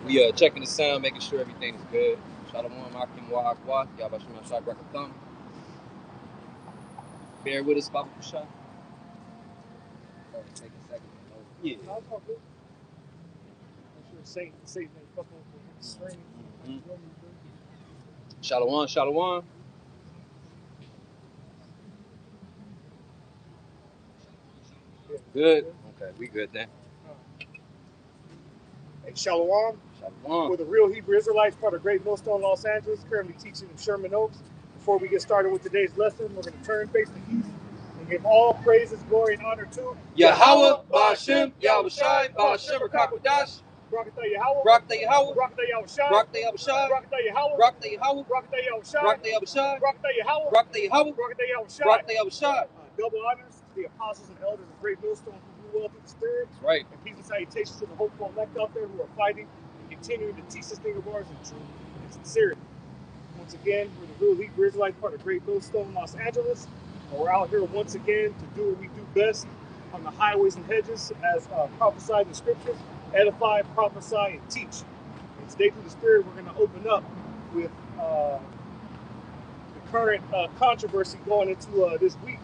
We checking the sound, making sure everything's good. Shalom, Akim Wa Akwa, Yabashim Ashai Brakatham. Bear with us, Baba Kusha. Take a second. Yeah. Shalom, shalom. Good. Okay, we good then. Hey, Shalom. Shalom. We're the Real Hebrew Israelites, part of Great Millstone, Los Angeles, currently teaching in Sherman Oaks. Before we get started with today's lesson, we're going to turn face the east and give all praises, glory, and honor to Yahweh, Ba'ashem, Yahushai, Ba'ashem, Rakakwadash. Barakatah Yahweh, Barakatah Yahweh, Barakatah Yahushai, Barakatah Yahushai, Barakatah Yahweh, Barakatah Yahweh, Barakatah Yahushai, Barakatah Yahushai, Barakatah Yahweh, Barakatah Yahweh, Barakatah Yahushai, Barakatah Yahushai. Double honors to the apostles and elders of Great Millstone who grew well through the Spirit. That's right. And peace and salutations to the hopeful elect out there who are fighting and continuing to teach this thing of ours in truth and sincerity. Once again, we're the Real Hebrew Israelites, part of Great Millstone, Los Angeles. And we're out here once again to do what we do best on the highways and hedges as prophesied in the scriptures, edify, prophesy, and teach. And today through the Spirit, we're going to open up with the current controversy going into this week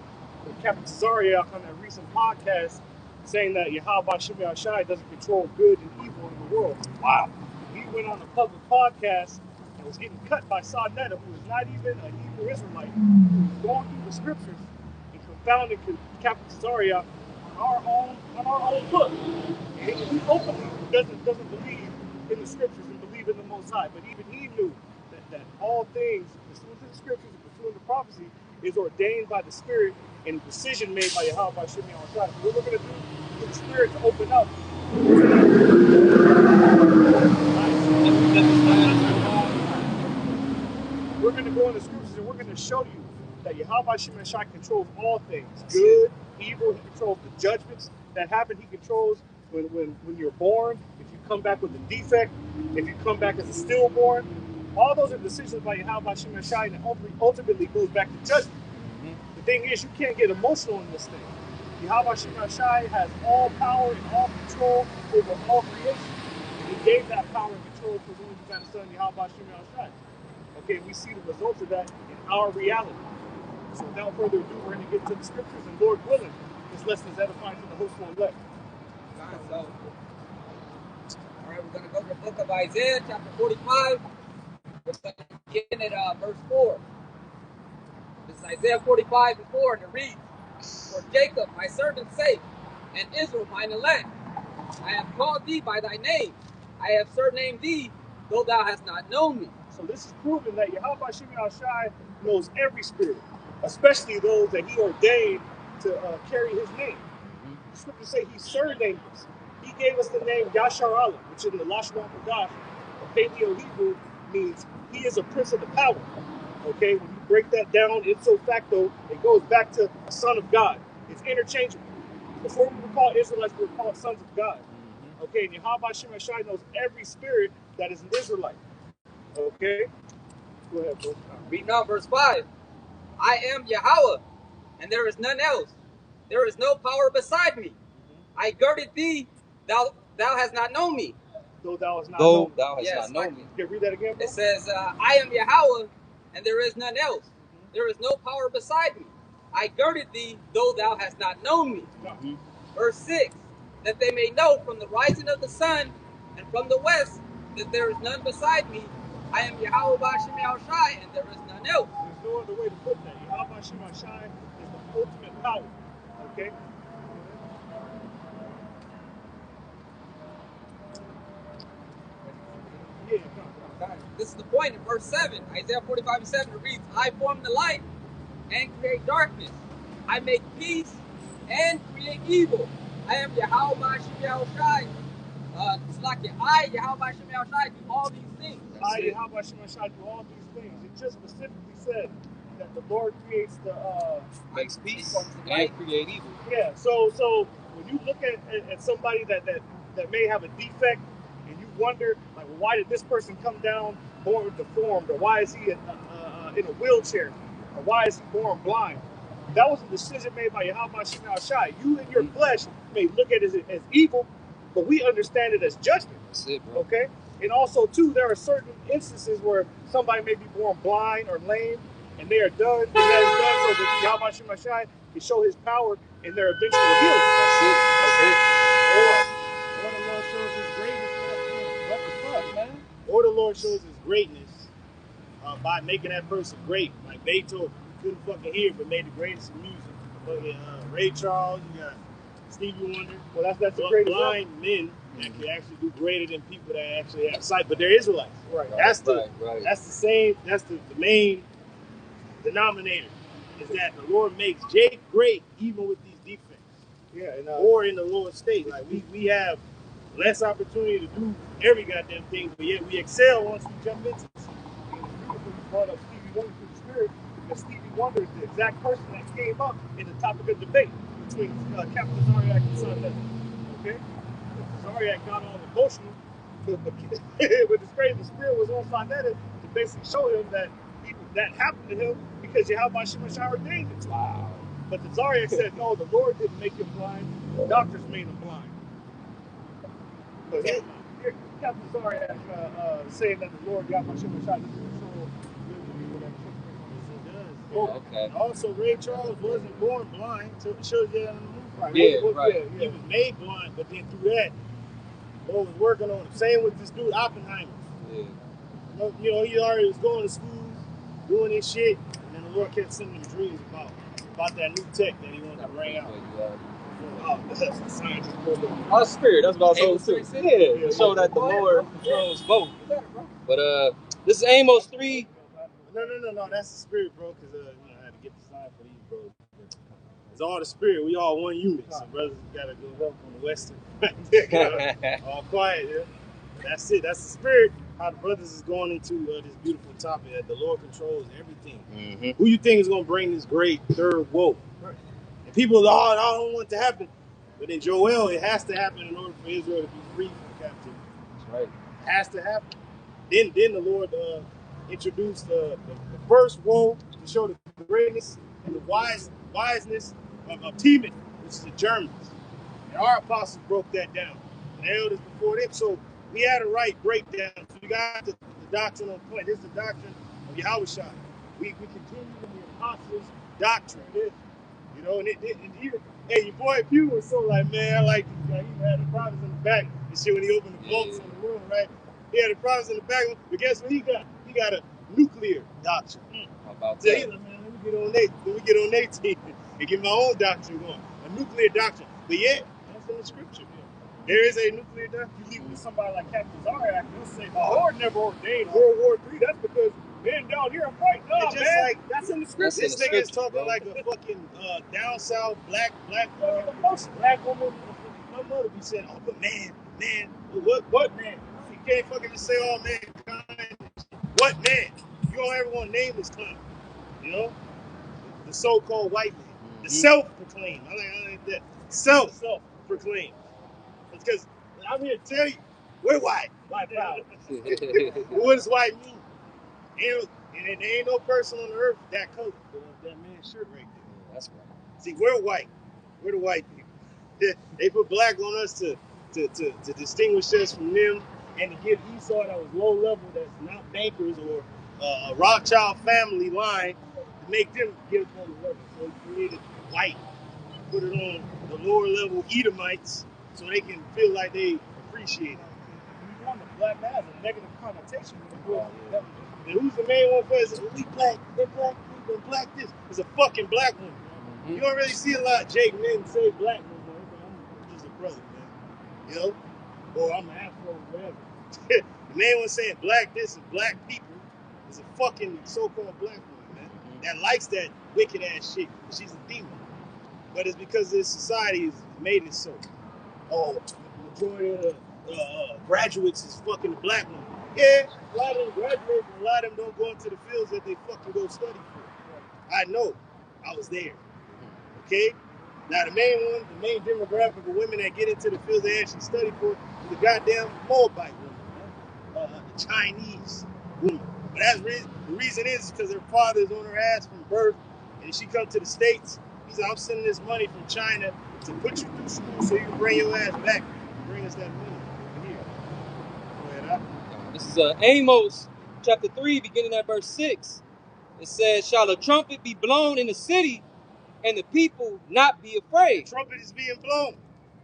with Captain Cesariak on that recent podcast saying that Yahweh Shemi Ashai doesn't control good and evil in the world. Wow. He went on a public podcast and was getting cut by Sadnetta, who is not even a Hebrew Israelite, who was going through the scriptures and confounding Captain Cesariak on our own book. And he openly doesn't believe in the scriptures and believe in the Most High. But even he knew that all things, pursuant to the scriptures and pursuant to prophecy, is ordained by the Spirit and a decision made by Yahweh by Shemi Ashai. So what we're going to do for the Spirit to open up. We're going to go in the scriptures and we're going to show you that Yahweh Shemi Ashai controls all things, good, evil. He controls the judgments that happen. He controls when you're born, if you come back with a defect, if you come back as a stillborn. All those are decisions by Yahweh Shemi Ashai, and ultimately goes back to judgment. The thing is, you can't get emotional in this thing. Yahweh Shemi Ashai has all power and all control over all creation. And he gave that power and control to his only begotten Son, Yahweh Shemi Ashai. Okay, we see the results of that in our reality. So without further ado, we're going to get into the scriptures, and Lord willing, this lesson is edifying to the hopeful elect. So, all right, we're going to go to the book of Isaiah, chapter 45. We're going to begin at verse 4. This is Isaiah 45 and 4, and it reads, "For Jacob, my servant's sake, and Israel, mine elect, I have called thee by thy name. I have surnamed thee, though thou hast not known me." So this is proving that Yahweh Shemi Ashai knows every spirit, especially those that he ordained to carry his name. The scriptures say he surnamed us. He gave us the name Yashar Allah, which in the Lashon Kodash, or Paleo Hebrew, means he is a prince of the power. Okay, when you break that down ipso facto, it goes back to a son of God. It's interchangeable. Before we were called Israelites, we were called sons of God. Okay, and Yahweh Shemi Ashai knows every spirit that is an Israelite. Okay? Go ahead, bro. Reading on verse 5. "I am Yahweh, and there is none else. There is no power beside me. I girded thee, thou hast not known me." Though thou hast not Though known. thou hast Yes, not known me. Okay, read that again, bro. It says, "I am Yahweh, and there is none else. There is no power beside me. I girded thee, though thou hast not known me." Verse 6, "That they may know from the rising of the sun and from the west that there is none beside me. I am Yahweh Shemi Ashai, and there is none else." There's no other way to put that. Yahweh Shemi Ashai is the ultimate power. Okay? Yeah, come on. This is the point in verse 7. Isaiah 45 and 7, it reads, "I form the light and create darkness. I make peace and create evil. I am Yahweh Shemi Ashai." It's like I, Yahweh Shemi Ashai, do all these things. I, Yahweh Shemi Ashai, do all these things. It just specifically said that the Lord creates the Makes peace and create evil. Yeah, so when you look at somebody that may have a defect, and you wonder, like, well, why did this person come down born deformed, or why is he in a wheelchair, or why is he born blind? That was a decision made by Yahweh Shemi Ashai. You in your flesh may look at it as evil, but we understand it as judgment. That's it, bro. Okay? And also, too, there are certain instances where somebody may be born blind or lame, and they are done, and that is done so that Yahweh Shemashai can show his power in their eventual healing. Or the Lord shows his greatness. What the fuck, man? Or the Lord shows his greatness by making that person great. Like Beethoven, you couldn't fucking hear, but made the greatest of music. Fucking Ray Charles, you got Stevie Wonder. Well, that's the greatest blind men that can actually do greater than people that actually have sight, but they're Israelites. Right. That's the main denominator, is that the Lord makes Jake great even with these defects. Yeah, and, or in the Lord's state. Like we have less opportunity to do every goddamn thing, but yet we excel once we jump into it. You brought up Stevie Wonder through the spirit, because Stevie Wonder is the exact person that came up in the topic of debate between Captain Zariak and Son Desert. Okay? Zariak got all emotional, but it's crazy, the spirit was on Sonetta to basically show him that that happened to him because Yahweh Shemashai ordained it. Wow. But the Zariak said, no, the Lord didn't make him blind, the doctors made him blind. But Captain Zariak saying that the Lord Yahweh Shemashai doesn't control Okay. And also, Ray Charles wasn't born blind, so it shows you that on the movie. Right. He was made blind, but then through that, Lord was working on him. Same with this dude Oppenheimer. Yeah. You know, he already was going to school, doing his shit, and then the Lord kept sending him dreams about that new tech that he wanted to bring out. Oh, that's the scientist. Our spirit, that's what I was saying too. Yeah, to show that the Lord controls both. But this is Amos 3. No, that's the spirit, bro, because you know, I had to get the sign for these, bro. It's all the spirit. We all one unit. So brothers gotta go help on the western. All quiet, yeah. That's it. That's the spirit. How the brothers is going into this beautiful topic that the Lord controls everything. Mm-hmm. Who you think is gonna bring this great third woe? And people, I don't want it to happen. But in Joel, it has to happen in order for Israel to be free from captivity. That's right. It has to happen. Then the Lord introduced the first woe to show the greatness and the wiseness of Timon, which is the Germans. And our apostles broke that down. And the elders before them. So we had a right breakdown. So we got the doctrine on point. This is the doctrine of Yahushua. We continue in the apostles' doctrine. You know, and even, hey, your boy Pew was so like, man, I like this guy. He had the prophets in the back and shit when he opened the vaults in the room, right? He had the prophets in the back, but guess what he got? He got a nuclear doctrine. How about So that? he's like, man, let me get on their team and get my own doctrine going. A nuclear doctrine. But yet, that's in the scripture. There is a nuclear doctrine. You leave it to somebody like Captain Zariak, they'll say, the Lord never ordained World War III. That's because men down here are fighting. No, It's just man, like, that's in the scripture. this nigga is talking like a fucking down south black woman. My mother be saying, oh, but man, what man? You can't fucking just say all mankind. What man? You don't ever want to name this clown. You know? The so-called white man. The self-proclaimed. I like that. Self-proclaimed. It's because I'm here to tell you, we're white. White power. What does white mean? And there ain't no person on the earth that color. That man's shirt right there. That's right. See, we're white. We're the white people. They put black on us to distinguish us from them and to give Esau that was low level, that's not bankers or a Rothschild family line, to make them give us on the level. So he created white, put it on the lower level Edomites so they can feel like they appreciate it. You want the black man has a negative connotation when you go And who's the main one for us? We black, they're black people, black this. It's a fucking black woman. You don't really see a lot of Jake men say black woman. I'm just a brother, man. You know? Or I'm an Afro, whatever. The main one saying black this and black people is a fucking so-called black woman, man. That likes that wicked ass shit. She's a demon. But it's because this society has made it so. Oh, the majority of the graduates is fucking the black woman. Yeah, a lot of them graduate, but a lot of them don't go into the fields that they fucking go study for. I know. I was there. Okay? Now the main demographic of women that get into the fields they actually study for is the goddamn Moabite woman. The Chinese woman. But the reason is because her father is on her ass from birth, and she come to the States. He said, I'm sending this money from China to put you through school so you can bring your ass back and bring us that money here. Go ahead, This is Amos chapter 3, beginning at verse 6. It says, shall a trumpet be blown in the city, and the people not be afraid? The trumpet is being blown.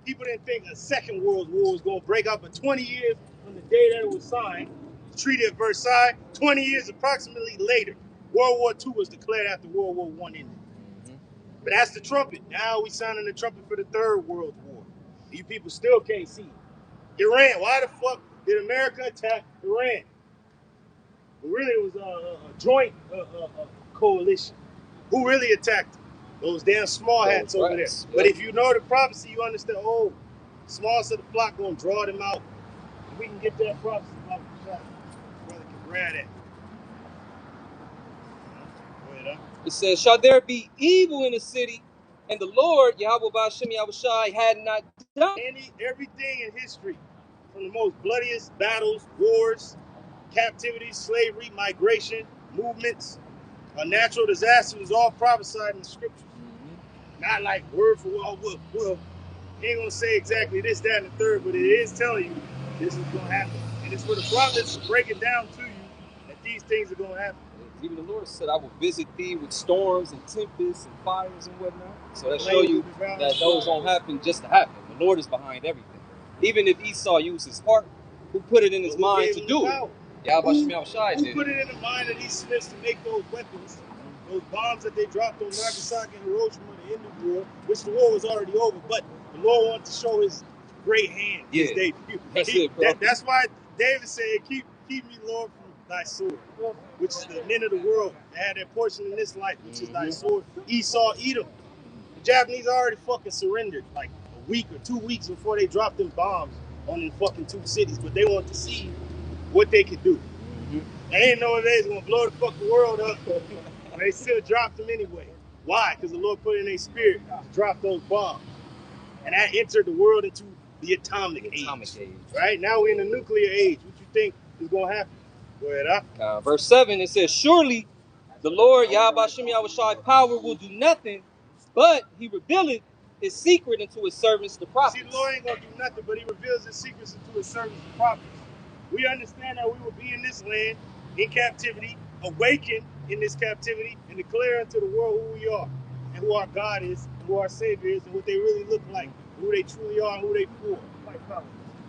People didn't think a second world war was going to break out, but 20 years from the day that it was signed, the Treaty of Versailles, 20 years approximately later, World War II was declared after World War I ended. But that's the trumpet. Now we sounding the trumpet for the Third World War. You people still can't see it. Iran, why the fuck did America attack Iran? Well, really, it was a joint coalition. Who really attacked them? Those damn small hats over there. Yep. But if you know the prophecy, you understand, oh, smallest of the flock going to draw them out. If we can get that prophecy about the shot, brother can grab that. It says, shall there be evil in the city, and the Lord, Yahweh Ba'ashem Yahushai, had not done everything in history, from the most bloodiest battles, wars, captivities, slavery, migration, movements, natural disasters, was all prophesied in the scriptures. Not like word for word. Well, he ain't gonna say exactly this, that, and the third, but it is telling you this is gonna happen. And it's for the prophets to break it down to you that these things are gonna happen. Even the Lord said, I will visit thee with storms and tempests and fires and whatnot. So that show you that those don't happen just to happen. The Lord is behind everything. Even if Esau used his heart, who put it in his mind to do it? Who put it in the mind of these Smiths to make those weapons, those bombs that they dropped on Nagasaki and Hiroshima at the end of the war, which the war was already over, but the Lord wanted to show his great hand. Yeah, that's why David said, keep me, Lord, from thy sword, which is the men of the world that had their portion in this life, which is thy sword. Esau, Edom. The Japanese already fucking surrendered like a week or 2 weeks before they dropped them bombs on them fucking two cities, but they wanted to see what they could do. They didn't know they was gonna blow the fucking world up, but they still dropped them anyway. Why? Because the Lord put in their spirit to drop those bombs. And that entered the world into the atomic age. Right? Now we're in the nuclear age. What you think is gonna happen? Go ahead, verse 7, it says, surely the Lord Yahweh Hashem Yahushai power will do nothing, but he revealeth his secret unto his servants the prophets. See, the Lord ain't gonna do nothing, but he reveals his secrets into his servants the prophets. We understand that we will be in this land in captivity, awaken in this captivity, and declare unto the world who we are, and who our God is, and who our Savior is, and what they really look like, who they truly are, and who they for. White power.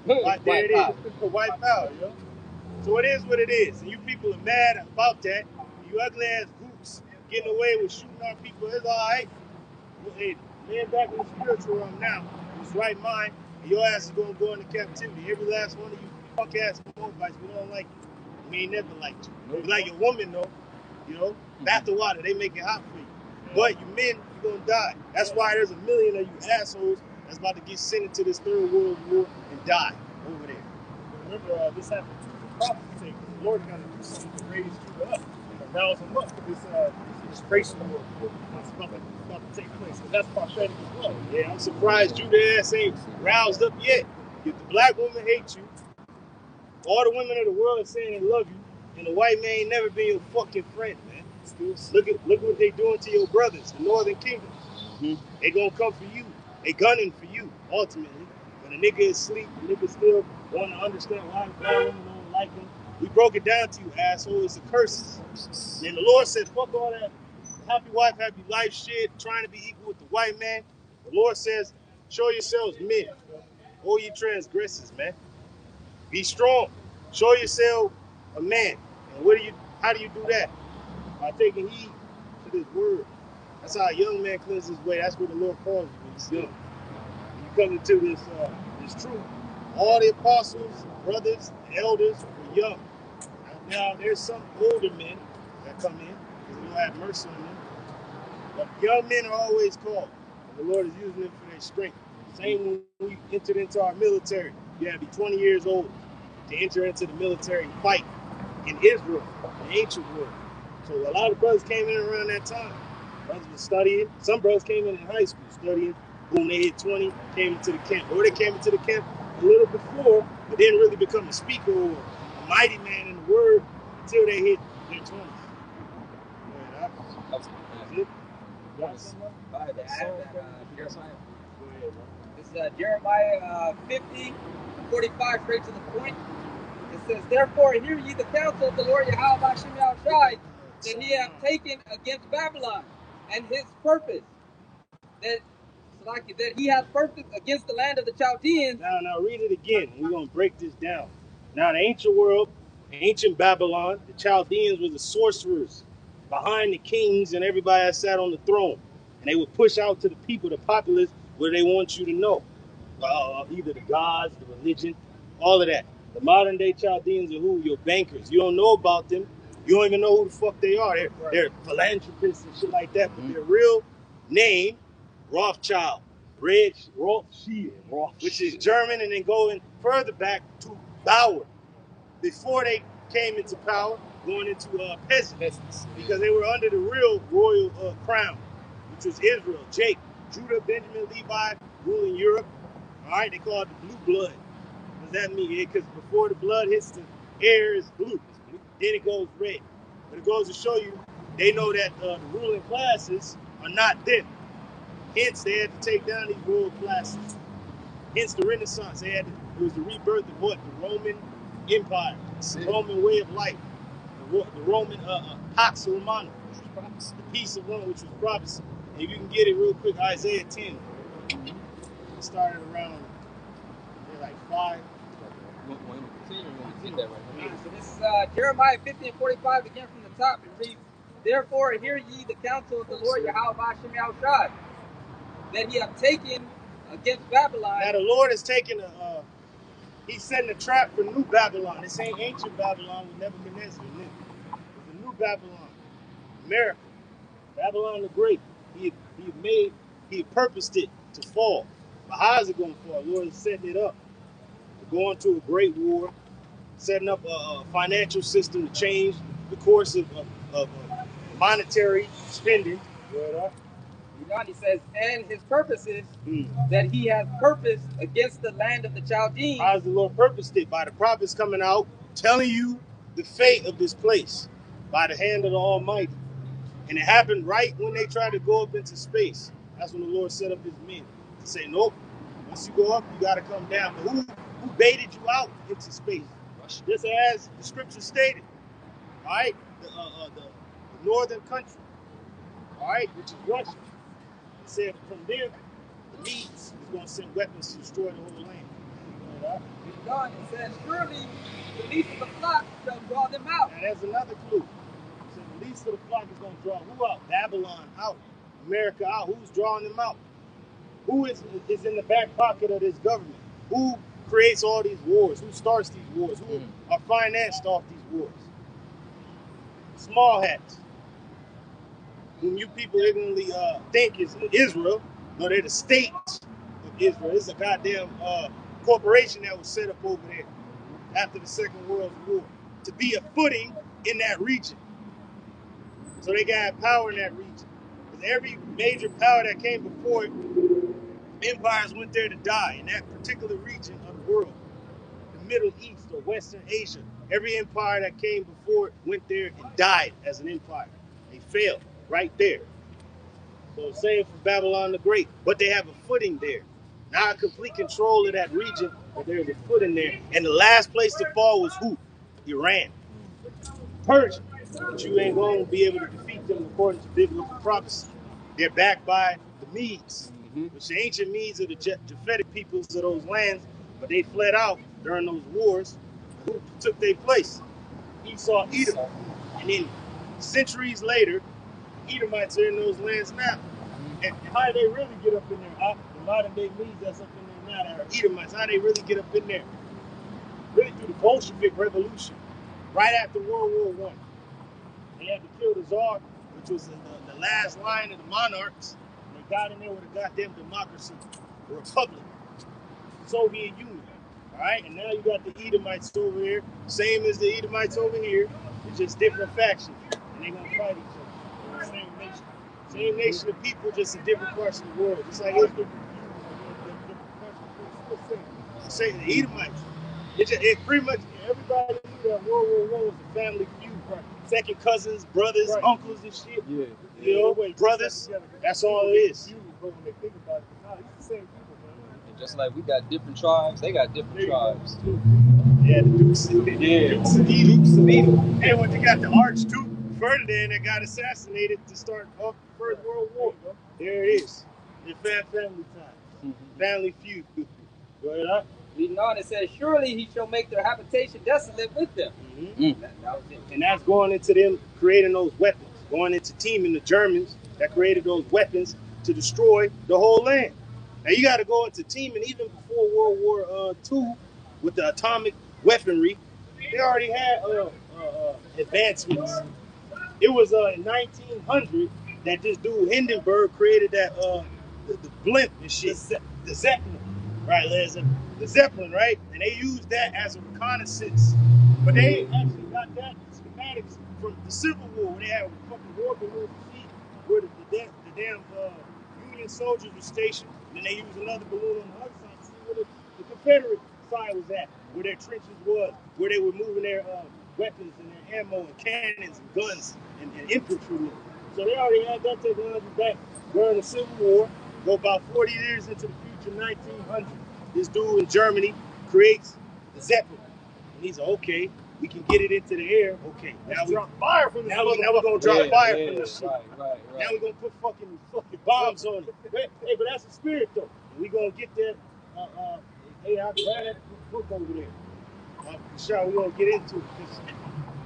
Right there it is. White power, yo. So it is what it is. And you people are mad about that. You ugly ass goops getting away with shooting our people. It's all right. Hey, man back in the spiritual realm now, his right mind, and your ass is going to go into captivity. Every last one of you fuck ass Moabites, we don't like you. We ain't never liked you. We like your woman, though. You know, bath the water, they make it hot for you. But you men, you're going to die. That's why there's a million of you assholes that's about to get sent into this third world war and die over there. Remember, this happened to the prophet's sake. The Lord got to do something to raise Judah up and rouse them up. This racial war that's about to take place. And that's prophetic as well. Yeah, I'm surprised Judah ass ain't roused up yet. If the black woman hates you, all the women of the world are saying they love you, and the white man ain't never been your fucking friend, man. Look what they doing to your brothers, the Northern Kingdom. They gonna come for you. They gunning for you, ultimately. When a nigga is asleep, the nigga still want to understand why women don't like him. We broke it down to you, asshole. It's a curse. And the Lord said, fuck all that happy wife, happy life shit, trying to be equal with the white man. The Lord says, show yourselves men. All you transgressors, man. Be strong. Show yourself a man. And how do you do that? By taking heed to this word. That's how a young man cleanses his way. That's what the Lord calls you when he's young. When you come into this truth. All the apostles, brothers, elders were young. Now there's some older men that come in because the Lord have mercy on them. But young men are always called. And the Lord is using them for their strength. Same when we entered into our military. You had to be 20 years old to enter into the military and fight in Israel, the ancient world. So a lot of brothers came in around that time. Brothers were studying. Some brothers came in high school studying. Boom, they hit 20, came into the camp. Or they came into the camp a little before, but didn't really become a speaker or a mighty man in the word until they hit their 20s. This is Jeremiah 50, 45, straight to the point. It says, "Therefore hear ye the counsel of the Lord Yahweh Hashem Yahushai, that he hath taken against Babylon, and his purpose, that he hath purpose against the land of the Chaldeans." Now read it again. We're going to break this down. Now, the ancient world, ancient Babylon, the Chaldeans were the sorcerers behind the kings and everybody that sat on the throne. And they would push out to the people, the populace, what they want you to know. Either the gods, the religion, all of that. The modern day Chaldeans are who? Your bankers. You don't know about them. You don't even know who the fuck they are. They're philanthropists and shit like that. But their real name, Rothschild. Rothschild, which is German, and then going further back to Bauer. Before they came into power, going into peasants, because they were under the real royal crown, which was Israel, Jacob, Judah, Benjamin, Levi, ruling Europe. All right, they call it the blue blood. What does that mean? Because before the blood hits the air, it's blue. Then it goes red. But it goes to show you, they know that the ruling classes are not them. Hence, they had to take down these royal classes. Hence, the Renaissance. It was the rebirth of what? The Roman Empire, the Roman way of life, the Roman Pax Romana, the peace of Rome, which was prophecy. And if you can get it real quick, Isaiah 10. It started around like 5. So this is Jeremiah 50:45 again from the top. It reads, "Therefore hear ye the counsel of the Lord Yahweh Hashem Yahushai, that he hath taken against Babylon." Now the Lord has taken he's setting a trap for new Babylon. This ain't ancient Babylon with Nebuchadnezzar. It's a new Babylon. America. Babylon the Great. He had purposed it to fall. But how is it going to fall? The Lord is setting it up to go into a great war, setting up a financial system to change the course of monetary spending. He says, "And his purposes that he has purposed against the land of the Chaldeans." How has the Lord purposed it? By the prophets coming out, telling you the fate of this place by the hand of the Almighty. And it happened right when they tried to go up into space. That's when the Lord set up his men to say, nope, once you go up, you got to come down. But who baited you out into space? Russia. Just as the scripture stated, all right, the northern country, all right, which is Russia. It said from there, the Medes is going to send weapons to destroy the whole land. God, it says, "Surely the least of the flock shall draw them out." Now there's another clue. So the least of the flock is going to draw who out? Babylon out. America out. Who's drawing them out? Who is in the back pocket of this government? Who creates all these wars? Who starts these wars? Who are financed off these wars? Small hats, whom you people ignorantly think is Israel. No, they're the state of Israel. It's a goddamn corporation that was set up over there after the Second World War to be a footing in that region. So they got power in that region. Because every major power that came before it, empires went there to die in that particular region of the world. The Middle East or Western Asia. Every empire that came before it went there and died as an empire. They failed right there. So same for Babylon the Great. But they have a footing there. Not complete control of that region, but there's a footing there. And the last place to fall was who? Iran. Persia. But you ain't going to be able to defeat them according to biblical prophecy. They're backed by the Medes, which the ancient Medes are the Japhetic peoples of those lands, but they fled out during those wars. Who took their place? Esau, Edom. And then centuries later, Edomites are in those lands now. And how did they really get up in there? The modern day Medes that's up in there now that are Edomites, how did they really get up in there? Really through the Bolshevik Revolution, right after World War I. They had to kill the Tsar, which was the last line of the monarchs. And they got in there with a goddamn democracy, a republic, Soviet Union. All right, and now you got the Edomites over here, same as the Edomites over here. It's just different factions, and they're gonna fight each other. Same nation, same nation of people, just in different parts of the world. Just like Israel. Say the Edomites. It pretty much everybody knew that World War I was a family feud. Right. Second cousins, brothers, uncles, and shit. Yeah. You know, brothers. That's all it is. When they think about it, it's the same people, man. Just like we got different tribes, they got different tribes. Yeah, the Dukes. Yeah. Dukes of Edom. And when you got the Archduke Ferdinand that got assassinated to start off the First World War. There it is. Your family time. Family feud. Go ahead, up. Reading on, it says, surely he shall make their habitation desolate with them. That was it. And that's going into them creating those weapons, going into teaming the Germans that created those weapons to destroy the whole land. Now you got to go into teaming even before World War II with the atomic weaponry. They already had advancements. It was in 1900 that this dude Hindenburg created that the blimp and shit, the Zeppelin, right? The Zeppelin, right? And they used that as a reconnaissance. But they actually got that schematics from the Civil War, where they had a fucking war balloon where the damn Union soldiers were stationed. And then they used another balloon on the other side to see where the Confederate side was at, where their trenches was, where they were moving their weapons and their ammo and cannons and guns and infantry. So they already had that technology back during the Civil War. Go about 40 years into the future, 1900. This dude in Germany creates the Zeppelin. And he's like, okay, we can get it into the air. Okay, now we drop fire from this. Now we're gonna drop fire from this shit. Right. Now we're gonna put fucking bombs on it. Hey, but that's the spirit though. And we gonna get that. Hey, I'll grab that book over there. Sure, we're gonna get into it.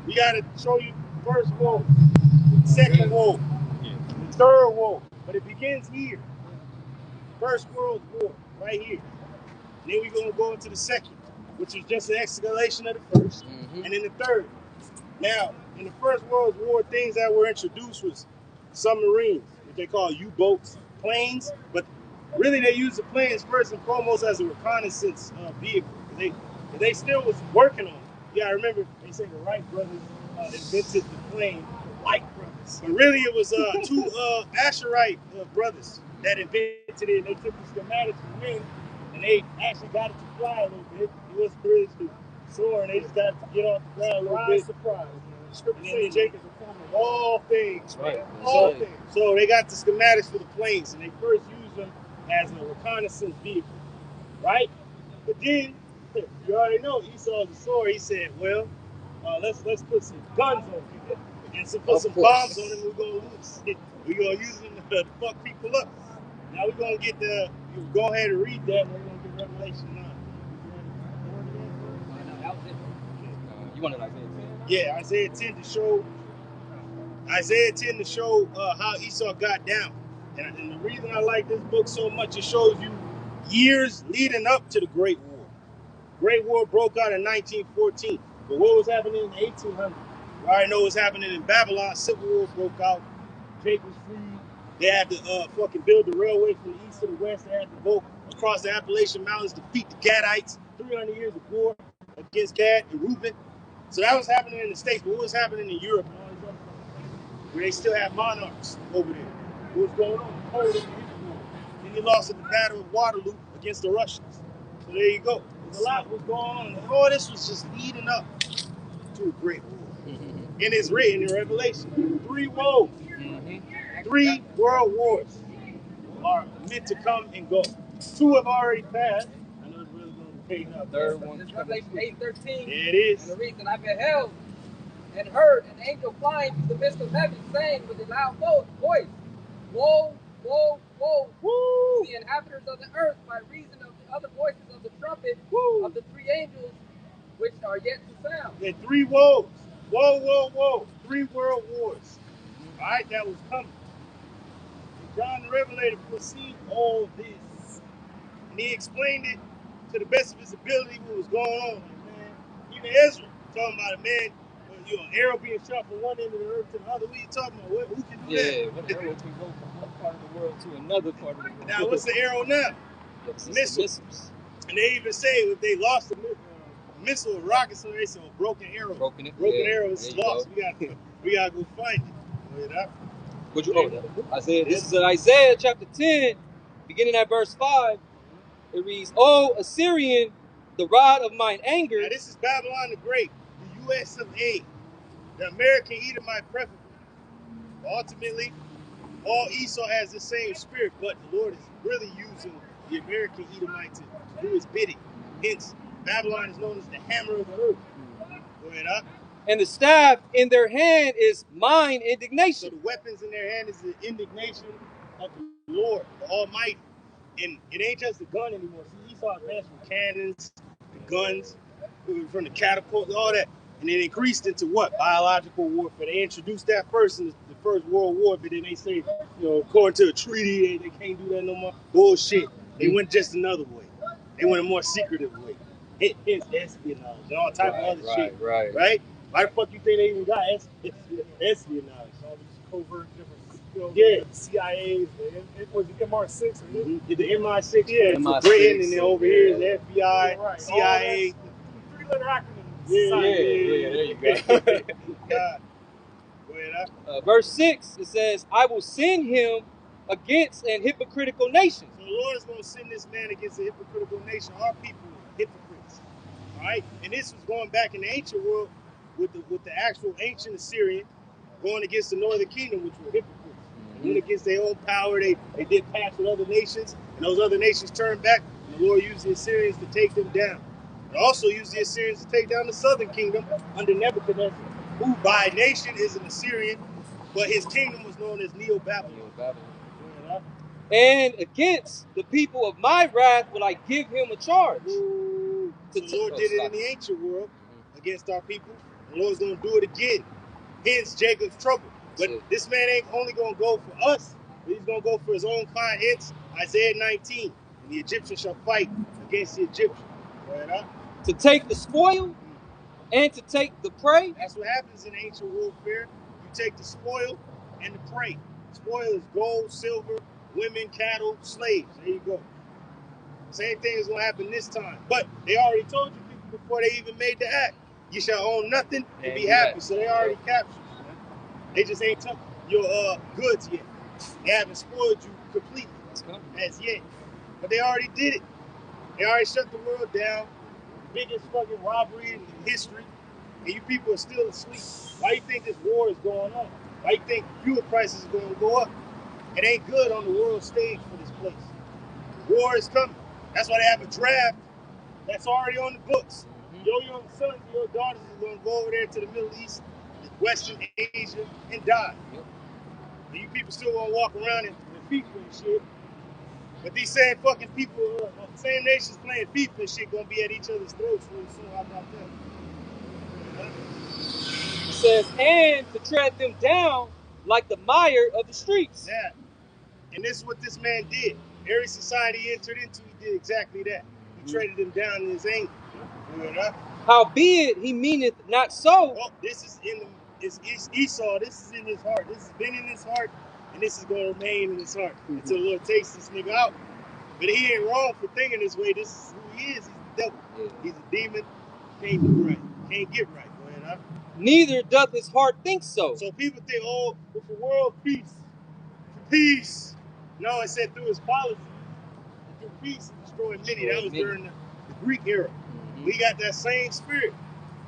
We gotta show you first wall, second wall, the third wall. But it begins here. First World War, right here. And then we're gonna go into the second, which is just an escalation of the first, and then the third. Now, in the First World War, things that were introduced was submarines, what they call U-boats, planes, but really they used the planes first and foremost as a reconnaissance vehicle. They still was working on it. Yeah, I remember they say the Wright brothers invented the plane, the Wright brothers. But really it was two Asherite brothers that invented it. They took the schematics from them and they actually got it to fly a little bit. It was really to soar and they just got it to get off the ground a little bit. Surprise. Scripture says Jacob's a form of all things. Right. All things. So they got the schematics for the planes and they first used them as a reconnaissance vehicle. Right? But then you already know Esau's a sword. He said, well, let's put some guns on it and put some bombs on it. We're going to lose. We're going to use them to fuck people up. Now we're going to get you go ahead and read that and we're going to get Revelation 9. You wanted Isaiah 10? Yeah, Isaiah 10 to show how Esau got down. And the reason I like this book so much, it shows you years leading up to the Great War. Great War broke out in 1914. But what was happening in 1800? We already know what's happening in Babylon. Civil War broke out. Jake was freed. They had to fucking build the railway from the east to the west. They had to go across the Appalachian Mountains, defeat the Gadites. 300 years of war against Gad and Reuben. So that was happening in the States. But what was happening in Europe and all these other places? Where they still have monarchs over there. What was going on? Poland and Israel. Then he lost at the Battle of Waterloo against the Russians. So there you go. A lot was going on. And all this was just leading up to a great war. And it's written in Revelation. 3 woes. 3 world wars are meant to come and go. 2 have already passed. I know it's really going to pay now. Third one. It's Revelation 8:13. There it is. And the reason I beheld and heard an angel flying through the midst of heaven, saying with a loud voice, woe, woe, woe, Woo! to the inhabitants of the earth by reason of the other voices of the trumpet of the 3 angels which are yet to sound. Yeah, 3 woes. Whoa, whoa, whoa. 3 world wars. All right, that was coming. And John the Revelator perceived all this. And he explained it to the best of his ability what was going on. Like, man, even Ezra talking about it, man, arrow being shot from one end of the earth to the other. What are you talking about? Who can do that? Yeah, one arrow can go from one part of the world to another part of the world. Now, what's the arrow now? Missiles. And they even say if they lost a missile or rocket, so they say a broken arrow. Broken arrow is lost. We gotta go find it. What you know? Isaiah. This is Isaiah chapter 10, beginning at verse 5. It reads, "O Assyrian, the rod of mine anger." Now this is Babylon the Great, the U.S. of A, the American Edomite preferably. Ultimately, all Esau has the same spirit, but the Lord is really using the American Edomite to do his bidding. Hence, Babylon is known as the hammer of the earth. Go ahead, huh? And the staff in their hand is mine indignation. So the weapons in their hand is the indignation of the Lord, the Almighty. And it ain't just a gun anymore. See, Esau advanced from cannons, the guns, from the catapults, all that. And it increased into what? Biological warfare. They introduced that first in the First World War, but then they say, according to a treaty, they can't do that no more. Bullshit. They went just another way. They went a more secretive way. It's espionage and all type of other shit. Right? Why the fuck you think they even got espionage? All these covert different, Yeah. the CIA, was it MR6? The MI6, yeah, MI6, for Britain, and then over here is the FBI, Right. CIA. Three-letter acronyms. Yeah, there you go. God. Go ahead, Verse 6, it says, I will send him against an hypocritical nation. So the Lord is going to send this man against a hypocritical nation. Our people are hypocrites. All right? And this was going back in the ancient world with the actual ancient Assyrian going against the northern kingdom, which were hypocrites. They went against their own power. They did pact with other nations, and those other nations turned back, and the Lord used the Assyrians to take them down. But also used the Assyrians to take down the southern kingdom under Nebuchadnezzar, who by nation is an Assyrian, but his kingdom was known as Neo-Babylon. And against the people of my wrath will I give him a charge. So the Lord did it in the ancient world against our people. The Lord's going to do it again. Hence Jacob's trouble. But this man ain't only going to go for us, but he's going to go for his own kind. Hence Isaiah 19. And the Egyptians shall fight against the Egyptians. Right, to take the spoil and to take the prey. That's what happens in ancient warfare. You take the spoil and the prey. Spoil is gold, silver, women, cattle, slaves. There you go. Same thing is going to happen this time. But they already told you people before they even made the act. You shall own nothing and be happy. So they already captured you. Man. They just ain't took your goods yet. They haven't spoiled you completely as yet. But they already did it. They already shut the world down. Biggest fucking robbery in history. And you people are still asleep. Why you think this war is going on? Why you think fuel prices are going to go up? It ain't good on the world stage for this place. War is coming. That's why they have a draft that's already on the books. Your young sons and your daughters are going to go over there to the Middle East, Western Asia, and die. And you people still want to walk around in FIFA and shit. But these same fucking people, same nations playing FIFA and shit, going to be at each other's throats really soon. How about that? It says, and to tread them down like the mire of the streets. Yeah. And this is what this man did. Every society he entered into, he did exactly that. He traded them down in his anger. Howbeit he meaneth not so. Oh, this is Esau. This is in his heart. This has been in his heart, and this is going to remain in his heart until the Lord takes this nigga out. But he ain't wrong for thinking this way. This is who he is. He's the devil. He's a demon. Can't do right. Can't get right. Go ahead, huh? Neither doth his heart think so. So people think, oh, it's for world peace. Peace. No, it said through his policy. Through peace, he destroyed many. That was during the Greek era. We got that same spirit.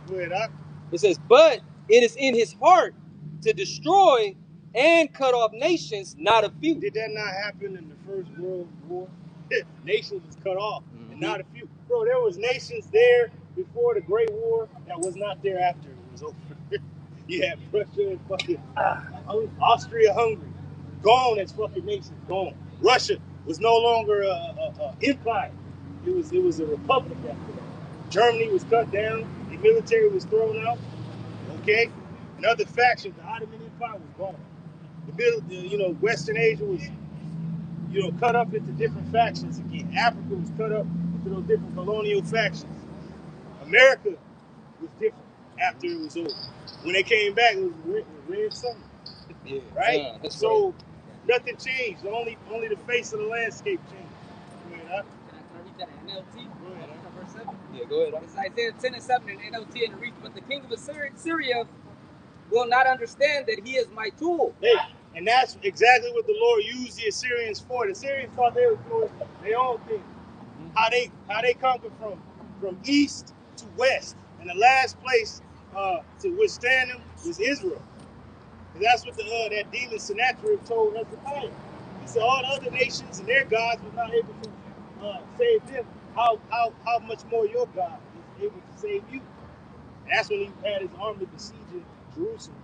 Go ahead, huh? It says, but it is in his heart to destroy and cut off nations, not a few. Did that not happen in the First World War? Nations was cut off, and not a few. Bro, there was nations there before the Great War that was not there after it was over. You had Russia and fucking Austria, Hungary. Gone as fucking nations, gone. Russia was no longer a empire. It was a republic after that. Germany was cut down. The military was thrown out. Okay? And other factions, the Ottoman Empire was gone. Western Asia was, cut up into different factions again. Africa was cut up into those different colonial factions. America was different after it was over. When they came back, it was red summer. Yeah. Right? So nothing changed. Only the face of the landscape changed. Go ahead, huh? Can I read that in NLT? Go ahead, huh? Verse 7? Yeah, go ahead. It's Isaiah 10 and 7 in NLT, and it reads, but the king of Syria will not understand that he is my tool. Hey, and that's exactly what the Lord used the Assyrians for. The Assyrians thought they were doing their own thing. How they conquered from east to west. And the last place to withstand them was Israel. And that's what that demon Sennacherib told Hezekiah. He said all the other nations and their gods were not able to saved him, how much more your God is able to save you? And that's when he had his army besieging Jerusalem.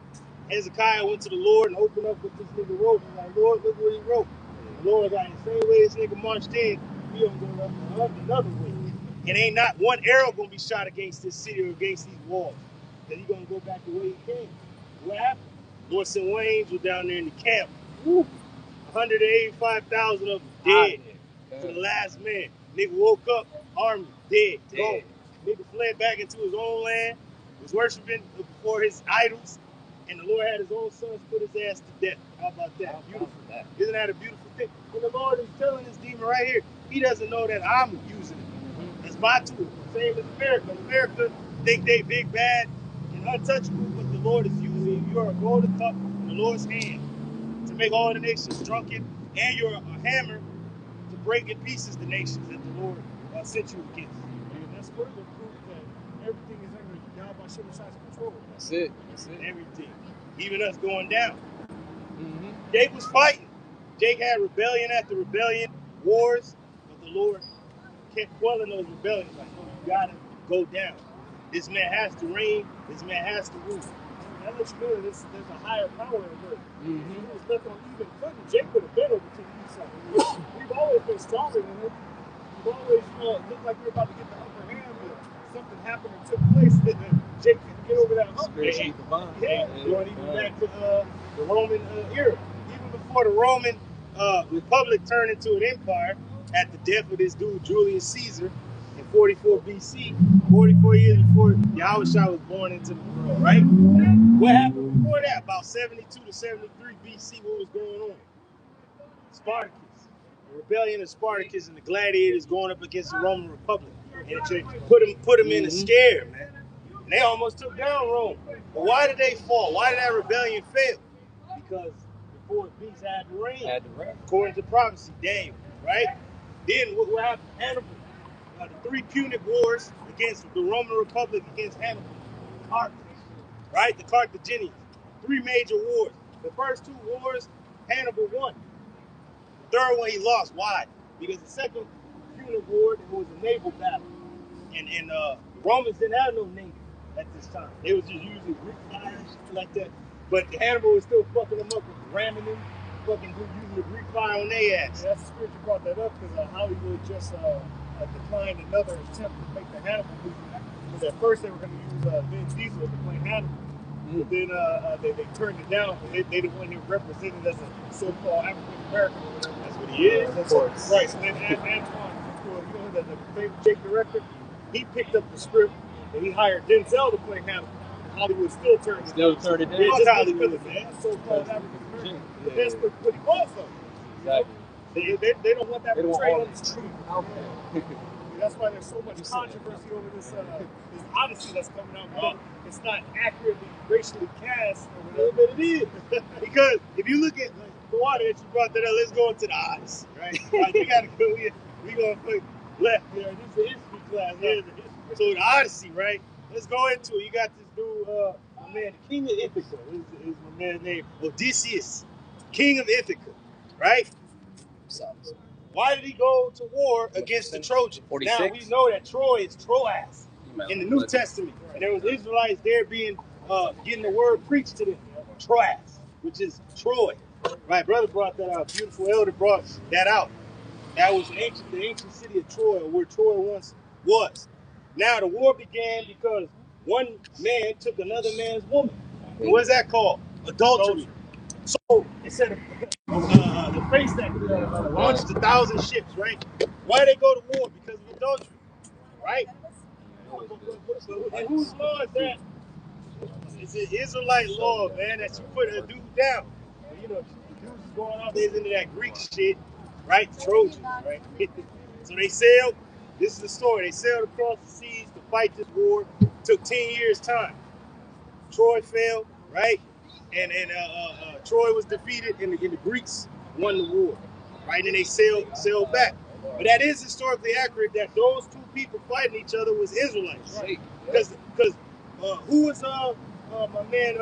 Hezekiah went to the Lord and opened up what this nigga wrote. He's like, Lord, look what he wrote. The Lord got the same way this nigga marched in, he don't go another way. And ain't not one arrow gonna be shot against this city or against these walls. Because he's gonna go back the way he came. What happened? Lord sent one angel down there in the camp. 185,000 of them dead to the last man. Nigga woke up, army dead. Gone. Nigga fled back into his own land, was worshiping before his idols, and the Lord had his own sons put his ass to death. How about that? Beautiful. Isn't that a beautiful thing? And the Lord is telling this demon right here, he doesn't know that I'm using it. That's my tool. Same as America. America think they big, bad, and untouchable, but the Lord is using you. You're a golden cup in the Lord's hand to make all the nations drunken, and you're a hammer to break in pieces the nations that the Lord sent you against. And that's further proof that everything is under Yahweh Shemashai's control. That's it. That's it. Everything. Even us going down. Jake was fighting. Jake had rebellion after rebellion, wars, but the Lord kept quelling those rebellions. Like, no, you gotta go down. This man has to reign. This man has to rule. That lets you know that there's a higher power at work. He was left on even footing. Jake would have been over to the east side. We've always been stronger than him. We've always looked like we were about to get the upper hand, but something happened and took place that Jake couldn't get over that hump. Going even back to the Roman era. Even before the Roman Republic turned into an empire at the death of this dude Julius Caesar in 44 BC, 44 years before Yahushua was born into the world, right? What happened before that? About 72 to 73 BC, what was going on? Spartacus. The rebellion of Spartacus and the gladiators going up against the Roman Republic. And put them in a scare, man. And they almost took down Rome. But why did they fall? Why did that rebellion fail? Because the fourth beast had to reign. According to prophecy, Daniel, right? Then what happened? Hannibal. The three Punic wars against the Roman Republic against Hannibal. Carthage, right? The Carthaginians. Three major wars. The first two wars, Hannibal won. The third one he lost. Why? Because the second Punic war, it was a naval battle. And the Romans didn't have no navy at this time. They was just using Greek fire and shit like that. But Hannibal was still fucking them up with ramming them, fucking using the Greek fire on their ass. Yeah, that's weird you brought that up because Hollywood just declined another attempt to make the Hannibal movie. Because at first they were going to use Vin Diesel to play Hannibal. But then they turned it down. They didn't want him represented as a so-called African American. That's what he is. Of course. Right. So then Antoine Fuqua, you know, the famous Jake director, he picked up the script and he hired Denzel to play Hannibal. Hollywood still turned it down. Yeah, just Hollywood, man. So-called African American. But that's what he was, though. Exactly. They don't want that portrayal on the street. That's why there's so much controversy over this Odyssey that's coming out. Because it's not accurately racially cast or whatever, but it is. Because if you look at the water that you brought that up, let's go into the Odyssey, right? Like, you gotta go here. We gonna put left here. This is a history class. So the Odyssey, right? Let's go into it. You got this dude, my man, the King of Ithaca. Is my man's name Odysseus, King of Ithaca, right? Why did he go to war against the Trojans? 46? Now we know that Troy is Troas in the New Testament, and there was Israelites there being getting the word preached to them. Troas, which is Troy. Right, brother brought that out. Beautiful elder brought that out. That was the ancient city of Troy, where Troy once was. Now the war began because one man took another man's woman. And what is that called? Adultery. So instead of the face that launched 1,000 ships, right? Why they go to war? Because of adultery, right? And whose law is that? It's an Israelite law, man, that you put a dude down. You know, the dudes is going off, they's into that Greek shit, right? The Trojans, right? So they sailed. This is the story. They sailed across the seas to fight this war. It took 10 years' time. Troy fell, right? And Troy was defeated, and the Greeks won the war, right? And they sailed back. But that is historically accurate that those two people fighting each other was Israelites, right? Because who was my man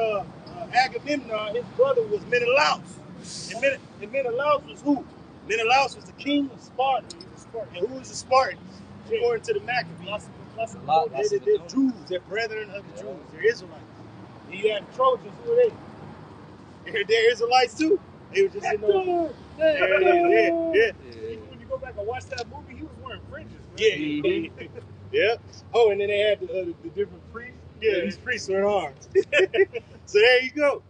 Agamemnon? His brother was Menelaus, and Menelaus was who? Menelaus was the king of Sparta. And who was the Spartans? According to the Maccabees. They're Jews. They're brethren of the Jews. They're Israelites. And you had the Trojans. Who are they? They're Israelites too. They were just in those. Yeah. When you go back and watch that movie, he was wearing fringes. Yeah. Yeah. Oh, and then they had the different priests. Yeah, these priests were in arms. So there you go.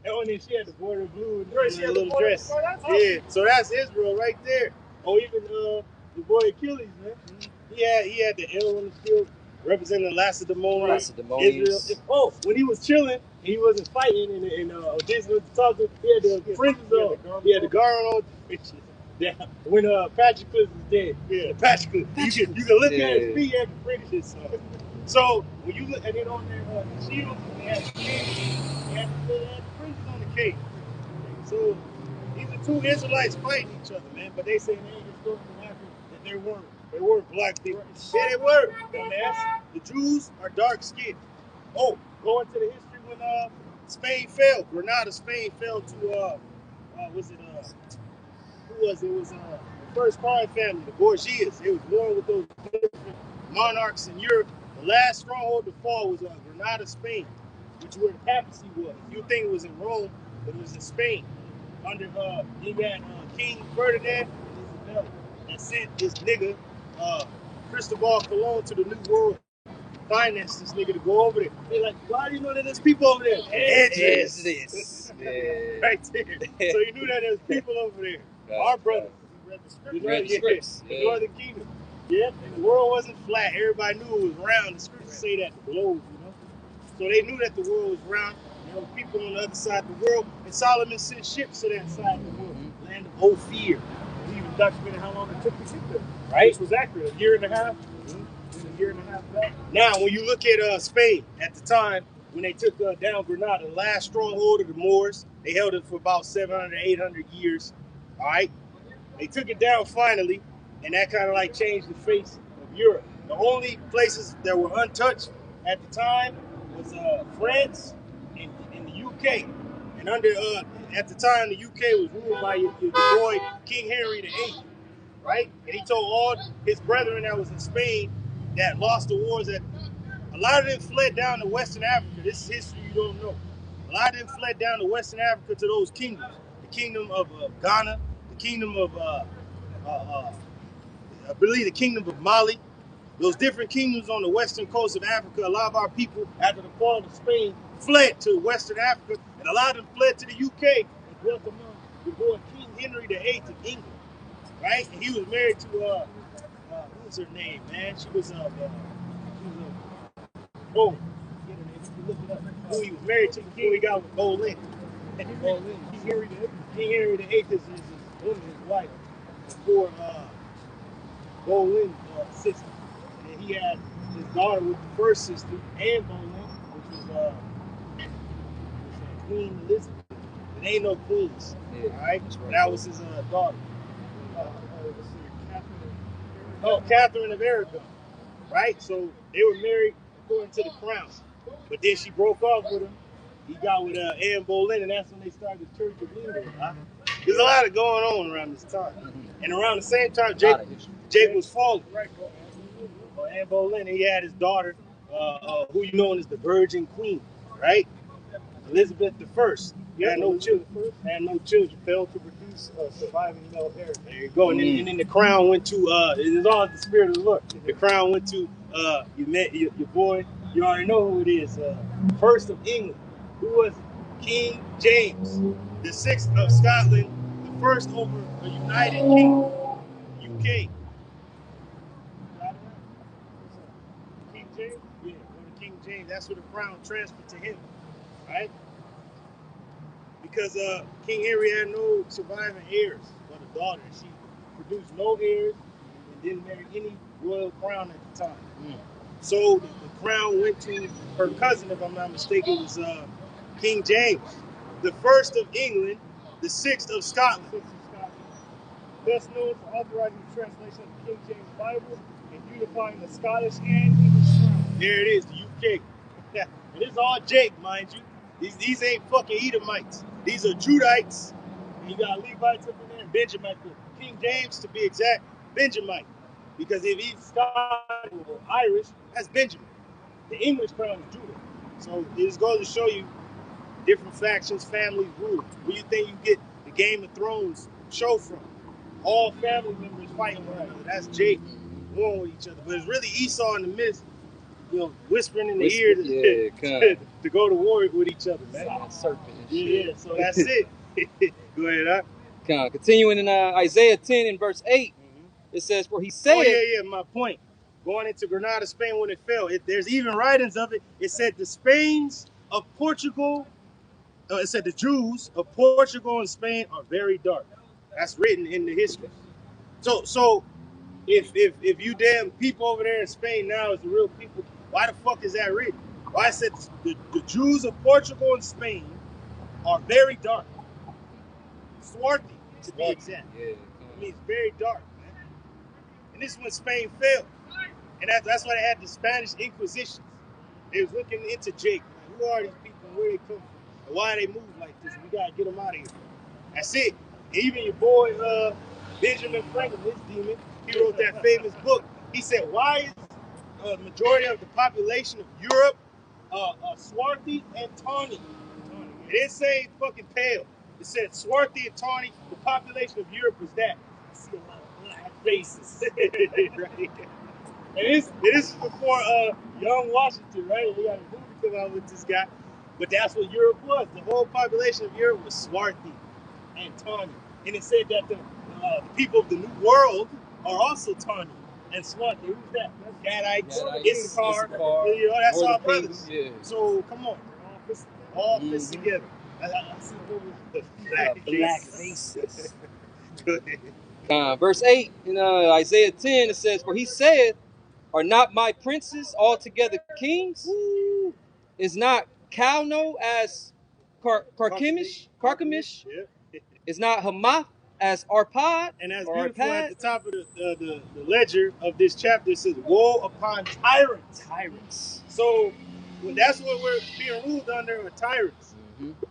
And then she had the border blue and a little dress. Yeah, so that's Israel right there. Oh, even the boy Achilles, man. He had the L on the shield representing Lacedaemonians. Israel. Oh, when he was chilling, he wasn't fighting, and Odysseus was talking. He had the fringes on. He had the garment on. Yeah. When Patroclus was dead. Yeah, Patroclus. You can look at his feet and the fringes. So when you look, and then on their shields, they had the fringes. They had the fringes on the cage. So these are two Israelites fighting each other, man. But they say they historically happened that they weren't black people. Yeah, they were. Dumbass. The Jews are dark skinned. Oh, going to the history when Spain fell. Granada, Spain fell to who was it? It was the first crime family, the Borgias. They was born with those different monarchs in Europe. The last stronghold to fall was Granada, Spain, which is where the papacy was. You think it was in Rome, but it was in Spain. Under you got King Ferdinand and Isabella that sent this nigga Cristobal Colon to the New World. Finance this nigga to go over there. They're like, why do you know that there's people over there? Edges. Right there. So you knew that there's people over there. Our brothers. We read the scripts. The Northern Kingdom. Yeah, and the world wasn't flat. Everybody knew it was round. The scriptures say that, the globe, So they knew that the world was round. There were people on the other side of the world. And Solomon sent ships to that side of the world. Land of Ophir. He even documented how long it took to get there. Right? Which was accurate. A year and a half. A year and a half back. Now, when you look at Spain, at the time, when they took down Granada, the last stronghold of the Moors, they held it for about 700, 800 years. All right? They took it down finally, and that kind of like changed the face of Europe. The only places that were untouched at the time was France and the UK. And at the time, the UK was ruled by your boy, King Henry VIII, right? And he told all his brethren that was in Spain that lost the wars that a lot of them fled down to Western Africa. This is history you don't know. A lot of them fled down to Western Africa to those kingdoms. The kingdom of Ghana, the kingdom of, I believe the kingdom of Mali. Those different kingdoms on the western coast of Africa. A lot of our people, after the fall of Spain, fled to Western Africa. And a lot of them fled to the UK and dwelt among the boy King Henry VIII of England. Right? And he was married to, what was her name, man? She was oh, look it up. Who he was married to before he got with Boleyn. King Henry VIII is his wife before Boleyn's sister. And he had his daughter with the first sister, Anne Boleyn, which was Queen Elizabeth. It ain't no queens, all right? That was his daughter. Catherine of Aragon, right? So they were married according to the crown. But then she broke off with him. He got with Anne Boleyn, and that's when they started the Church of England. Huh? There's a lot of going on around this time. And around the same time, Jake was falling. Anne Boleyn, he had his daughter, who you know as the Virgin Queen, right? Elizabeth I. Had no children. Failed to produce surviving male heir. There you go. And then the crown went to, it is all the spirit of the Lord. The crown went to, you met your boy, you already know who it is, first of England. Who was King James, the 6th of Scotland, the first over a United Kingdom, UK. King James? Yeah, go to King James. That's where the crown transferred to him, right? Because King Henry had no surviving heirs but a daughter. She produced no heirs and didn't marry any royal crown at the time. So the crown went to her cousin, if I'm not mistaken, was King James, the 1st of England, the 6th of Scotland. Best known for authorizing the translation of the King James Bible and unifying the Scottish and English crown. There it is, the UK. And it's all Jake, mind you. These ain't fucking Edomites. These are Judites. And you got Levites up in there and Benjamites. King James, to be exact, Benjamite. Because if he's Scottish or Irish, that's Benjamin. The English crown is Judah. So it just goes to show you different factions, families, rule. Where you think you get the Game of Thrones show from? All family members fighting one another. That's Jake warring with each other. But it's really Esau in the midst, whispering in the ear to go to war with each other, man. Serpent and shit. Yeah, so that's it. Go ahead, huh? Continuing in Isaiah 10 and verse 8, it says, for he said... Oh, my point. Going into Granada, Spain, when it fell. There's even writings of it. It said the Spains of Portugal, it said the Jews of Portugal and Spain are very dark. That's written in the history. So if you damn people over there in Spain now is the real people, why the fuck is that written? Why it said the Jews of Portugal and Spain are very dark. Swarthy, to be exact. Yeah. It means very dark, man. And this is when Spain fell. And that's why they had the Spanish Inquisitions. They was looking into Jake. Like, who are these people and where they come from? And why they move like this? We gotta get them out of here. That's it. Even your boy Benjamin Franklin, this demon, he wrote that famous book. He said, why is the majority of the population of Europe swarthy and tawny? It didn't say fucking pale. It said swarthy and tawny. The population of Europe is that. I see a lot of black faces. Right? And this is before Young Washington, right? We got a movie come out with this guy. But that's what Europe was. The whole population of Europe was swarthy and tawny. And it said that the people of the New World are also tawny and swarthy. Who's that? Gadites, Issachar. That's our brothers. Yeah. So come on. All fits together. I see the black faces. Verse 8 in Isaiah 10, it says, for he said, are not my princes altogether kings? Woo. Is not Calno as Carchemish? Yeah. Is not Hamath as Arpad? And that's beautiful. At the top of the ledger of this chapter, it says, woe upon tyrants. So that's what we're being ruled under, are tyrants.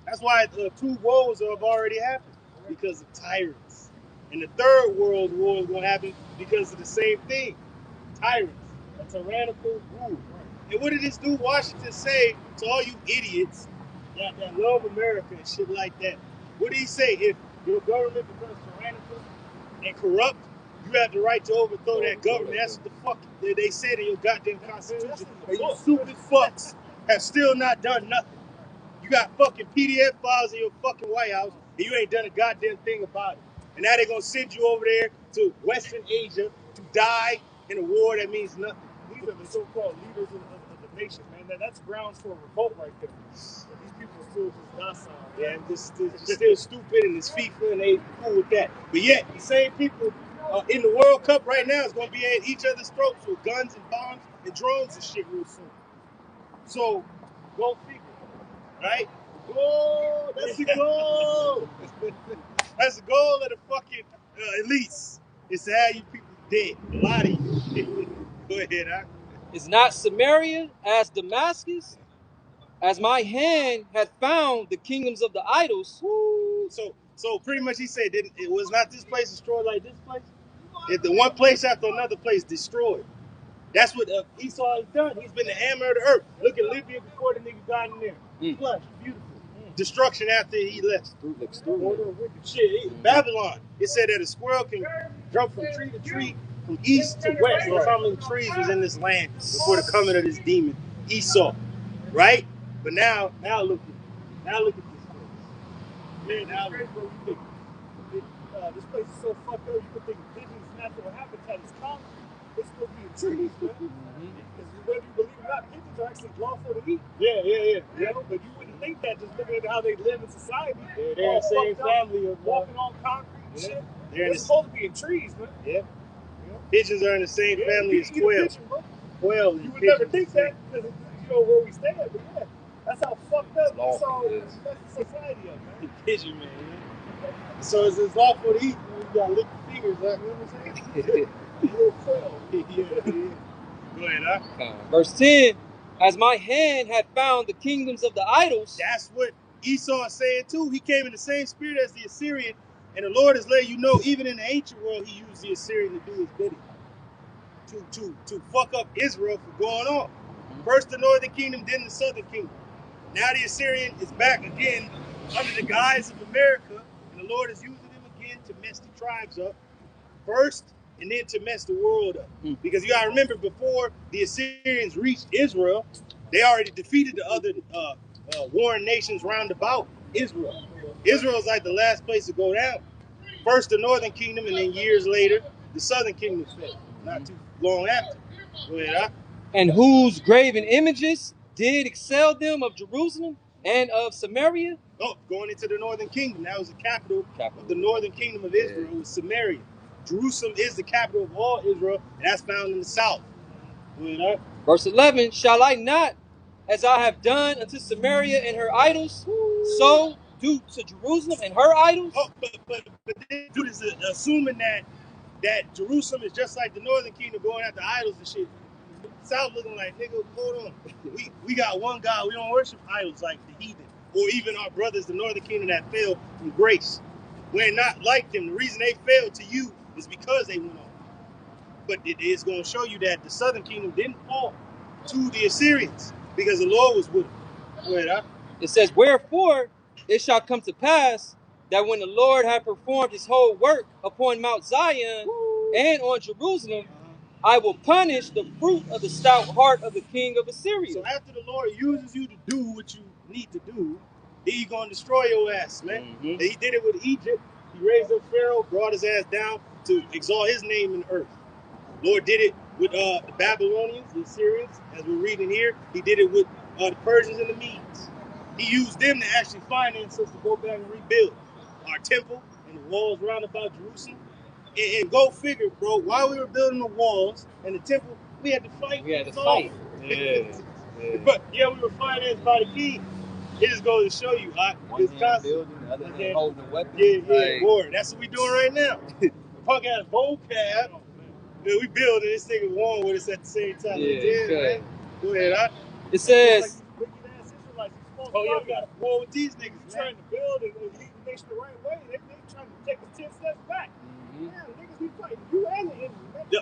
That's why 2 woes have already happened, because of tyrants. And the third world war is going to happen because of the same thing, tyrants, a tyrannical rule. And what did this dude Washington say to all you idiots that love America and shit like that? What did he say? If your government becomes tyrannical and corrupt, you have the right to overthrow that government. That's what the fuck they said in your goddamn constitution. And you stupid fucks have still not done nothing. You got fucking PDF files in your fucking White House, and you ain't done a goddamn thing about it. And now they're going to send you over there to Western Asia to die in a war that means nothing. These are the so-called leaders of the nation, man. That's grounds for a revolt right there. These people are still just docile. Yeah, and just still stupid, and it's FIFA, and they cool with that. But yet, the same people in the World Cup right now is going to be at each other's throats with guns and bombs and drones and shit real soon. So, go figure. Right? Goal! That's the goal! That's the goal of the fucking elites. Is to have you people dead. A lot of you. Go ahead, huh? Is not Samaria as Damascus? As my hand had found the kingdoms of the idols. Woo. So pretty much he said that it was not this place destroyed like this place. If the one place after another place destroyed. That's what Esau has done. He's been the hammer of the earth. Look at Libya before the nigga got in there. Flush, beautiful. Destruction after he left. Shit, Babylon. It said that a squirrel can jump from tree to tree, from east to west. That's how many trees was in this land before the coming of this demon, Esau. Right? But now look at this place. Man, now look what we think. This place is so fucked up. You could think pigeons' natural habitat is concrete. It's supposed to be in trees, man. Because whether you believe it or not, pigeons are actually lawful to eat. Yeah. You know, but you wouldn't think that just looking at how they live in society. Yeah, they're the same family of walking on concrete and shit. They're supposed to be in trees, man. Yeah. Pigeons are in the same family as quail. Quail and you would never think that because you know where we stand, but yeah, that's how fucked up this all is. That's the society of, man. Pigeon man. So it's lawful to eat. You gotta lick your fingers, right? You know what I'm saying? Go ahead, huh? Verse 10, as my hand had found the kingdoms of the idols. That's what Esau is saying too. He came in the same spirit as the Assyrian And the Lord is letting you know, even in the ancient world, he used the Assyrian to do his bidding. To fuck up Israel for going on. First the northern kingdom, then the southern kingdom. Now the Assyrian is back again under the guise of America, and the Lord is using them again to mess the tribes up first, and then to mess the world up. Because you gotta remember, before the Assyrians reached Israel, they already defeated the other warring nations round about Israel. Israel is like the last place to go down. First the northern kingdom, and then years later, the southern kingdom fell. Not too long after. Go ahead, huh? And whose graven images did excel them of Jerusalem and of Samaria? Oh, going into the northern kingdom. That was the capital of the northern kingdom of Israel. It was Samaria. Jerusalem is the capital of all Israel, and that's found in the south. Go ahead, huh? Verse 11, shall I not, as I have done unto Samaria and her idols, so do to Jerusalem and her idols? Oh, but this dude is assuming that Jerusalem is just like the northern kingdom, going after idols and shit. South looking like, nigga, hold on. We got one God. We don't worship idols like the heathen, or even our brothers, the northern kingdom that fell from grace. We're not like them. The reason they failed to you is because they went on. But it is going to show you that the southern kingdom didn't fall to the Assyrians because the Lord was with them. Go ahead, huh? It says, wherefore it shall come to pass that when the Lord hath performed his whole work upon Mount Zion and on Jerusalem, I will punish the fruit of the stout heart of the king of Assyria. So after the Lord uses you to do what you need to do, then he's going to destroy your ass, man. And he did it with Egypt. He raised up Pharaoh, brought his ass down to exalt his name in the earth. Lord did it with the Babylonians, the Assyrians, as we're reading here. He did it with the Persians and the Medes. He used them to actually finance us to go back and rebuild our temple and the walls round about Jerusalem. And go figure, bro, while we were building the walls and the temple, we had to fight. We had to fight. But yeah, we were financed by the king. It just goes to show you, one hand building, the other hand holding a weapon. Yeah, boy, that's what we doing right now. The punk ass vocab. Yeah, we building this nigga won with us at the same time. Yeah, go ahead, It says, oh yeah, we got a war with these niggas. We're trying to build and lead the nation the right way. They trying to take us 10 steps back. Yeah, niggas be fighting you and the enemy.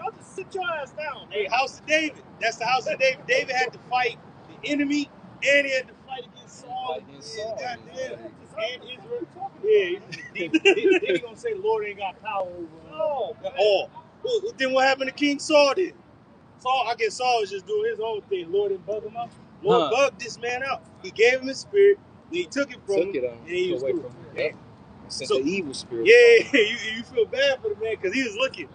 I'll just sit your ass down. Hey, House of David. That's the House of David. David had to fight the enemy, and he had to fight against Saul. And Israel. Yeah, then he gonna say the Lord ain't got power over all. Well, then what happened to King Saul then? I guess Saul was just doing his own thing. Lord didn't bug him out. Lord bugged this man out. He gave him his spirit, then he took it from him, and he was through. Sent the evil spirit. Yeah, you feel bad for the man because he was looking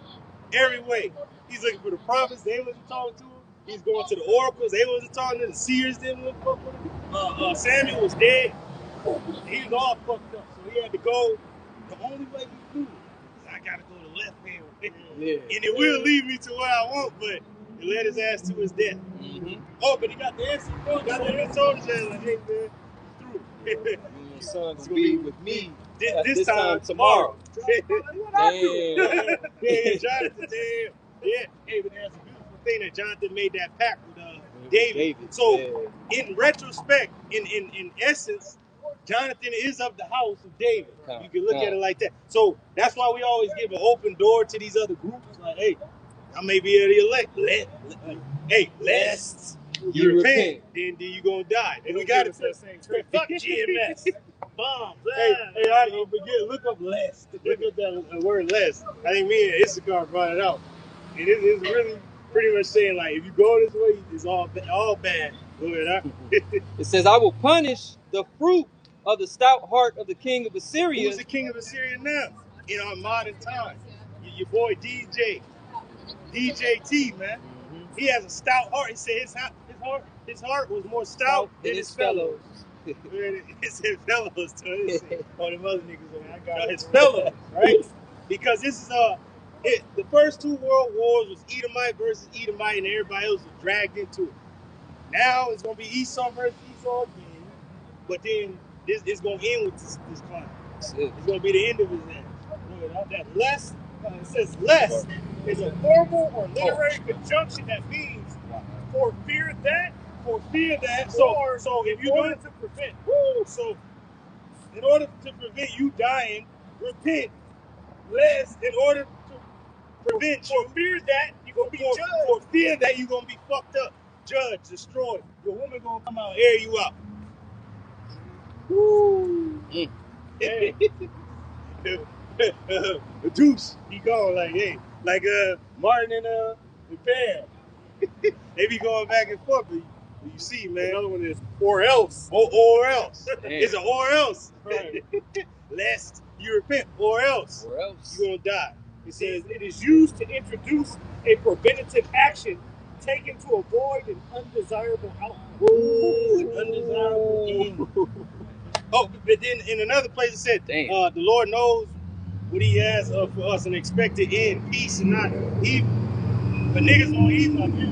every way. He's looking for the prophets, they wasn't talking to him. He's going to the oracles, they wasn't talking to him. The seers didn't want to fuck with him. Samuel was dead. He was all fucked up. So he had to go. The only way he knew is I gotta go the left hand way. And it will lead me to what I want, but it led his ass to his death. Oh, but he got the answer. He got the answer. Told his ass, like, hey man, through. You and your son gonna be with me this time tomorrow. Damn. Yeah, Jonathan, damn. Yeah, hey, but that's a beautiful thing that Jonathan made that pact with David. So, in retrospect, in essence, Jonathan is of the house of David. You can look at it like that. So that's why we always give an open door to these other groups. Like, hey, I may be able to elect. Hey, lest you repent, then you gonna die. And we got to say, fuck GMS. Bombs. Hey, I didn't forget. Look up lest. Look up that word lest. I think me and Issachar brought it out. And it's really pretty much saying, like, if you go this way, it's all bad. Go ahead, huh? It says, I will punish the fruit of the stout heart of the king of Assyria. Who's the king of Assyria now? In our modern times. Your boy DJ T, man. He has a stout heart. He said his heart was more stout than his fellows. It said fellows too. Oh, them other niggas. I got his fellows, right? Because this is the first two world wars was Edomite versus Edomite, and everybody else was dragged into it. Now it's gonna be Esau versus Esau again, but then it's gonna end with this climb. It's gonna be the end of his ass. That less, it says less is a formal or literary conjunction that means for fear that. So if you in order to prevent you dying, repent lest in order to prevent you, For fear that you're going to be judged. for fear that you're going to be fucked up, judged, destroyed. Your woman going to come out and air you out. Woo. Hey. The Deuce, he gone like, hey, like Martin and Pam. They be going back and forth. But you see, man. Another one is or else. Or else. Damn. It's an or else. Right. Lest you repent, or else Or else. you're going to die. It says it is used to introduce a preventative action taken to avoid an undesirable outcome. Ooh, an undesirable end. Oh, but then in another place it said, Damn. the Lord knows what he has for us, an expected end, peace and not evil. But niggas don't eat like you.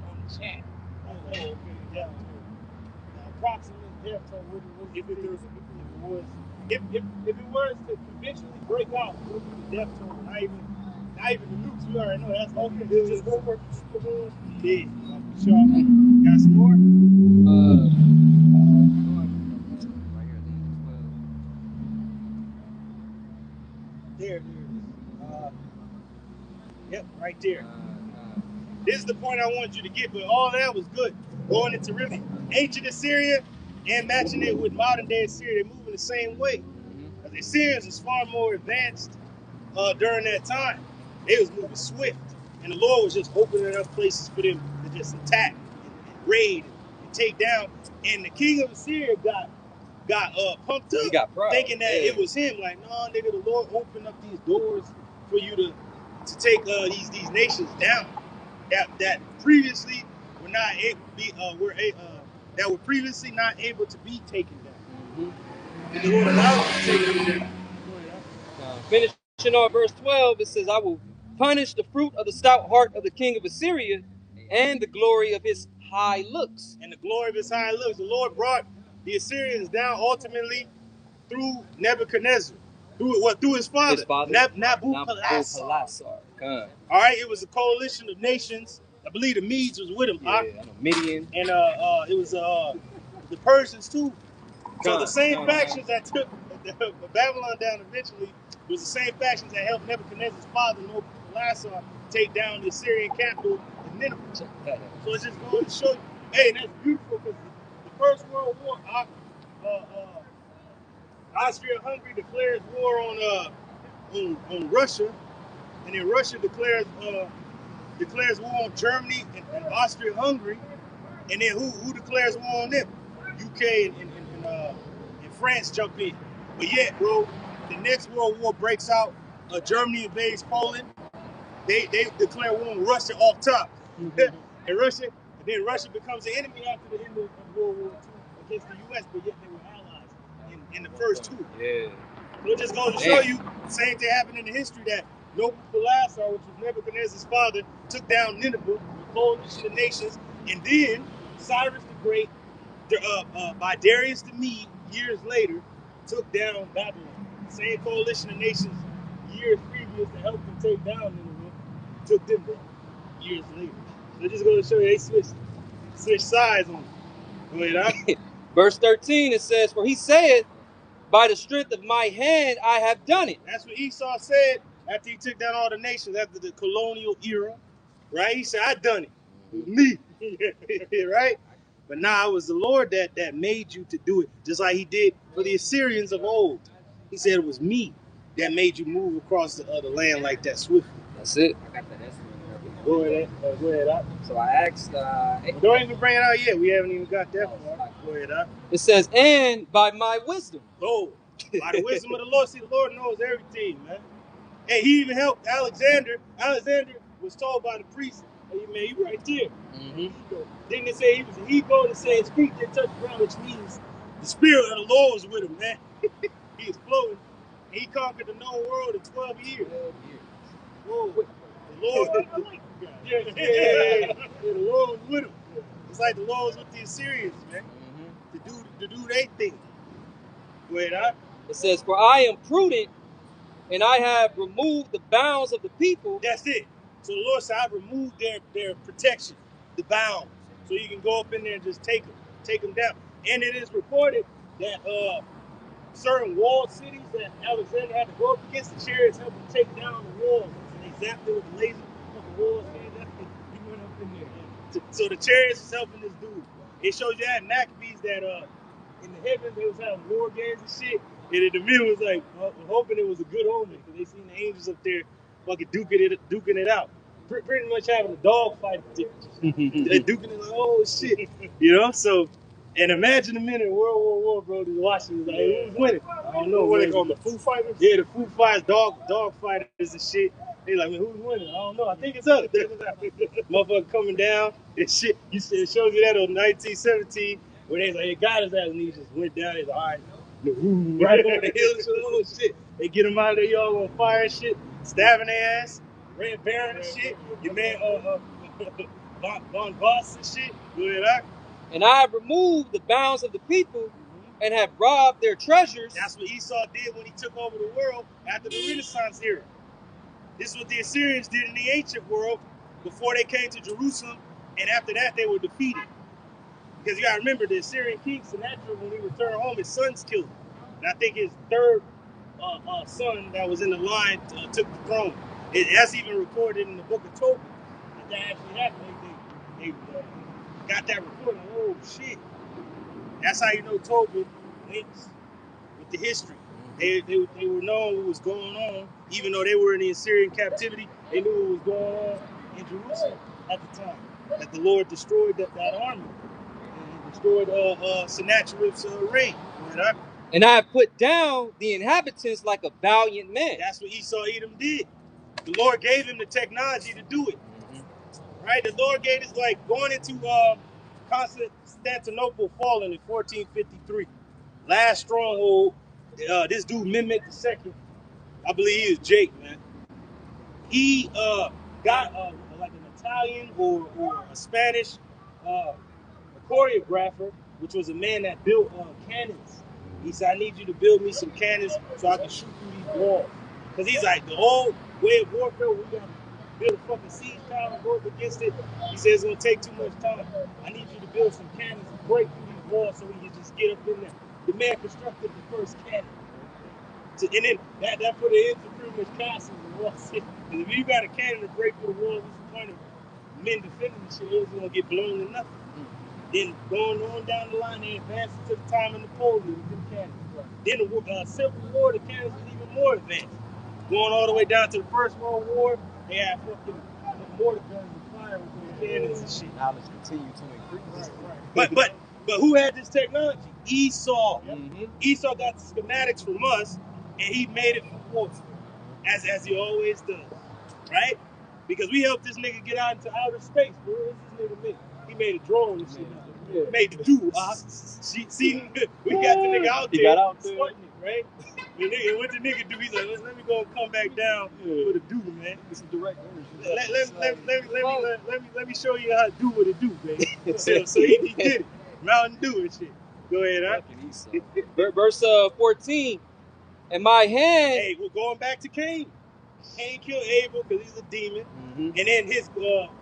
On the chat. Oh, okay, yeah. Approximate death toll. If it was to eventually break out, it would be the death toll. Not even the nukes. We already know that's okay. It's just one more. Yeah, for sure. Got some more? There it is. Yep, right there. This is the point I wanted you to get, but all that was good. Going into really ancient Assyria and matching it with modern day Assyria, they're moving the same way. Because the Assyrians was far more advanced during that time. They was moving swift. And the Lord was just opening up places for them to just attack and raid and take down. And the king of Assyria got pumped up. He got proud. Thinking that it was him. Like, no, nigga, the Lord opened up these doors for you to take these nations down that previously were not able to be that were previously not able to be taken down. And the Lord allowed them to take them down. Finishing on verse 12, it says, I will punish the fruit of the stout heart of the king of Assyria and the glory of his high looks. And the glory of his high looks. The Lord brought the Assyrians down ultimately through Nebuchadnezzar. Through his father. Nabopolassar. All right, it was a coalition of nations. I believe the Medes was with him. Yeah, I know, Midian. And it was the Persians too. So the same factions that took Babylon down eventually was the same factions that helped Nebuchadnezzar's father, Nabopolassar, take down the Assyrian capital of Nineveh. So it's just going to show you, hey, that's beautiful because the First World War, Austria-Hungary declares war on Russia, and then Russia declares war on Germany and Austria-Hungary, and then who declares war on them? UK and France jump in. But yet, bro, the next World War breaks out. Germany invades Poland. They declare war on Russia off top, and then Russia becomes the enemy after the end of World War II against the U.S. But yet they were allies in the first two. Yeah. So it just goes to show you the same thing happened in the history that Nabopolassar, which was Nebuchadnezzar's father, took down Nineveh, a coalition of nations, and then Cyrus the Great, by Darius the Mede, years later, took down Babylon. The same coalition of nations years previous to help them take down Nineveh, took them down years later. So it just goes to show you they switch sides on it. Go ahead, huh? Verse 13, it says, for he said, by the strength of my hand I have done it. That's what Esau said after he took down all the nations after the colonial era, right? He said, I done it. Me. Right? But nah, it was the Lord that made you to do it, just like he did for the Assyrians of old. He said it was me that made you move across the land like that swiftly. That's it. I got that estimate. Go ahead, out. So I asked. Don't even bring it out yet. We haven't even got that far. Go ahead, out. It says, and by my wisdom. Oh, by the wisdom of the Lord. See, the Lord knows everything, man. And he even helped Alexander. Alexander was told by the priest, hey, man, you right there. Then they say he was a Hebrew that said his feet didn't touch the ground, which means the spirit of the Lord was with him, man. He was flowing. He conquered the known world in 12 years. Whoa. The Lord, the Lord was with him. It's like the Lord was with the Assyrians, man. To do their thing. Go ahead, huh? It says, for I am prudent, and I have removed the bounds of the people. That's it. So the Lord said, I've removed their protection, the bounds. So you can go up in there and just take them down. And it is reported that certain walled cities that Alexander had to go up against, the chariots helped him take down the walls. So they zapped it with the laser, the walls came down. He went up in there. So the chariots is helping this dude. It shows you at Maccabees that in the heavens they was having war games and shit. And the men was like hoping it was a good omen because they seen the angels up there fucking duking it out. Pretty much having a dog fight. They're duking it like, oh shit. You know, so. And imagine the men in World War War, bro, just watching. Like, who's winning? I don't know. What they call them, the Foo Fighters? Yeah, the Foo Fighters, dog fighters and shit. They like, man, who's winning? I don't know. I think it's us. Motherfucker coming down and shit. You said it shows you that on 1917 where they like, it got his ass and he just went down. He's like, all right, right over the hill. Oh shit. They get him out of there, y'all on fire and shit, stabbing their ass, Red Baron and shit. Your man Von Voss and shit. Go ahead, And I have removed the bounds of the people and have robbed their treasures. That's what Esau did when he took over the world after the Renaissance era. This is what the Assyrians did in the ancient world before they came to Jerusalem, and after that they were defeated. Because you gotta remember, the Assyrian king Sennacherib, when he returned home, his sons killed him. And I think his third son that was in the line took the throne. That's even recorded in the book of Tobit. That actually happened. They got that recording. Oh shit! That's how you know Tobit links with the history. They were knowing what was going on, even though they were in the Assyrian captivity. They knew what was going on in Jerusalem at the time. That the Lord destroyed that army and destroyed Sennacherib's reign. Right? And I have put down the inhabitants like a valiant man. That's what Esau Edom did. The Lord gave him the technology to do it. Right? The Lord gave us, like, going into Constantinople falling in 1453. Last stronghold, this dude Mehmet II, I believe he is Jake, man. He got like an Italian or a Spanish choreographer, which was a man that built cannons. He said, I need you to build me some cannons so I can shoot through these walls. Because he's like, the old way of warfare, we got to build a fucking siege tower and go up against it. He says it's going to take too much time. I need you to build some cannons and break through these walls so we can just get up in there. The man constructed the first cannon. And then that put an end to pretty much castles and walls. Because if you got a cannon to break through the walls, what's the point of men defending the shit? It's going to get blown to nothing. Then going on down the line, they advanced to the time of Napoleon with them cannons. Then the Civil War, the cannons was even more advanced. Going all the way down to the First World War, they had fucking mortar guns and fire with their cannons and shit. Knowledge continue to increase. Right. But who had this technology? Esau. Esau got the schematics from us, and he made it for us, as he always does, right? Because we helped this nigga get out into outer space. Bro, what's this nigga make? He made a drone and shit. Yeah. Made the dude. See, we got the nigga out there. He got out there. Right? What the nigga do? He's like, let me go and come back down with a dude, man. It's a direct let me show you how to do what it do, man. so he did it. Mountain Dew and shit. Go ahead, huh? Verse 14. And my hand. Hey, we're going back to Cain. Cain killed Abel because he's a demon. And then his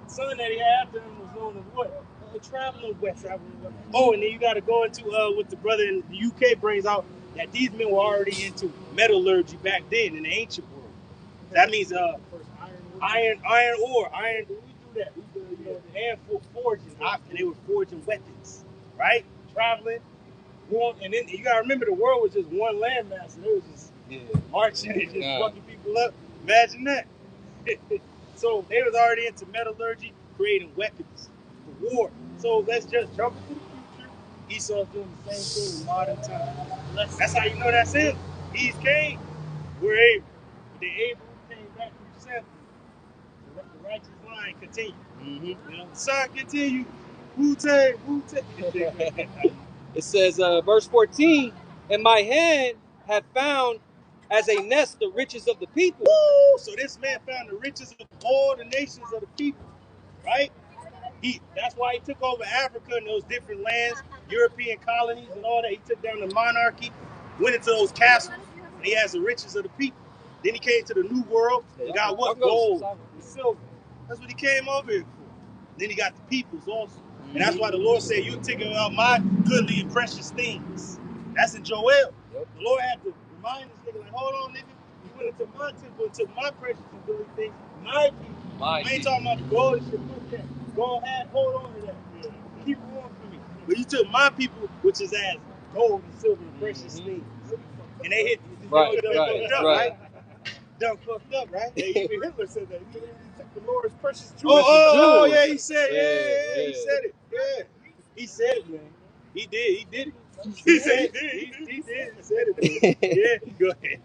son that he had after him was known as what? Traveling west. Oh, and then you got to go into what the brother in the UK brings out, that these men were already into metallurgy back then in the ancient world. That means iron ore. We do that. We do, and forging. And they were forging weapons, right? Traveling. And then you got to remember, the world was just one landmass. And it was just marching and just fucking people up. Imagine that. So they was already into metallurgy, creating weapons for war. So let's just jump into the future. Esau's doing the same thing in modern times. That's how you know that's him. He's Cain. We're Abel. But then Abel came back from Seth. The righteous line continued. You know, son, continue. Wu-Tang. It says, verse 14, and my hand hath found as a nest the riches of the people. Woo! So this man found the riches of all the nations of the people, right? That's why he took over Africa and those different lands, European colonies and all that. He took down the monarchy, went into those castles, and he has the riches of the people. Then he came to the New World and got what? Gold and silver. That's what he came over here for. Then he got the peoples also. And that's why the Lord said, you're taking out my goodly and precious things. That's in Joel. Yep. The Lord had to remind this nigga, like, hold on, nigga. You went into my temple and took my precious and holy things, my people. I ain't talking about the gold and shit. Fuck that. Go ahead, hold on to that. Yeah. Keep it warm for me. But you took my people, which is as gold and silver and precious things. And they hit Right. Done fucked up, right? Yeah, even Hitler said that. He took the Lord's precious jewels. Oh, yeah, he said it. Yeah, he said it. Yeah. He said it, man. He did it. He said it. He said it. Yeah, go ahead.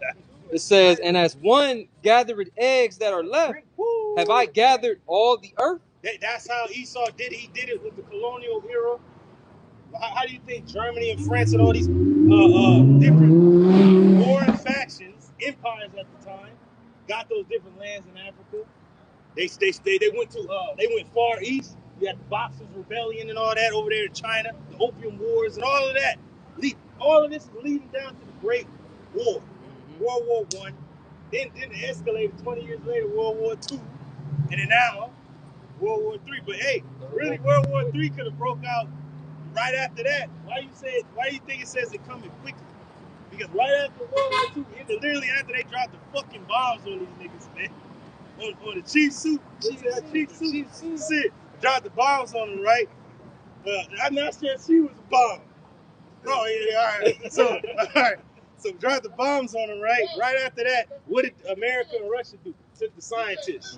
It says, and as one gathered eggs that are left, have I gathered all the earth? That's how Esau did it. He did it with the colonial era. How do you think Germany and France and all these different foreign factions, empires at the time, got those different lands in Africa? They went far east. You had the Boxers' Rebellion and all that over there in China, the Opium Wars and all of that. All of this is leading down to the Great War, World War I. Then it escalated 20 years later, World War II, and then now World War III. But hey, really, World War III could have broke out right after that. Why do you think it says it coming quickly? Because right after World War II, literally after they dropped the fucking bombs on these niggas, man. On the chief suit, dropped the bombs on them, right? I'm not saying she was a bomb. Oh yeah, all right. So dropped the bombs on them, right? Right after that, what did America and Russia do? Took the scientists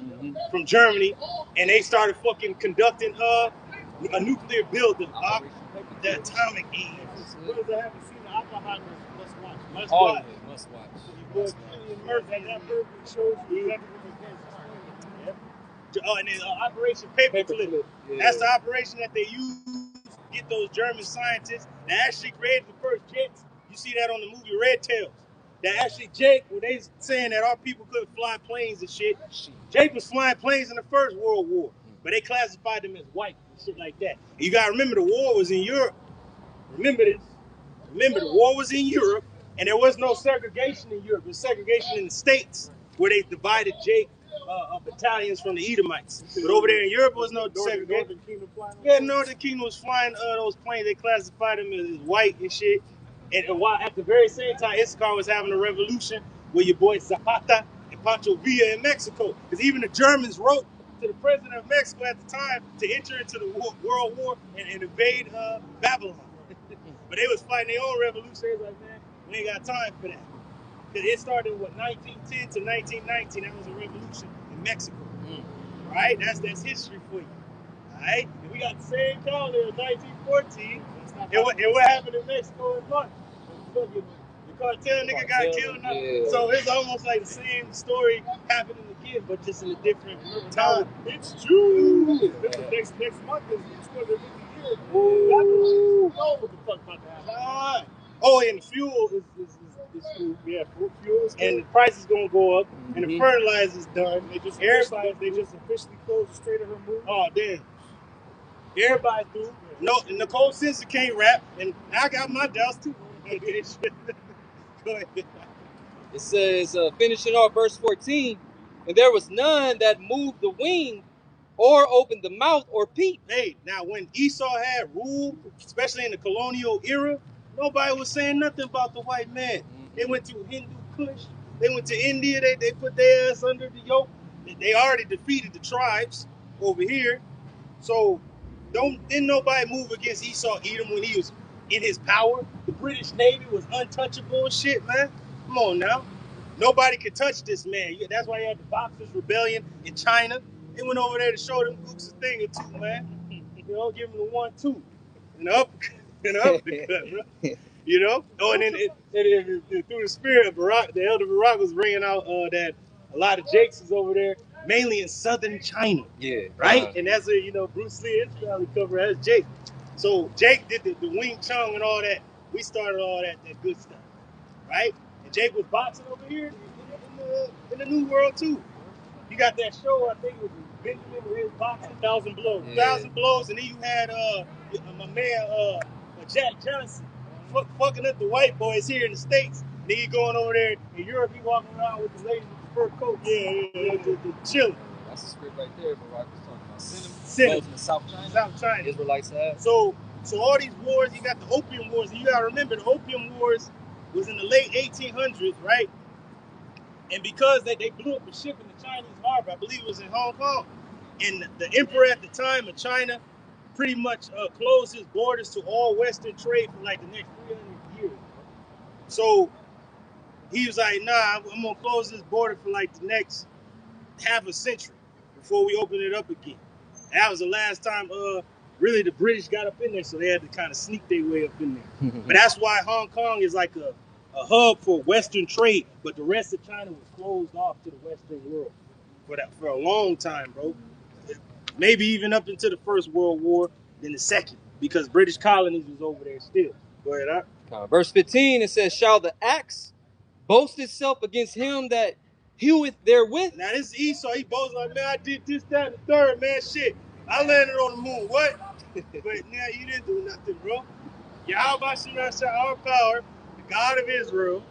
from Germany, and they started fucking conducting a nuclear building, the atomic age. Brothers that haven't seen the Oppenheimer must watch. Must watch. That perfectly shows you exactly and then Operation Paperclip. Yeah. That's the operation that they used to get those German scientists that actually created the first jets. You see that on the movie Red Tails. That actually Jake, when they saying that our people couldn't fly planes and shit, Jake was flying planes in the First World War, but they classified them as white and shit like that. And you gotta remember the war was in Europe. Remember this. Remember the war was in Europe, and there was no segregation in Europe. There was segregation in the States, where they divided Jake battalions from the Edomites. But over there in Europe, was no segregation. Northern Kingdom was flying those planes. They classified them as white and shit. And while at the very same time, Issachar was having a revolution with your boy Zapata and Pancho Villa in Mexico. Because even the Germans wrote to the president of Mexico at the time to enter into the World War and invade Babylon. But they was fighting their own revolution. They was like, man, we ain't got time for that. Because it started, 1910 to 1919. That was a revolution in Mexico. Right? That's history for you. All right? And we got the same calendar in 1914. And what happened in Mexico in March? The cartel nigga got killed. Yeah. So it's almost like the same story happening again, but just in a different time. It's June. Next month is 250 years. Ooh. What the fuck about that? Oh, and the fuel is cool. Yeah, fuel is cool. And the price is gonna go up, and the fertilizer's done. They just officially closed the Strait of Hormuz. Oh damn. Everybody through. No, Nicole Simpson can't rap, and I got my doubts too. Go ahead. It says, finishing off verse 14, and there was none that moved the wing or opened the mouth or peeped. Hey, now when Esau had rule, especially in the colonial era, nobody was saying nothing about the white man. They went to Hindu Kush. They went to India. They put their ass under the yoke. They already defeated the tribes over here. So didn't nobody move against Esau Edom when he was in his power? The British Navy was untouchable and shit, man. Come on now. Nobody could touch this man. That's why you had the Boxers' Rebellion in China. They went over there to show them gooks a thing or two, man. You know, give them the 1-2. And up, bro. You know? Oh, and then through the spirit of Barack, the elder Barack was bringing out that a lot of Jakes is over there, mainly in southern China. Yeah. Right? And that's where, Bruce Lee and family cover as Jake. So Jake did the Wing Chun and all that. We started all that good stuff. Right? And Jake was boxing over here in the New World, too. You got that show, I think it was Benjamin with his boxing, 1,000 Blows. Yeah. 1,000 Blows, and then you had my man Jack Johnson fucking up the white boys here in the States. Then he going over there in Europe, he walking around with the ladies with the fur coats. The chilling. That's the script right there, but Rock was talking about cinnamon. In South China. South China. Israelites have. So So all these wars, you got the Opium Wars, and you gotta remember the Opium Wars was in the late 1800s, right? And because they blew up a ship in the Chinese harbor, I believe it was in Hong Kong, and the emperor at the time of China pretty much closed his borders to all Western trade for like the next 300 years. So he was like, nah, I'm gonna close this border for like the next half a century before we open it up again. That was the last time really the British got up in there, so they had to kind of sneak their way up in there. But that's why Hong Kong is like a hub for Western trade, but the rest of China was closed off to the Western world for a long time, bro. Maybe even up into the First World War, then the Second, because British colonies was over there still. Go ahead, Verse 15, it says, shall the axe boast itself against him that heweth therewith? Now this is Esau, he boasts like, man, I did this, that, and the third, man, shit. I landed on the moon, what? But now you didn't do nothing, bro. Yahweh Shemashah, our power, the God of Israel,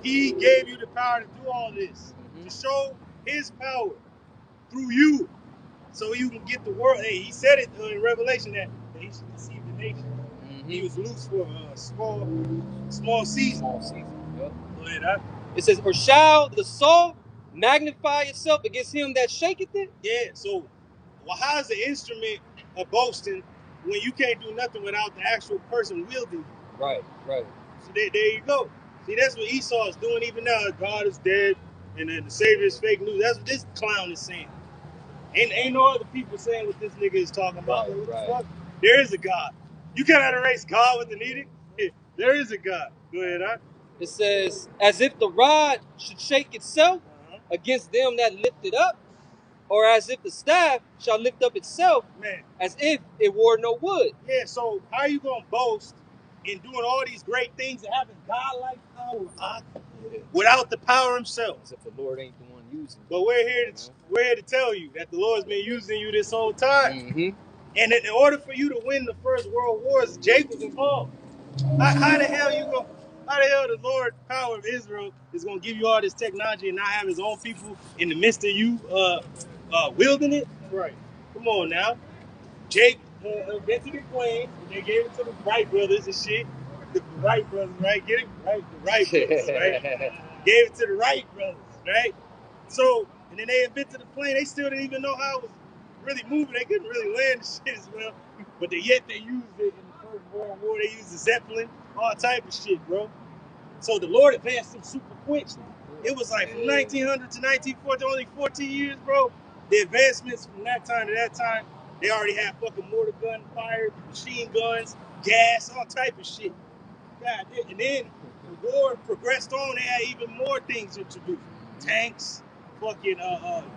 he gave you the power to do all this, to show his power through you, so you can get the world. Hey, he said it in Revelation that he should deceive the nation. He was loose for a small season. Small season, yep. Go ahead, It says, or shall the saw magnify itself against him that shaketh it? Yeah, so well, how is the instrument of boasting when you can't do nothing without the actual person wielding you? Right. So there you go. See, that's what Esau is doing even now. God is dead, and then the Savior is fake news. That's what this clown is saying. Ain't no other people saying what this nigga is talking about. What the fuck? There is a God. You cannot erase God with an edict. There is a God. Go ahead, huh? It says, as if the rod should shake itself against them that lift it up, or as if the staff shall lift up itself, man, as if it wore no wood. Yeah, so how are you going to boast in doing all these great things and having God-like power without the power himself? As if the Lord ain't the one using you. But we're here to tell you that the Lord's been using you this whole time. And in order for you to win the First World Wars, Jake was involved. How the hell the Lord power of Israel is going to give you all this technology and not have his own people in the midst of you wielding it? Right. Come on now. Jake invented the plane, and they gave it to the Wright brothers and shit. The Wright brothers, right? Get it? Right? The Wright brothers, right? Gave it to the Wright brothers, right? So, and then they invented the plane. They still didn't even know how it was really moving. They couldn't really land the shit as well. But yet they used it in the First World War. They used the Zeppelin, all type of shit, bro. So the Lord advanced them super quick. It was like from 1900 to 1940, only 14 years, bro. The advancements from that time to that time, they already had fucking mortar gun fire, machine guns, gas, all type of shit. God, and then the war progressed on. They had even more things introduced: tanks, fucking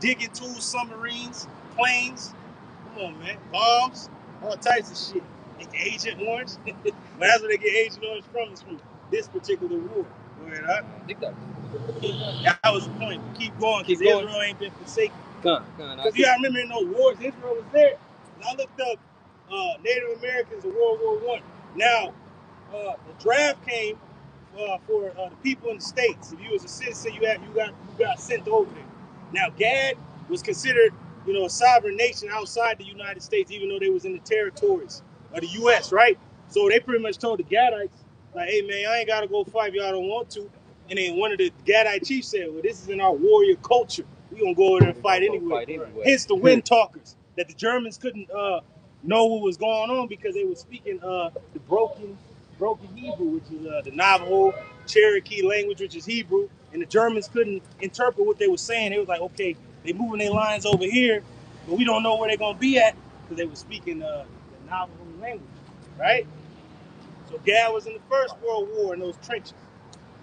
digging tools, submarines, planes. Come on, man, bombs, all types of shit. Agent Orange. But that's where they get Agent Orange from. Is from this particular war. Go ahead, huh? I think that was the point. Keep going, because Israel ain't been forsaken. Because you gotta remember in those wars, Israel was there. I looked up Native Americans in World War I. Now, the draft came for the people in the states. If you was a citizen, you got sent over there. Now, Gad was considered, a sovereign nation outside the United States, even though they was in the territories of the U.S. Right? So they pretty much told the Gadites, like, "Hey man, I ain't gotta go fight if y'all don't want to." And then one of the Gadite chiefs said, "Well, this is in our warrior culture. We gonna go over there and fight anyway." Hence the wind talkers, that the Germans couldn't know what was going on because they were speaking the broken Hebrew, which is the Navajo Cherokee language, which is Hebrew, and the Germans couldn't interpret what they were saying. They was like, okay, they moving their lines over here, but we don't know where they're gonna be at because they were speaking the Navajo language, right? So Gad was in the First World War in those trenches.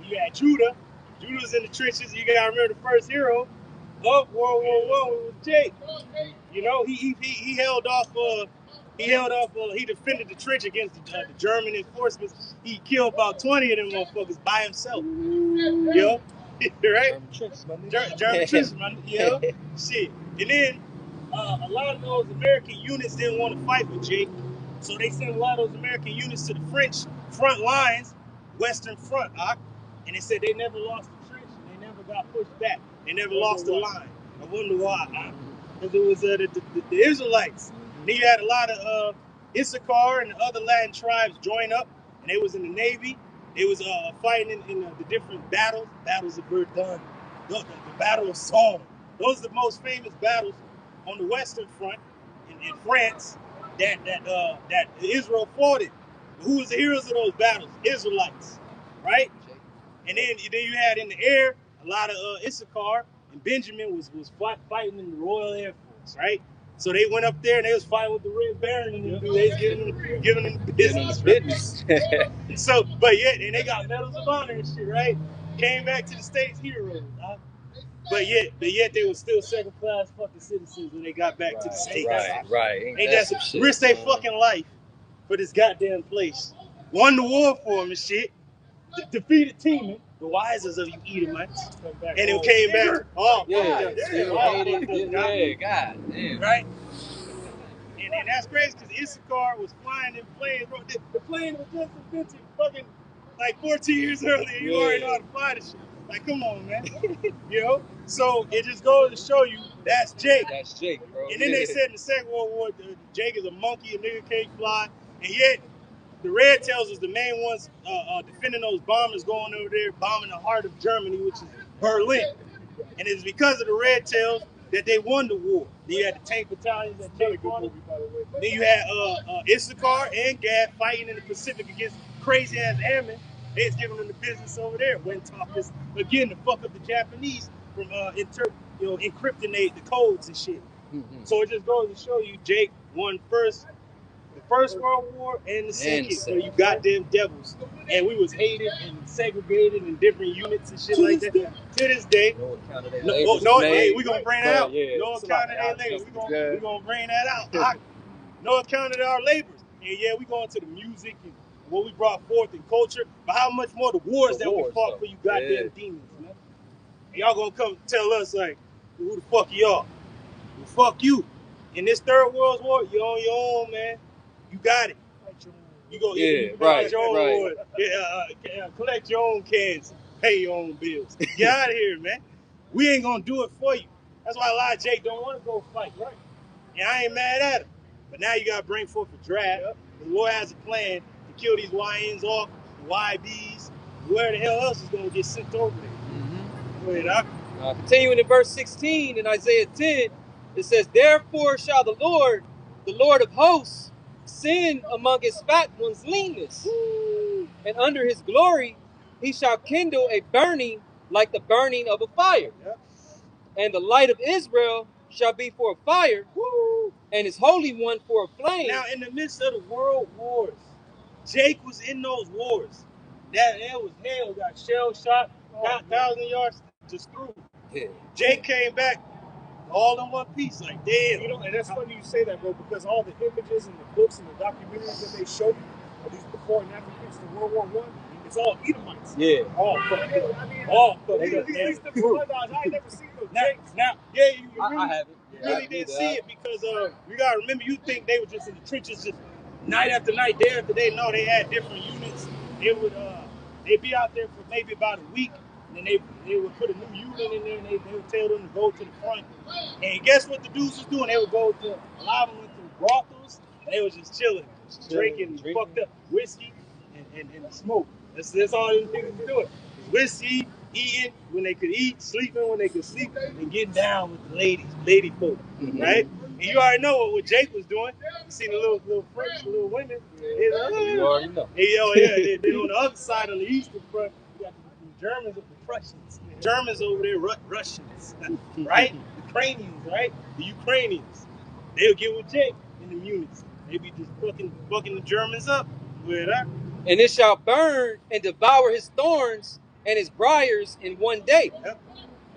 You had Judah. Judah's in the trenches. You gotta remember the first hero of World War I was Jake. He held off. He defended the trench against the German enforcements. He killed about 20 of them motherfuckers by himself. Right? German trenches, man. Shit. And then a lot of those American units didn't want to fight with Jake, so they sent a lot of those American units to the French front lines, Western Front, and they said they never lost the trench and they never got pushed back. They never lost the line. I wonder why. Because it was the Israelites. Then you had a lot of Issachar and the other Latin tribes joined up, and they was in the Navy. They was fighting in the different battles of Verdun, the Battle of Somme. Those are the most famous battles on the Western Front in France that Israel fought in. Who was the heroes of those battles? Israelites, right? And then you had in the air a lot of Issachar, and Benjamin was fighting in the Royal Air Force, right? So they went up there and they was fighting with the Red Baron and they was giving them the business. So, but yet, and they got medals of honor and shit, right? Came back to the States heroes. But yet they were still second class fucking citizens when they got back to the States. Right. Ain't that some shit? Risk their fucking life for this goddamn place. Won the war for them and shit. Defeated Teeman, the wisest of you Edomites, and it came back. Oh, God damn. Right? And that's crazy because Issachar was flying in planes, bro. The plane was just invented fucking like 14 years earlier. You already know how to fly this shit. Like, come on, man. You know? So it just goes to show you that's Jake. That's Jake, bro. And then they said in the Second World War, Jake is a monkey, a nigga can't fly. And yet, the Red Tails was the main ones defending those bombers going over there, bombing the heart of Germany, which is Berlin. And it's because of the Red Tails that they won the war. Then you had the tank battalions that Jake won. Then you had Issachar and Gad fighting in the Pacific against crazy ass airmen. They was giving them the business over there. Went top this again to fuck up the Japanese from encrypting the codes and shit. So it just goes to show you Jake won the First World War and the Second. So you goddamn devils. And we was hated and segregated in different units and shit like that. To this day. Hey, we gonna bring that out. No account of their labors. We gonna bring that out. No account of our labors. And yeah, we going to the music and what we brought forth in culture. But how much more the wars that we fought for you goddamn demons, man. And y'all gonna come tell us like, who the fuck y'all? Well, fuck you. In this Third World War, you're on your own, man. You got it. You go, collect your own wood. Collect your own cans. Pay your own bills. Get out of here, man. We ain't gonna do it for you. That's why a lot of Jake don't want to go fight, right? And I ain't mad at him. But now you gotta bring forth a draft. The Lord has a plan to kill these YNs off, the YBs, where the hell else is gonna get sent over there. Go ahead, Doc. Continuing in verse 16 in Isaiah 10, it says, "Therefore shall the Lord of hosts, send among his fat ones leanness, and under his glory he shall kindle a burning like the burning of a fire. And the light of Israel shall be for a fire, and his Holy One for a flame." Now, in the midst of the world wars, Jake was in those wars. That was hell, got shell shot, got 1,000 yards just through. Jake came back all in one piece, like damn. You know, and that's funny you say that, bro, because all the images and the books and the documentaries that they show you of these before and after pictures of World War I, it's all Edomites. All fucking. All fucking. These the blood dogs. I ain't never seen those. Now, yeah, you really, I haven't. really didn't see it because you gotta remember, you think they were just in the trenches just night after night, day after day. No, they had different units. They would they'd be out there for maybe about a week. And then they would put a new unit in there and they would tell them to go to the front. And guess what the dudes was doing? They would go to, a lot of them went to brothels, and they was just chilling, drinking fucked up whiskey and smoke. That's all these niggas were doing. Whiskey, eating when they could eat, sleeping when they could sleep, and getting down with the lady folk, right? And you already know what Jake was doing. You seen the little French, the little women. You already know. Then on the other side, on the eastern front, you got the Germans with the Prussians. Germans over there, Russians, right? The Ukrainians, right? The Ukrainians. They'll get with Jake in the units. They be just fucking the Germans up. And it shall burn and devour his thorns and his briars in one day,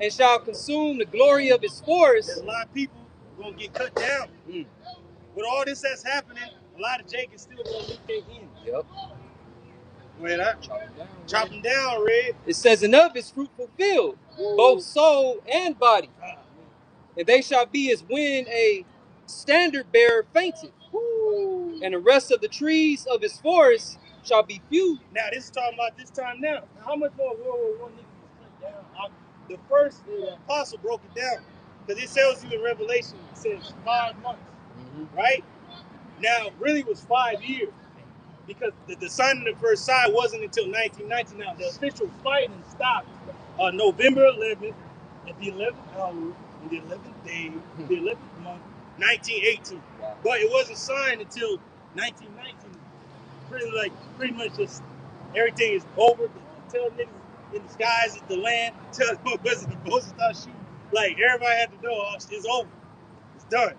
and shall consume the glory of his forest. There's a lot of people gonna get cut down. With all this that's happening, a lot of Jake is still gonna meet their end. Chop them down, Red. It says, "And of his fruit fulfilled, both soul and body. And they shall be as when a standard bearer fainted. And the rest of the trees of his forest shall be few." Now, this is talking about this time now. How much more World War I niggas was cut down? The first apostle broke it down. Because it tells you in Revelation, it says 5 months, right? Now, really, it was 5 years because the signing of the first side wasn't until 1919. Now, the official fighting stopped November 11th at the 11th hour, in the 11th day, the 11th month, 1918. Wow. But it wasn't signed until 1919. Pretty much just everything is over. Tell niggas in the skies, the land, tell the boats start shooting. Like, everybody had to know, it's over. It's done.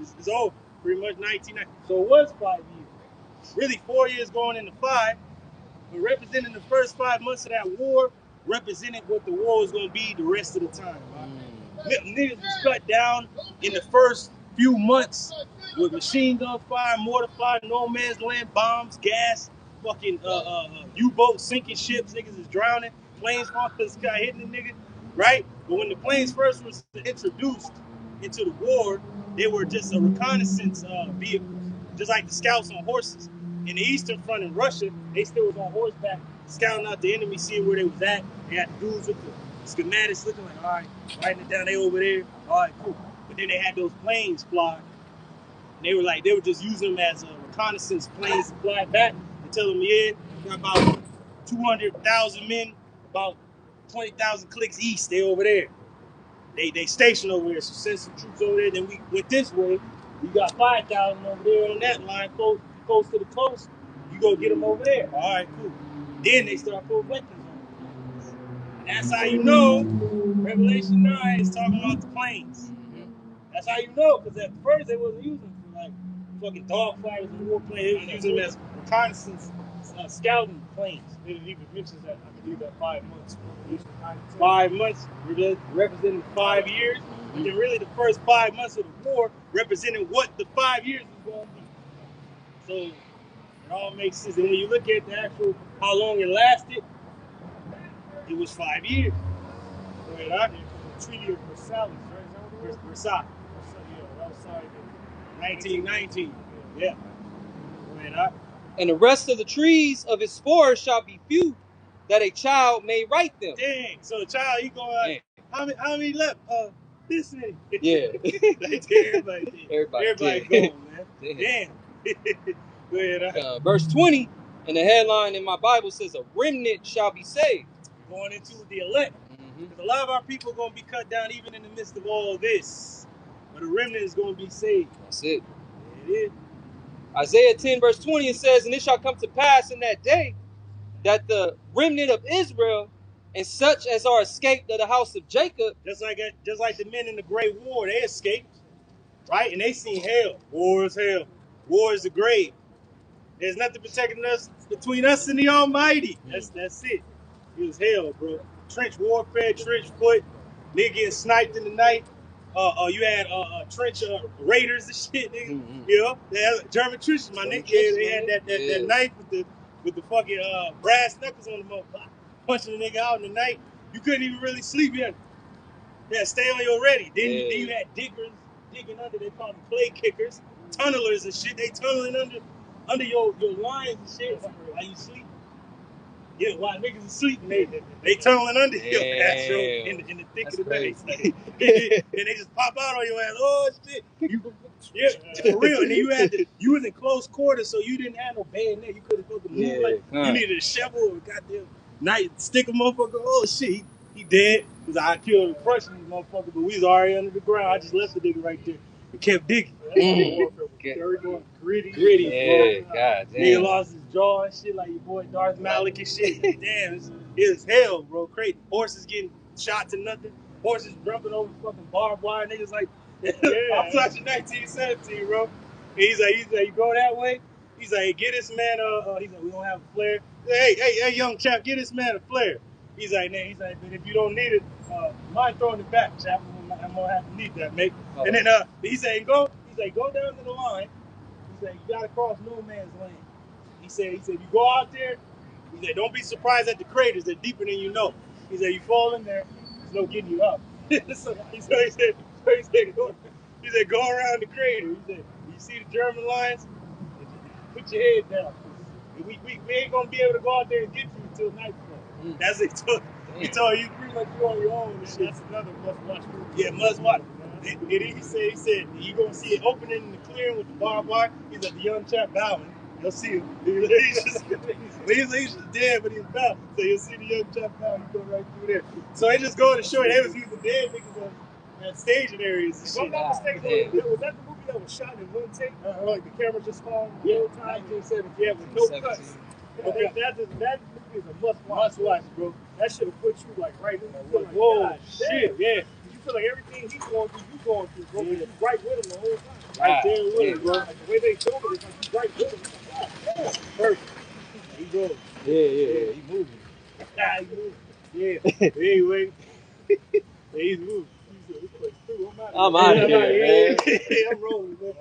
It's over. Pretty much 1990. So it was 5 years. Really 4 years going into 5. But representing the first 5 months of that war, represented what the war was going to be the rest of the time. Right? Niggas was cut down in the first few months with machine gun fire, mortar fire, no man's land, bombs, gas, fucking U-boats sinking ships, niggas is drowning, planes falling from the sky hitting the nigga, right? But when the planes first was introduced into the war, they were just a reconnaissance vehicle, just like the scouts on horses. In the Eastern Front in Russia, they still was on horseback, scouting out the enemy, seeing where they was at. They had the dudes with the schematics looking like, all right, writing it down, they over there, all right, cool. But then they had those planes fly. And they were just using them as reconnaissance planes to fly back and tell them, yeah, we got about 200,000 men, about 20,000 clicks east, they over there. They stationed over there, so send some troops over there. Then we went this way. We got 5,000 over there on that line, close to the coast. You go get them over there. All right, cool. Then they start putting weapons on. And that's how you know Revelation 9 is talking about the planes. That's how you know, because at first they wasn't using them for like fucking dogfighters and war planes. They was using them as reconnaissance scouting planes. It even mentions that, I believe, that 5 months. 5 months representing 5 years. And then really the first 5 months of the war represented what the 5 years was going to be. So it all makes sense. And when you look at the actual, how long it lasted, it was 5 years. Right out here, the Treaty of Versailles, right? Versailles. Yeah, that was signed in 1919. Yeah. Right out. And the rest of the trees of his forest shall be few, that a child may write them. Dang. So the child, he going, how many left? This many. Yeah. Everybody going, man. Damn. Verse 20, and the headline in my Bible says, a remnant shall be saved. Going into the elect. Because a lot of our people are going to be cut down even in the midst of all of this. But a remnant is going to be saved. That's it. It is. Isaiah 10 verse 20, it says, and it shall come to pass in that day that the remnant of Israel and such as are escaped of the house of Jacob. Just like the men in the Great War, they escaped. Right? And they seen hell. War is hell. War is the grave. There's nothing protecting us between us and the Almighty. That's it. It was hell, bro. Trench warfare, trench foot, nigga getting sniped in the night. You had trench raiders and shit, nigga. You know, they had German trenches, my nigga. They had that knife with the fucking brass knuckles on the motherfucker, punching the nigga out in the night. You couldn't even really sleep yet. Yeah, stay on your ready. Then you had diggers digging under. They call them clay kickers, tunnelers and shit. They tunneling under your lines and shit while you sleep. Yeah, while niggas are sleeping, they tunneling under your ass in the thick of the night. And they just pop out on your ass. Oh shit! For real. And then you was in close quarters, so you didn't have no bayonet. You couldn't fucking move you needed a shovel or a goddamn knife, stick a motherfucker. Oh shit, he dead. Cause I killed and crushed this motherfucker, but we was already under the ground. I just left the nigga right there and kept digging. Gritty, yeah, bro. God damn. Nigga lost his jaw and shit like your boy Darth Malik and shit. Damn, it was hell, bro. Crazy. Horses getting shot to nothing. Horses jumping over fucking barbed wire. Niggas like, I'm touching 1917, bro. And he's like, you go that way? He's like, hey, get this man he's like, we don't have a flare. Hey, young chap, get this man a flare. He's like, but if you don't need it, mind throwing it back, chap. I'm gonna have to need that, mate. Oh. And then he said, go down to the line. He said, you gotta cross no man's land. He said, you go out there. He said, don't be surprised at the craters. They're deeper than you know. He said, you fall in there, there's no getting you up. So he said, go around the crater. He said, you see the German lines? Put your head down. We ain't gonna be able to go out there and get you until nightfall. That's it. He told you pretty much you on your own. And that's another must watch movie. Yeah, must watch. And he said, you gonna see it opening in the clearing with the barbed wire. He's like the young chap bowing. You'll see him. He's just dead, but he's bowing. So you'll see the young chap bowing. He go right through there. So they just go to show you they was using dead niggas as staging areas and If shit. I'm not mistaken, was that the movie that was shot in one take? Like the camera just following the whole time? 1970, yeah, with no cuts. Okay, that movie is a must watch, bro. That should have put you like right in the Like, whoa, shit, yeah. You feel like everything he's going through, you going through, bro. Yeah. You right with him the whole time. Right there with him, bro. Like the way they filmed it, it's like you right with him. Like, perfect. He goes. Yeah, he moving. He moves. Yeah. Anyway, he's moving. This place too. I'm out of here, man. I'm rolling, man.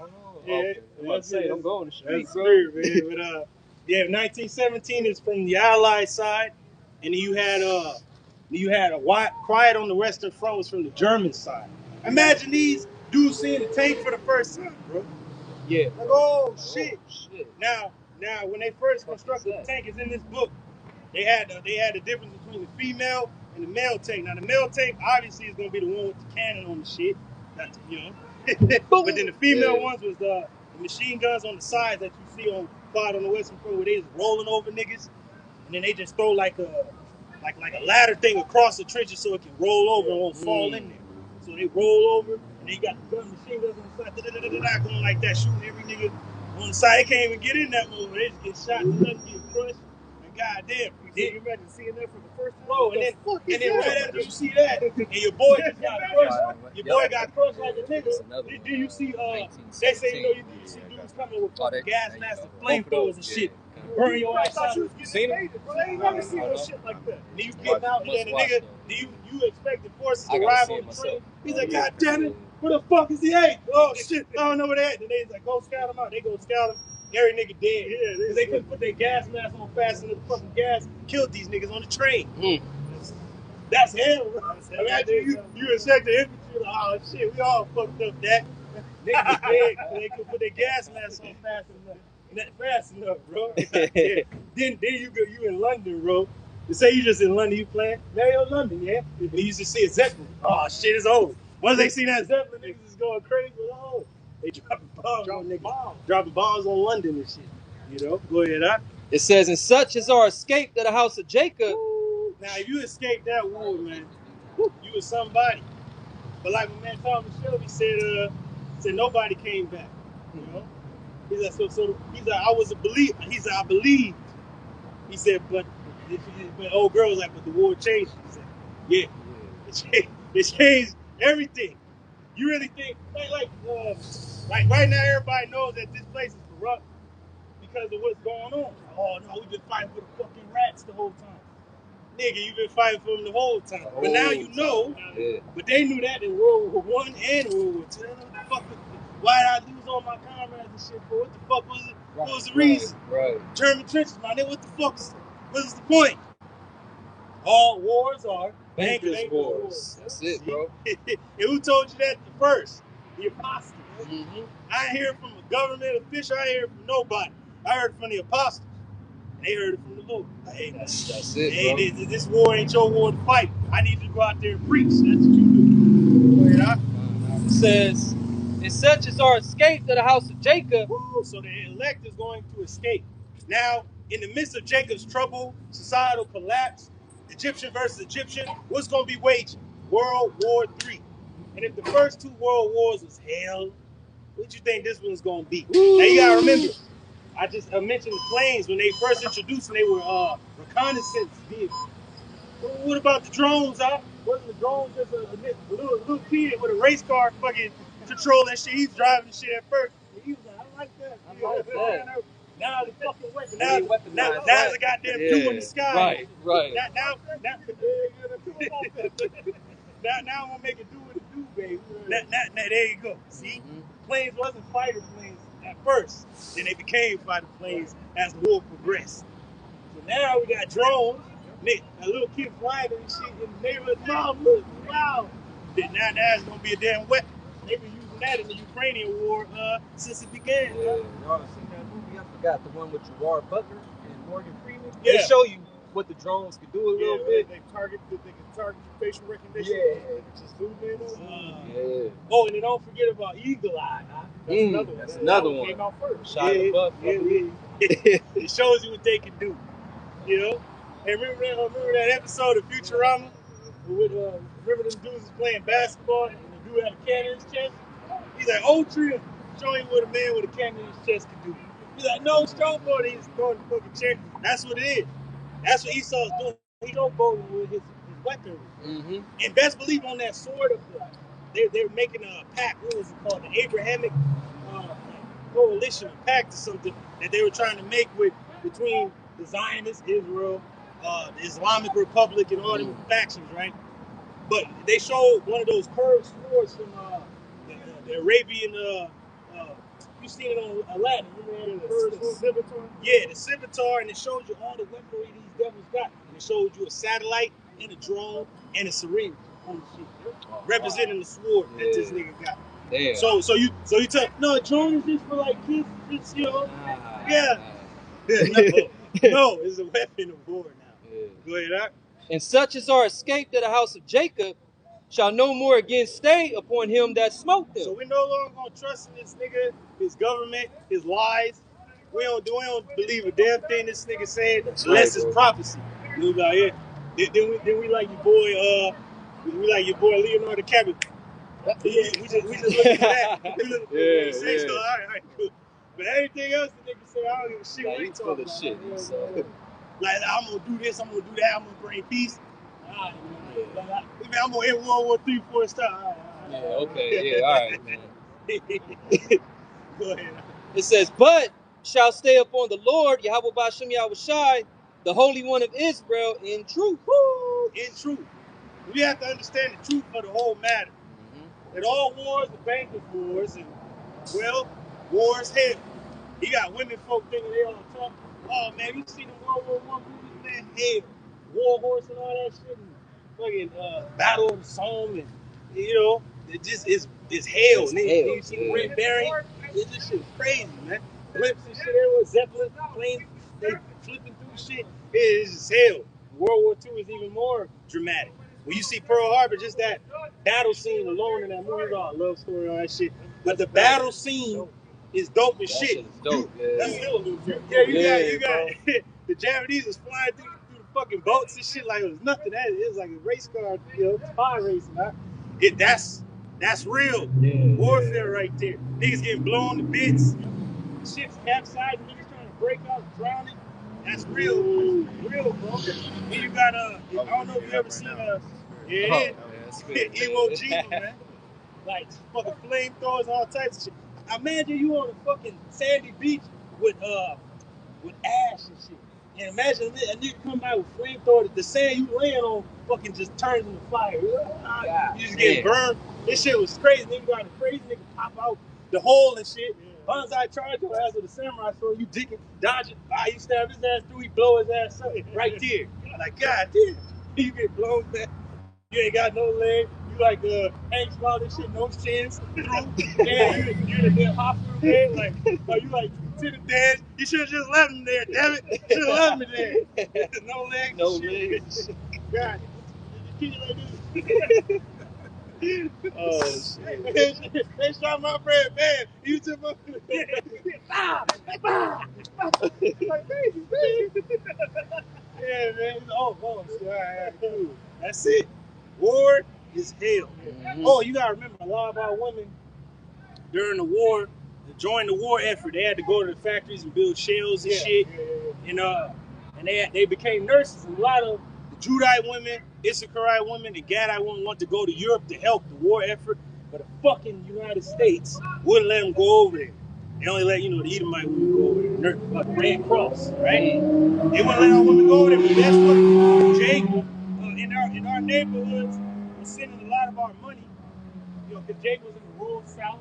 Yeah, I'm about to say, I'm going to the street, That's bro. weird, man. But 1917 is from the Allied side, and you had a quiet on the Western Front was from the German side. Imagine these dudes seeing the tank for the first time, bro. Yeah. Like, oh shit. Shit. Now, when they first constructed the tank, it's in this book. They had the difference between the female and the male tank. Now, the male tank obviously is gonna be the one with the cannon on the shit. That's, but then the female ones was the machine guns on the sides that you see on the Western Front, where they just rolling over niggas, and then they just throw like a ladder thing across the trenches so it can roll over and won't fall in there. So they roll over, and they got the machine guns on the side, going like that, shooting every nigga on the side. They can't even get in that moment. They just get shot, and nothing get crushed. And goddamn, you imagine seeing that for the first time? bro, and then right after you see that, and your boy just got crushed. Your boy got crushed like a nigga. Do you see? They say you see dudes coming with gas masks and flamethrowers and shit. Burn your ass out. You seen it? Bro, I ain't never seen no shit like that. Then you get out, and then the nigga, you expect the forces to arrive on the train. He's like, God damn it, where the fuck is he at? Oh shit, I don't know where they at. And they like, go scout him out. They go scout him. Every nigga dead. Yeah, because they couldn't put their gas mask on fast enough. The fucking gas killed these niggas on the train. That's hell, bro. Imagine you expect the infantry, like, oh shit, we all fucked up that. Niggas dead because they couldn't put their gas mask on fast enough. Not fast enough, bro. Yeah. Then you in London, bro. You say you just in London, you playing Mario London, yeah? And you used to see a Zeppelin. Oh shit, it's over. Once they see that Zeppelin, niggas is going crazy. Oh, they dropping bombs on niggas. Dropping bombs on London and shit. Go ahead, huh? It says, and such is our escape to the house of Jacob. Now, if you escaped that war, man, you was somebody. But like my man Thomas Shelby said nobody came back. He's like, so he's like, I was a believer. He's like, I believed. He said, but old girl was like, but the war changed. He said, yeah. It changed everything. You really think like right now everybody knows that this place is corrupt because of what's going on. Oh no, we've been fighting for the fucking rats the whole time. Nigga, you've been fighting for them the whole time. But now you know. Yeah. But they knew that in World War I and World War II. What the fuck? Why did I lose all my comrades and shit for? What the fuck was it? What was the reason? Right. German trenches, my nigga. What the fuck was the point? All wars are Bankers' wars. That's it, bro. And who told you that first? The apostles. I ain't hear from a government official. I ain't hear from nobody. I heard from the apostles. And they heard it from the Lord. Hey, that's it, hey, bro. This war ain't your war to fight. I need you to go out there and preach. That's what you do. It says, and such is our escape to the house of Jacob. Woo, so the elect is going to escape. Now, in the midst of Jacob's trouble, societal collapse, Egyptian versus Egyptian, what's going to be waging? World War III. And if the first two world wars was hell, what do you think this one's going to be? Woo. Now, you got to remember, I mentioned the planes when they first introduced them. They were reconnaissance vehicles. What about the drones, huh? Wasn't the drones just a little kid with a race car fucking control that shit? He's driving the shit at first. And he was like, I like that. Now the fucking weapon. Now it's a goddamn two in the sky. Right. Now I'm gonna make it do what it do, baby. Now, there you go. See? Planes wasn't fighter planes at first. Then they became fighter planes as the war progressed. So now we got drones. A little kid flying and shit in the neighborhood. Mom, look, wow. Now it's gonna be a damn weapon. They've been using that in the Ukrainian war since it began. Yeah, y'all seen that movie? I forgot the one with Gerard Butler and Morgan Freeman. Yeah. They show you what the drones could do a little bit. They can target facial recognition. Yeah. Just zoom in on. Yeah. Oh, and then don't forget about Eagle Eye. Huh? That's another one. That's another one. Came out first. Shia LaBeouf. It shows you what they can do. You know? And remember that episode of Futurama? With, remember them dudes was playing basketball and the dude had a cannon in his chest? He's like, Ultra, showing what a man with a cannon in his chest can do. He's like, no, showboating. He's throwing the fucking chair. That's what it is. That's what Esau's doing. He's showboating with his weapon. Mm-hmm. And best believe on that sword of they're making a pact. What was it called? The Abrahamic coalition, a pact or something that they were trying to make between the Zionists, Israel, the Islamic Republic, and all them factions, right? But they showed one of those curved swords from the Arabian. You seen it on Aladdin? Remember the scimitar? Yeah, the scimitar, and it shows you all the weaponry these devils got. And it shows you a satellite and a drone and a syringe on the shit, representing the sword that this nigga got. Damn. So you tell no, a drone is just for like kids, just, you know. No, it's a weapon of war now. Go ahead, Doc. And such as are escaped of the house of Jacob shall no more again stay upon him that smote them. So we no longer gonna trust in this nigga, his government, his lies. We don't believe a damn thing this nigga said unless it's prophecy. We like, yeah. Then we like your boy Leonardo DiCaprio. Yeah, we just looking for that. We looking for what say. So all right, cool. But everything else the nigga say, I don't give a shit. What he talking about? Shit, like I'm gonna do this, I'm gonna do that, I'm gonna bring peace. All right, man. I'm gonna end World War III before it starts. All right. Yeah, okay, yeah, all right, man. Go ahead. It says, but shall stay upon the Lord, Yahweh Ba'Shem Yahushai, the Holy One of Israel, in truth. Woo! In truth. We have to understand the truth of the whole matter. That all wars are vanquished wars, and, well, war's hell. You got women folk thinking they all tough. Oh, man, you seen the World War I movies, man? Hell. War horse and all that shit. And fucking Battle of the Somme, and, you know, it just is hell. You see the Red Baron? This shit is crazy, man. Blimps and shit everywhere. Zeppelin, planes, they flipping through shit. It's just hell. World War II is even more dramatic. When you see Pearl Harbor, just that battle scene alone in that movie, all love story, all that shit. But the battle scene is dope as shit. Shit is dope, That's still you got the Japanese is flying through the fucking boats and shit like it was nothing. It was like a race car, you know, spy racing. That's real warfare right there. Niggas getting blown to bits, ships capsizing, niggas trying to break out, drowning. That's real. That's real, bro. And you got I don't know if you ever seen Iwo Jima, man. Like fucking flamethrowers, all types of shit. Imagine you on a fucking sandy beach with ash and shit. And imagine a nigga come by with flamethrower, the sand you laying on fucking just turns into fire. You just get burned. This shit was crazy. Nigga got a crazy nigga pop out the hole and shit. Banzai charge your ass with a samurai sword, you dick it, dodge it, you stab his ass through, he blow his ass up right there. Like, God damn, you get blown back. You ain't got no leg. You like Hank Small, this shit, no chins through. Yeah, you in a damn hospital bed. Like, you like to the dead. You should have just left him there, damn it. You should have left me there. No legs. No legs. God, you like this. Oh shit. They shot my friend, man. You took my like baby. Yeah, man. Oh, all right, cool. That's it. War is hell. Oh, you gotta remember, a lot of our women during the war, to join the war effort, they had to go to the factories and build shells and shit. And they became nurses. And a lot of the Judite women, Issacharite women, and Gadite women want to go to Europe to help the war effort, but the fucking United States wouldn't let them go over there. They only let, the Edomite women go over there. Like Red Cross, right? They wouldn't let our women go over there, but that's what Jake, in our neighborhoods, was sending a lot of our money, because Jake was in the rural South.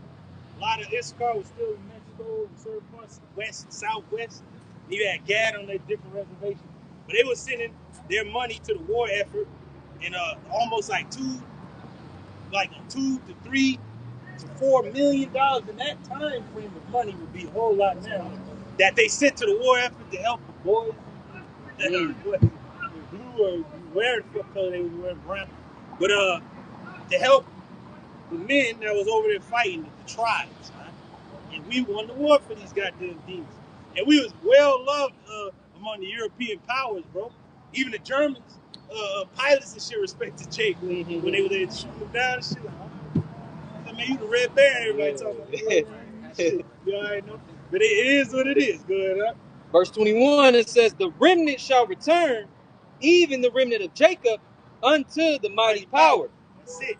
A lot of Issachar was still in Mexico and certain parts west and southwest. And you had Gad on their different reservations. But they were sending their money to the war effort, and almost like $2 to $3 to $4 million in that time frame of money would be a whole lot now that they sent to the war effort to help the boys. or where the fuck color they was wearing, brown. But to help the men that was over there fighting the tribes, right? And we won the war for these goddamn demons. And we was well loved among the European powers, bro. Even the Germans, pilots and shit respected Jake when they were there shooting them down and shit. Like, I mean, you the Red Bear, everybody talking about shit. You already know. But it is what it is. Good, huh? Verse 21, it says, the remnant shall return, even the remnant of Jacob, unto the mighty power. That's it.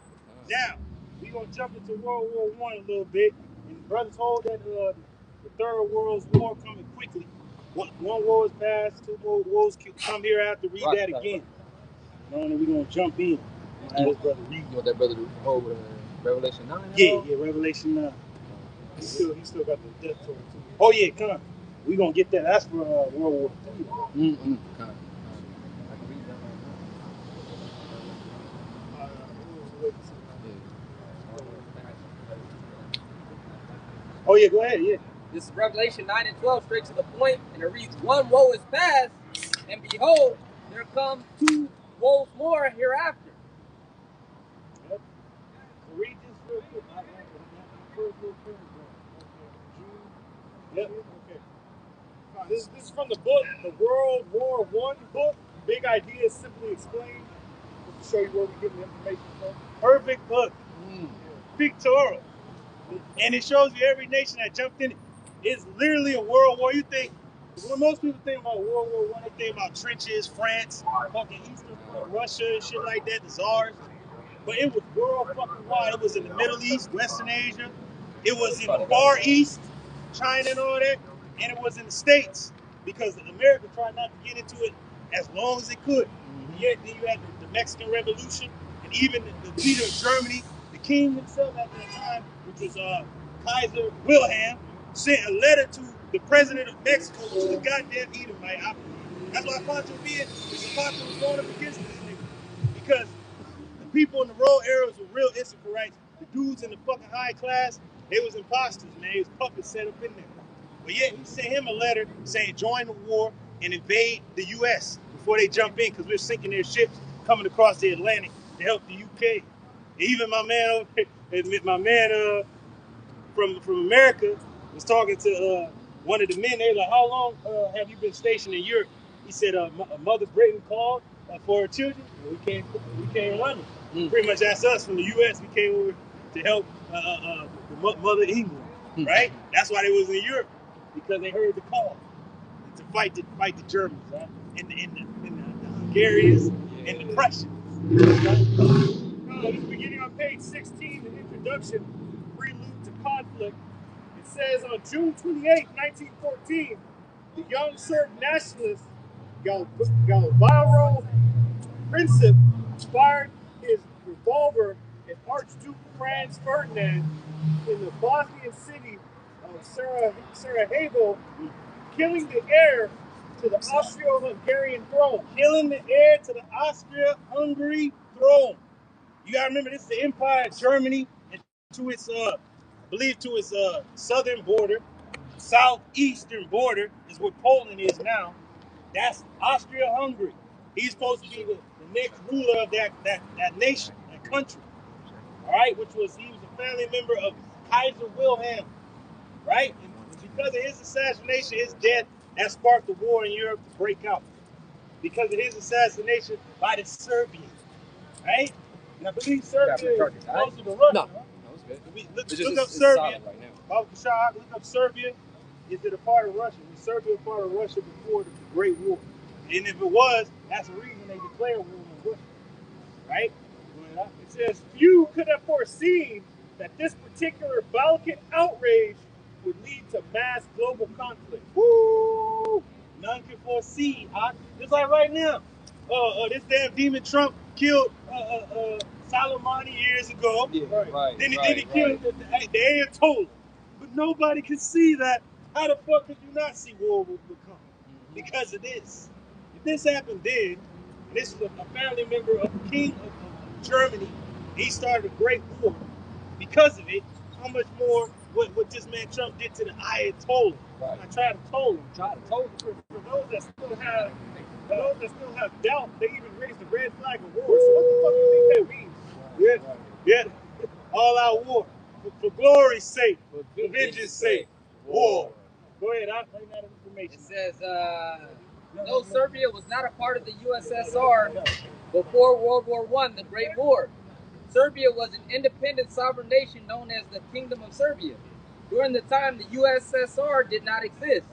Now, we're going to jump into World War I a little bit. And brothers hold that the Third World War coming quickly. One war is past, two more wars come here after. Read that again. And then we're going to jump in. You want that brother to hold Revelation 9? Yeah, Revelation 9. He still got the death toll too. Oh, yeah, come on. We're going to get that. That's for World War II. Come on. Oh, yeah, go ahead, yeah. This is Revelation 9 and 12, straight to the point, and it reads, one woe is past, and behold, there come 2 woes more hereafter. Yep. So read this real quick. First little paragraph. Okay. Yep. Okay. This is from the book, the World War I book. Big Ideas Simply Explained. Just to show you where we get the information from. Perfect book. Pictorial. And it shows you every nation that jumped in it. It's literally a world war. You think, when most people think about World War I, they think about trenches, France, fucking Eastern Russia and shit like that, the Tsars. But it was world fucking wide. It was in the Middle East, Western Asia. It was in the Far East, China and all that. And it was in the States. Because America tried not to get into it as long as it could. Yet then you had the Mexican Revolution. And even the leader of Germany, the king himself at that time, which was Kaiser Wilhelm, sent a letter to the president of Mexico, which was a goddamn Edomite. That's why Pancho Villa was going up against this nigga. Because the people in the rural areas were real Issacharites. The dudes in the fucking high class, they was imposters, man. They was puppets set up in there. But yet he sent him a letter saying join the war and invade the U.S. before they jump in, because we're sinking their ships coming across the Atlantic to help the UK. Even my man over there, my man from America was talking to one of the men. They were like, how long have you been stationed in Europe? He said, Mother Britain called for her children. We came running. Pretty much that's us from the U.S. We came over to help Mother England, right? That's why they was in Europe, because they heard the call to fight the Germans, right? And the Hungarians and the Prussians. Right? Beginning on page 16, the introduction, prelude to conflict. It says on June 28, 1914, the young Serb nationalist Gavrilo Princip fired his revolver at Archduke Franz Ferdinand in the Bosnian city of Sarajevo, killing the heir to the Austro-Hungarian throne. Killing the heir to the Austria-Hungary throne. You gotta remember, this is the Empire of Germany, and to its, I believe, to its southern border, southeastern border is where Poland is now. That's Austria-Hungary. He's supposed to be the next ruler of that nation, that country. All right, he was a family member of Kaiser Wilhelm, right? And because of his assassination, his death, that sparked the war in Europe to break out. Because of his assassination by the Serbians, right? And I believe Serbia is closer to Russia. No, it's good. Look up Serbia. Look up Serbia. Is it a part of Russia? Was Serbia a part of Russia before the Great War? And if it was, that's the reason they declared war on Russia, right? It says, few could have foreseen that this particular Balkan outrage would lead to mass global conflict. Woo! None can foresee, huh? Just like right now. This damn demon Trump killed Soleimani years ago. Yeah, right. Then he killed the Ayatollah. But nobody can see that. How the fuck could you not see war will come? Because of this. If this happened then, and this is a family member of the king of Germany, he started a great war. Because of it, how much more what this man Trump did to the Ayatollah? Right. I tried to toll him. Try to toll him. For those that still have For those that still have doubt, they even raised the red flag of war. So what the fuck do you think that means? Yeah. All out war. For glory's sake. For vengeance sake. War. Go ahead, I'll bring that information. It says, no, Serbia was not a part of the USSR before World War I, the Great War. Serbia was an independent sovereign nation known as the Kingdom of Serbia. During the time the USSR did not exist,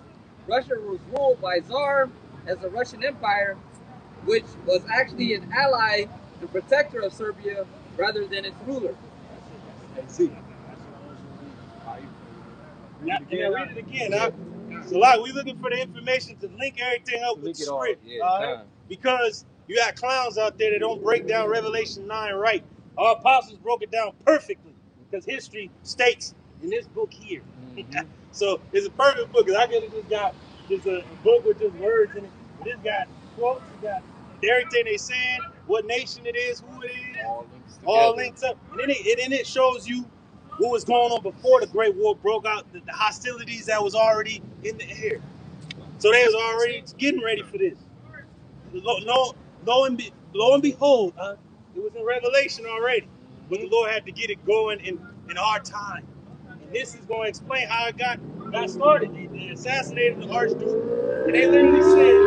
Russia was ruled by Tsar as the Russian Empire, which was actually an ally and protector of Serbia rather than its ruler. See. Now, read it again. Huh? So, like, we looking for the information to link everything up with the script. Because you got clowns out there that don't break down Revelation 9 right. Our apostles broke it down perfectly because history states in this book here. So it's a perfect book. Because I could have just got just a book with just words in it. But this got quotes, it got everything they saying, what nation it is, who it is, all linked up. And then it shows you what was going on before the Great War broke out, the hostilities that was already in the air. So they was already getting ready for this. Lo and behold, it was in Revelation already. But the Lord had to get it going in our time. And this is going to explain how it got started. They assassinated the Archduke. And they literally said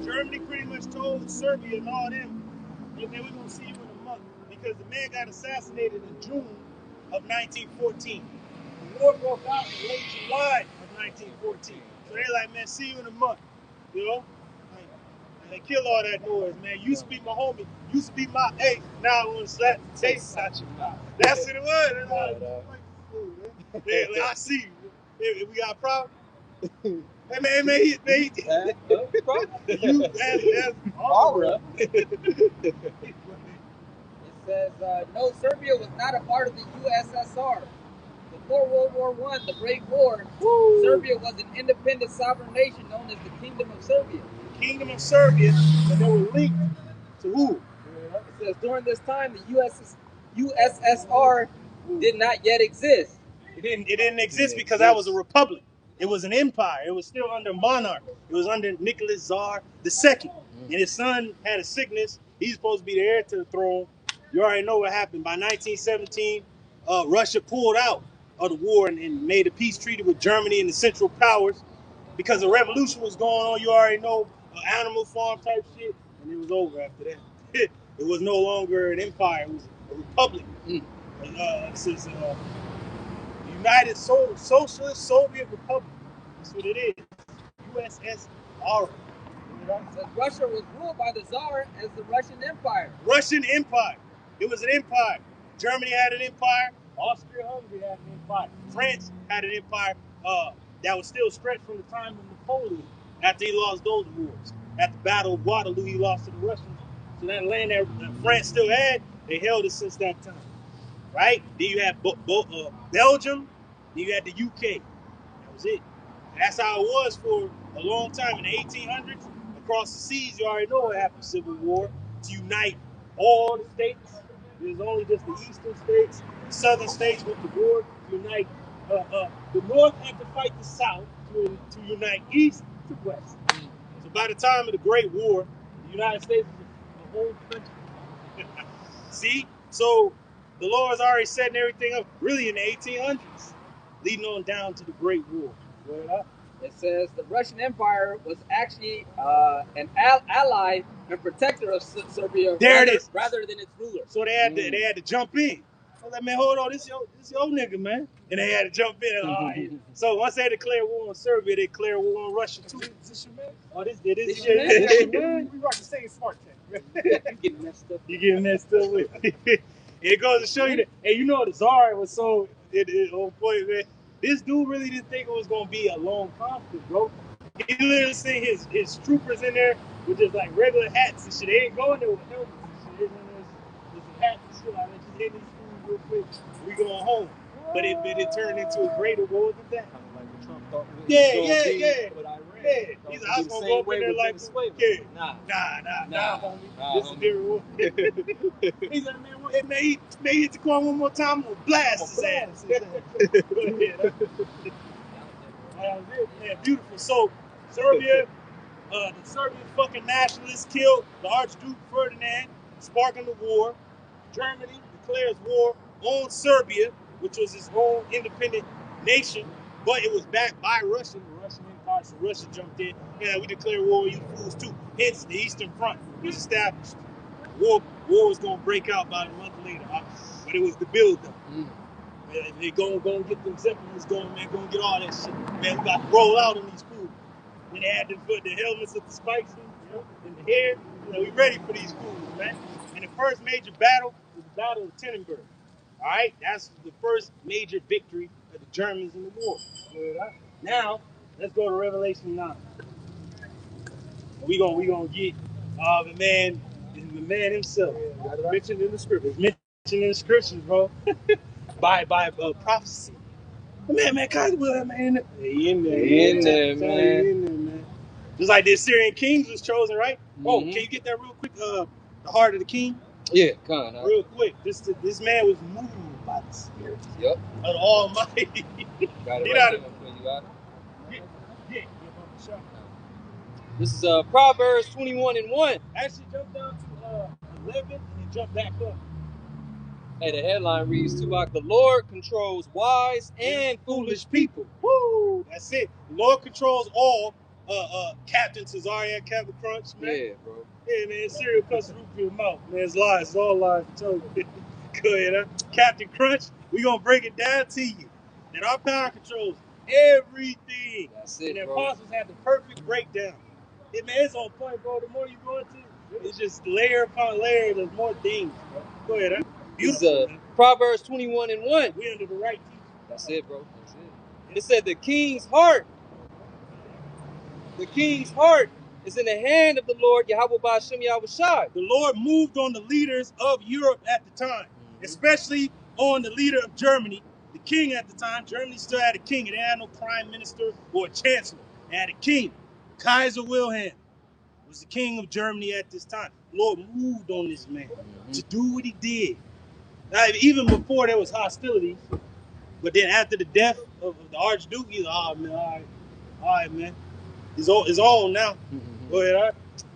Germany pretty much told Serbia and all them, okay, we're going to see you in a month. Because the man got assassinated in June of 1914. The war broke out in late July of 1914. So they're like, man, see you in a month. You know? And they kill all that noise, man. Used to be my homie. Used to be my hey. Now I want to slap the taste out your mouth. That's what it was. Like, I see you. Hey, we got a problem? Hey, man, you, that's all right. It says, no, Serbia was not a part of the USSR. Before World War I, the Great War, Serbia was an independent sovereign nation known as the Kingdom of Serbia. Kingdom of Serbia, and they were linked to who? It says, during this time, the USSR did not yet exist. It didn't exist because that was a republic. It was an empire. It was still under monarch. It was under Nicholas Tsar II. And his son had a sickness. He's supposed to be the heir to the throne. You already know what happened. By 1917, Russia pulled out of the war and made a peace treaty with Germany and the Central Powers because the revolution was going on. You already know, animal farm type shit. And it was over after that. It was no longer an empire. It was a republic. This is United Socialist Soviet Republic. That's what it is. USSR. Russia was ruled by the Tsar as the Russian Empire. Russian Empire. It was an empire. Germany had an empire. Austria-Hungary had an empire. France had an empire that was still stretched from the time of Napoleon after he lost those wars. At the Battle of Waterloo, he lost to the Russians. So that land that France still had, they held it since that time. Right? Then you had Belgium. Then you had the UK. That was it. And that's how it was for a long time in the 1800s. Across the seas, you already know what happened. Civil War to unite all the states. There's only just the eastern states, the southern states with the war to unite. The North had to fight the South to unite east to west. So by the time of the Great War, the United States was a whole country. See? So the law is already setting everything up really in the 1800s, leading on down to the Great War. It says the Russian Empire was actually an ally and protector of Serbia rather than its ruler. So they had to jump in. I was like, man, hold on, this your nigga, man. And they had to jump in. So once they declared war on Serbia, they declared war on Russia too. Is this your man? Oh, this shit. We rock the same smart tech. You getting messed up with. It goes to show you that, hey, you know the Tsar was so on point, man. This dude really didn't think it was gonna be a long conflict, bro. He literally seen his troopers in there with just like regular hats and shit. They ain't going there with helmets and shit. There's some hats and shit. Like, let's just hit these fools real quick. We going home. But it turned into a greater war than that. Kind of like what Trump thought. Yeah. But Iran. Yeah. He's like, I was gonna go up in there like, nah, homie. This is a different war. He's like, man, he hit the corner one more time, I'm gonna blast his ass. Yeah, beautiful. So Serbia, the Serbian fucking nationalists killed the Archduke Ferdinand, sparking the war. Germany declares war on Serbia, which was its own independent nation, but it was backed by Russia. The Russian Empire, so Russia jumped in. Yeah, we declare war on you fools too. Hence, the Eastern Front was established. War was gonna break out about a month later, but it was the build-up. They gonna get them Zeppelins going, man. Gonna get all that shit, man. We got to roll out on these fools. Then they had to put the helmets with the spikes in the hair. We ready for these fools, man. And the first major battle was the Battle of Tannenberg. All right, that's the first major victory of the Germans in the war. Now, let's go to Revelation 9. We gonna get the man himself. Mentioned in the scriptures. Mentioned in the scriptures, bro. by prophecy. Man, Coswell, man. He in there, man. Just like the Assyrian kings was chosen, right? Oh, can you get that real quick? The heart of the king? Yeah, kind of. Real quick. This man was moved by the Spirit. Yep. Of the Almighty. Got it right there. This is Proverbs 21:1. Actually, jump down to 11 and then jump back up. Hey, the headline reads, Tuvok, the Lord controls wise and foolish people. Woo! That's it. The Lord controls all. Captain Cesaria, Captain Crunch, man. Yeah, bro. Yeah, man, cereal cuts the roof of your mouth. Man, it's lies. It's all lies. Go ahead, huh? Captain Crunch, we gonna break it down to you. That our power controls everything. That's it, and the bro. apostles have the perfect breakdown. Man, it's on point, bro. The more you go into it, it's just layer upon layer. There's more things, bro. Go ahead, huh? Beautiful. Proverbs 21:1. We under the right teaching. That's it, bro. That's it. It said the king's heart is in the hand of the Lord Yahweh Ba'ashem Yahushai. The Lord moved on the leaders of Europe at the time, especially on the leader of Germany, the king at the time. Germany still had a king. It had no prime minister or a chancellor. It had a king. Kaiser Wilhelm was the king of Germany at this time. The Lord moved on this man to do what he did. Now, even before there was hostilities, but then after the death of the Archduke, he's like, oh, man, all right, man. It's on now. Go ahead, all right?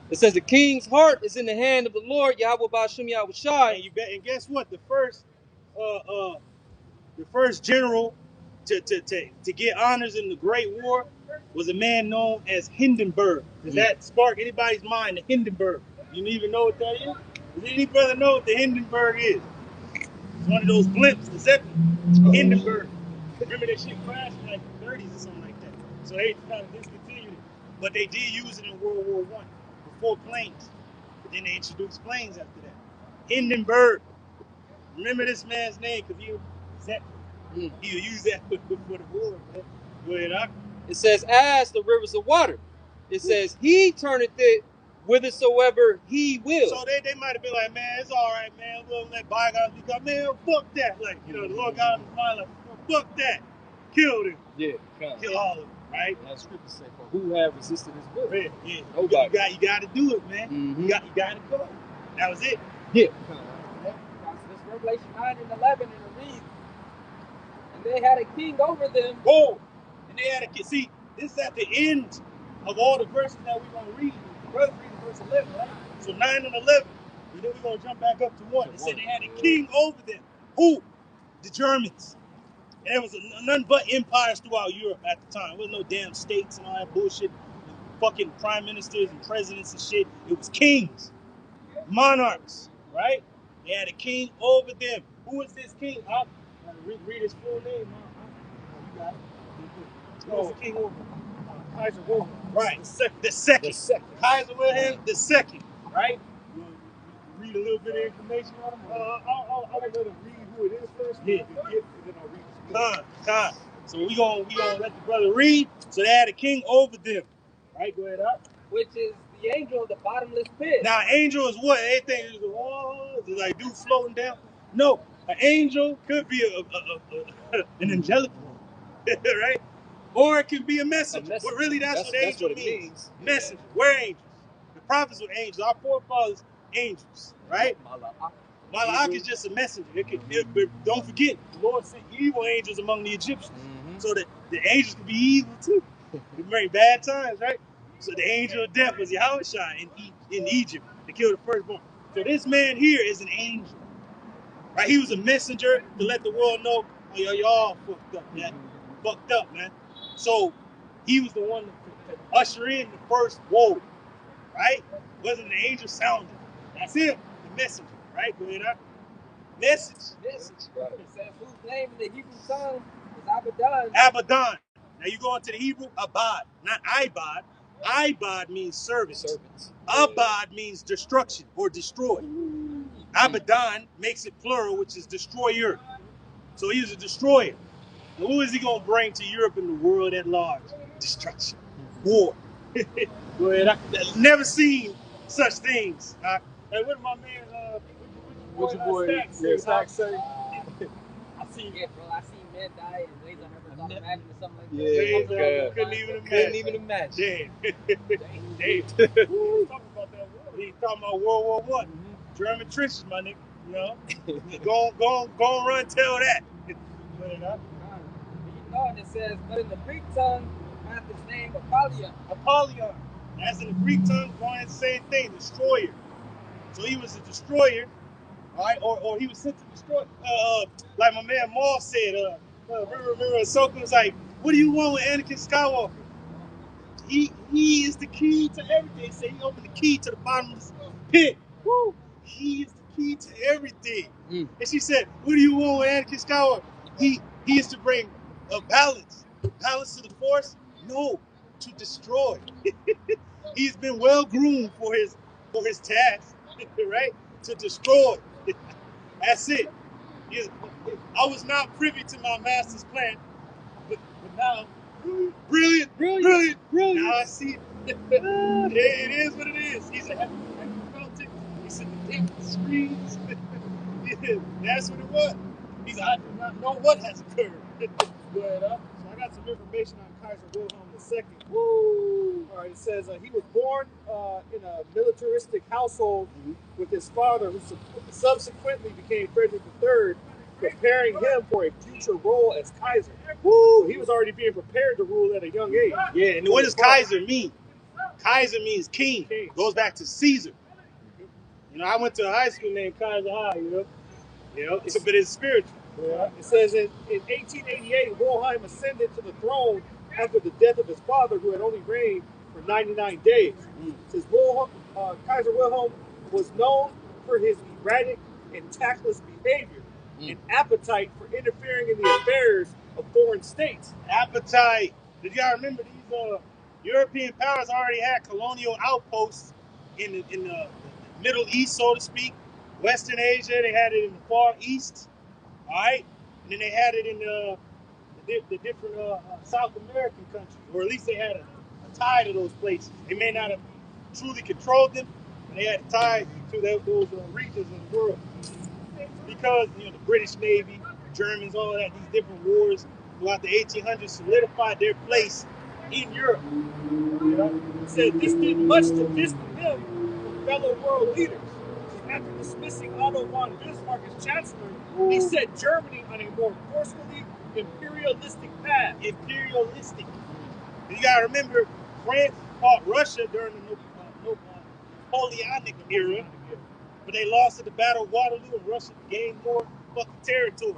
It says the king's heart is in the hand of the Lord Yahweh Ba'ashem Yahushai. And guess what? The first general to get honors in the Great War was a man known as Hindenburg. Does that spark anybody's mind? The Hindenburg. You don't even know what that is? Does any brother know what the Hindenburg is? It's one of those blimps, the Zeppelin. Hindenburg. Remember that shit crashed in like the 30s or something like that. So they kind of discontinued it. But they did use it in World War I before planes. But then they introduced planes after that. Hindenburg. Remember this man's name because he was Zeppelin. He'll use that for the war, man. Go ahead, huh? It says, as the rivers of water. It says, he turneth it whithersoever he will. So they might have been like, man, it's all right, man. We'll let bygones become, man, fuck that. Like, the Lord got on his mind, like, fuck that. Kill them. Yeah, kill all of them, right? That's scripture say, for who have resisted his will? Yeah. Nobody. You got to do it, man. You got to go. That was it. Yeah. This Revelation 9 and 11, and it reads, and they had a king over them. Whoa! And they had a king. See, this is at the end of all the verses that we're going to read. Brother reading verse 11, right? So 9 and 11. And then we're going to jump back up to 1. It said they had a king over them. Who? The Germans. And there was none but empires throughout Europe at the time. There was no damn states and all that bullshit. And fucking prime ministers and presidents and shit. It was kings. Monarchs, right? They had a king over them. Who is this king? I'll read his full name. You got it. Who was the king over them? Kaiser Wilhelm. Right. The second. Kaiser Wilhelm the second. Right? You want to read a little bit of information on him? I'll let him read who it is first. Yeah. And then I'll read his time. So we gonna let the brother read. So they had a king over them. Right? Go ahead up. Which is the angel of the bottomless pit. Now, angel is what? Anything is like dude floating down? No. An angel could be an angelic one. Right? Or it could be a messenger. But really, that's what angel means. Messenger. We're angels. The prophets were angels. Our forefathers, angels. Right? Malach is just a messenger. Don't forget, the Lord sent evil angels among the Egyptians. So that the angels could be evil too. It bring bad times, right? So the angel of death was Yahushua in Egypt to kill the firstborn. So this man here is an angel, right? He was a messenger to let the world know, oh, y'all fucked up, man. Fucked up, man. So he was the one to usher in the first woe, right? Wasn't the angel sounding. That's him, the messenger, right? Go ahead, huh? Message. It says whose name in the Hebrew tongue is Abaddon. Abaddon. Now you go into the Hebrew, Abad, not Ibad. Ibad means servant. Abad means destruction or destroy. Abaddon makes it plural, which is destroyer. So he's a destroyer. Now, who is he going to bring to Europe and the world at large? Destruction. War. Go ahead. I've never seen such things. Hey, what did my man, What your boy, Stack say? I seen men die in ways I never thought imagined or something like that. Yeah, couldn't even imagine. Damn. He's talking about that war. He's talking about World War I. German trenches, my nigga. You know? go run tell that. You know, and it says, but in the Greek tongue hath its name Apollyon. Apollyon. As in the Greek tongue, going the same thing, destroyer. So he was a destroyer, all right? Or he was sent to destroy. Like my man Maul said, remember Ahsoka was like, what do you want with Anakin Skywalker? He is the key to everything. He said he opened the key to the bottomless pit. Woo! He is the key to everything. And she said, what do you want with Anakin Skywalker? He is to bring a balance. Balance to the Force? No, to destroy. He's been well groomed for his task, right? To destroy. That's it. I was not privy to my master's plan, but now, brilliant. Now I see it. It is what it is. He's a happy Celtic. He's in the damn screens. That's what it was. I do not know what has occurred. But, so I got some information on Kaiser Wilhelm II. Woo! All right, it says he was born in a militaristic household with his father, who subsequently became Frederick III, preparing him for a future role as Kaiser. Woo! So he was already being prepared to rule at a young age. Yeah, and what does Kaiser mean? Kaiser means king. Goes back to Caesar. You know, I went to a high school named Kaiser High, you know, but it's spiritual. Yeah. It says in 1888, Wilhelm ascended to the throne after the death of his father, who had only reigned for 99 days. It says Kaiser Wilhelm was known for his erratic and tactless behavior and appetite for interfering in the affairs of foreign states. Appetite. Did y'all remember these European powers already had colonial outposts in the Middle East, so to speak? Western Asia, they had it in the Far East. All right, and then they had it in the different South American countries, or at least they had a tie to those places. They may not have truly controlled them, but they had a tie to those regions of the world. Because the British Navy, Germans, all of that, these different wars throughout the 1800s solidified their place in Europe. You know, it said this did much to distance him from fellow world leaders. After dismissing Otto von Bismarck as chancellor, he set Germany on a more forcefully imperialistic path. Imperialistic. You gotta remember, France fought Russia during the Napoleonic era, but they lost at the Battle of Waterloo, and Russia gained more fucking territory,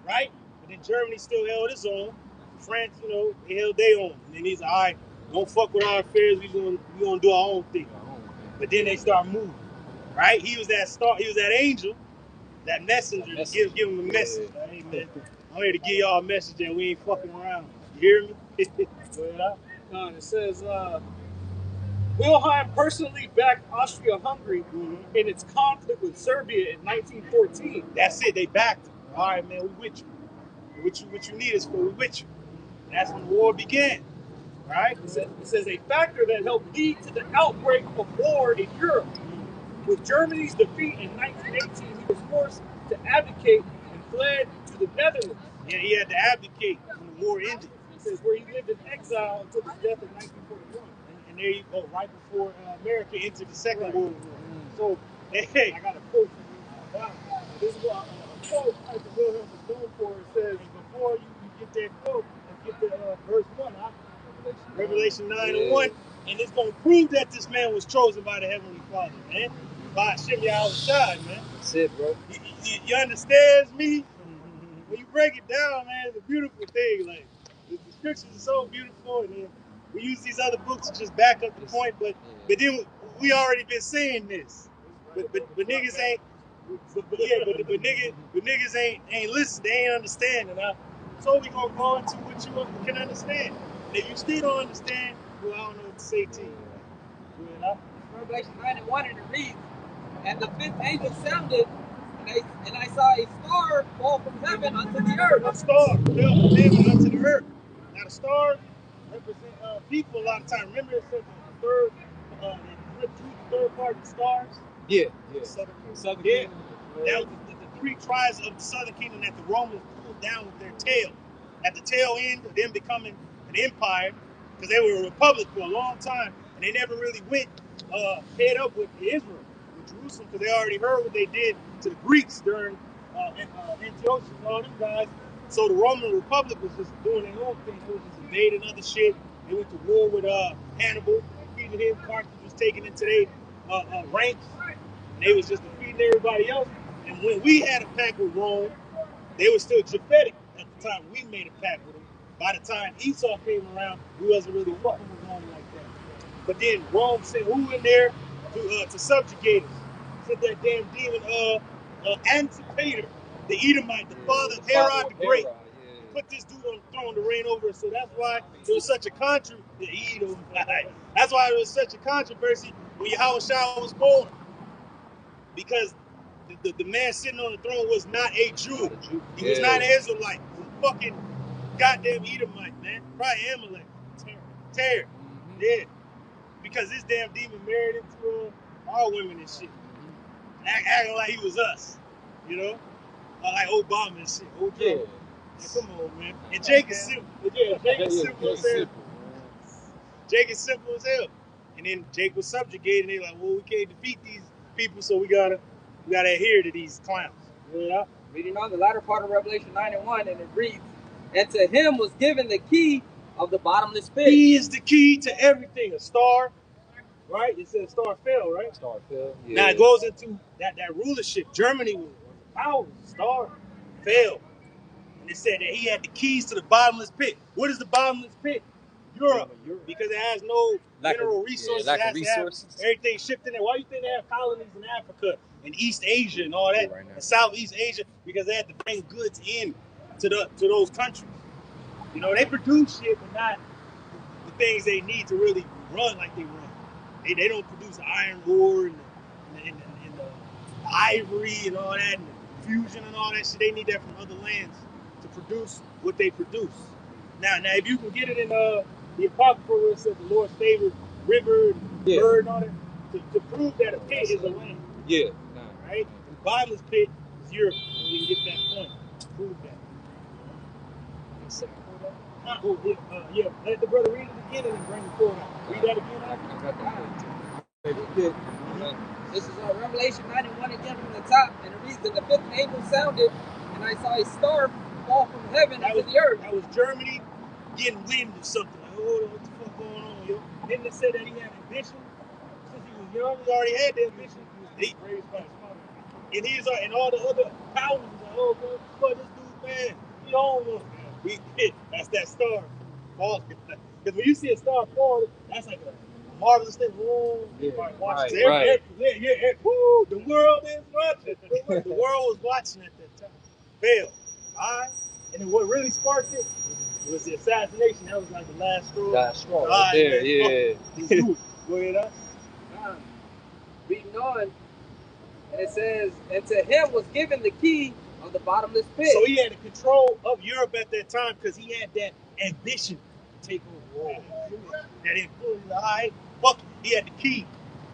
right? But then Germany still held its own. France, they held their own. And then he's like, all right, don't fuck with our affairs. We gonna do our own thing. But then they start moving. Right? He was that angel, that messenger, to give him a message. Yeah. Hey, man, I'm here to give y'all a message that we ain't fucking around. You hear me? It says, Wilhelm personally backed Austria-Hungary in its conflict with Serbia in 1914. That's it, they backed him. All right, man, we with you. What you need is for, we with you. And that's when the war began. Right? It says a factor that helped lead to the outbreak of war in Europe. With Germany's defeat in 1918, he was forced to abdicate and fled to the Netherlands. Yeah, he had to abdicate when the war ended. It says where he lived in exile until his death in 1941. And there you go, right before America entered the Second World War. So, hey, I got a quote from you. This is what a quote Kaiser Wilhelm was known for. It says, before you get that quote, let's get the verse 1, huh? Revelation 9:1. And it's going to prove that this man was chosen by the Heavenly Father, man. By Hashem Yahushua, man. That's it, bro. You understand me? When you break it down, man, it's a beautiful thing. Like, the scriptures are so beautiful, and then we use these other books to just back up the point, but then we already been saying this. But niggas ain't, but niggas ain't listen, they ain't understanding. So we gonna go into what you can understand. And if you still don't understand, well, I don't know what to say to you. Revelation 9:1, and it reads, "And the fifth angel sounded, and I saw a star fall from heaven unto the earth." A star fell from heaven unto the earth. Now the stars represent people a lot of times. Remember it said the third part of the stars? Yeah. Southern Yeah. That was the three tribes of the southern kingdom that the Romans pulled down with their tail. At the tail end of them becoming an empire, because they were a republic for a long time, and they never really went head up with Israel, with Jerusalem, because they already heard what they did to the Greeks during Antiochus and all them guys. So the Roman Republic was just doing their own thing. They was just invading other shit. They went to war with Hannibal, defeated him. Carthage was taken into their ranks. And they was just defeating everybody else. And when we had a pact with Rome, they were still Japhetic at the time we made a pact with them. By the time Esau came around, we wasn't really fucking with Rome like that. But then Rome sent who in there to subjugate us? Sent that damn demon Antipater, the Edomite, the father of Herod the Great. Put this dude on the throne to reign over us. So that's why there was such a controversy. That's why there was such a controversy when Yahushua was born. Because the man sitting on the throne was not a Jew. He was not an Israelite. He was a fucking goddamn Edomite, man. Probably Amalek. Terror. Yeah. Because this damn demon married into all women and shit. Acting like he was us. You know? Like Obama and shit. Yeah. Come on, man. And Jake is simple. Yeah, Jake is simple as hell. Jake is simple as hell. And then Jake was subjugated, and they like, well, we can't defeat these people, so we gotta adhere to these clowns. Yeah. Reading on the latter part of Revelation 9:1, and it reads, "And to him was given the key of the bottomless pit." He is the key to everything. A star, right? It says star fell, right? Star fell. Yeah. Now it goes into that rulership. Germany was power. Star fell. And it said that he had the keys to the bottomless pit. What is the bottomless pit? Europe. Because it has no mineral resources. Lack of resources. Everything shipped in there. Why do you think they have colonies in Africa and East Asia and all that? And Southeast Asia? Because they had to bring goods in to those countries. You know, they produce shit, but not the things they need to really run like they run. They don't produce iron ore and the ivory and all that, and the fusion and all that shit. They need that from other lands to produce what they produce. Now, if you can get it in the Apocrypha where it says the Lord's favorite river and bird and all that, to prove that a pit is a land. Yeah. Right? The bottomless pit is Europe. And we can get that point. Prove that. Yeah. Let the brother read it again and then bring the quote out. Read that again after. This is Revelation 9:1 again from the top, and it reads, "And the fifth angel sounded, and I saw a star fall from heaven into the earth." That was Germany getting wind of something. Like, hold on, what the fuck going on, yo? Didn't it say that he had ambition? Since he was young, he already had the ambition. He was raised by his mother. And all the other powers was like, oh, man, fuck this dude, man. He on one. That's that star falling. Because when you see a star fall, that's like a marvelous thing. Whoa, right. Woo, the world is watching. The world was watching at that time. Failed. All right. And then what really sparked it was the assassination. That was like the last straw. Last straw. Right there, yeah. Go ahead, Reading on, and it says, "And to him was given the key of the bottomless pit." So he had the control of Europe at that time because he had that ambition to take over world. That influence, all right, fuck, he had the key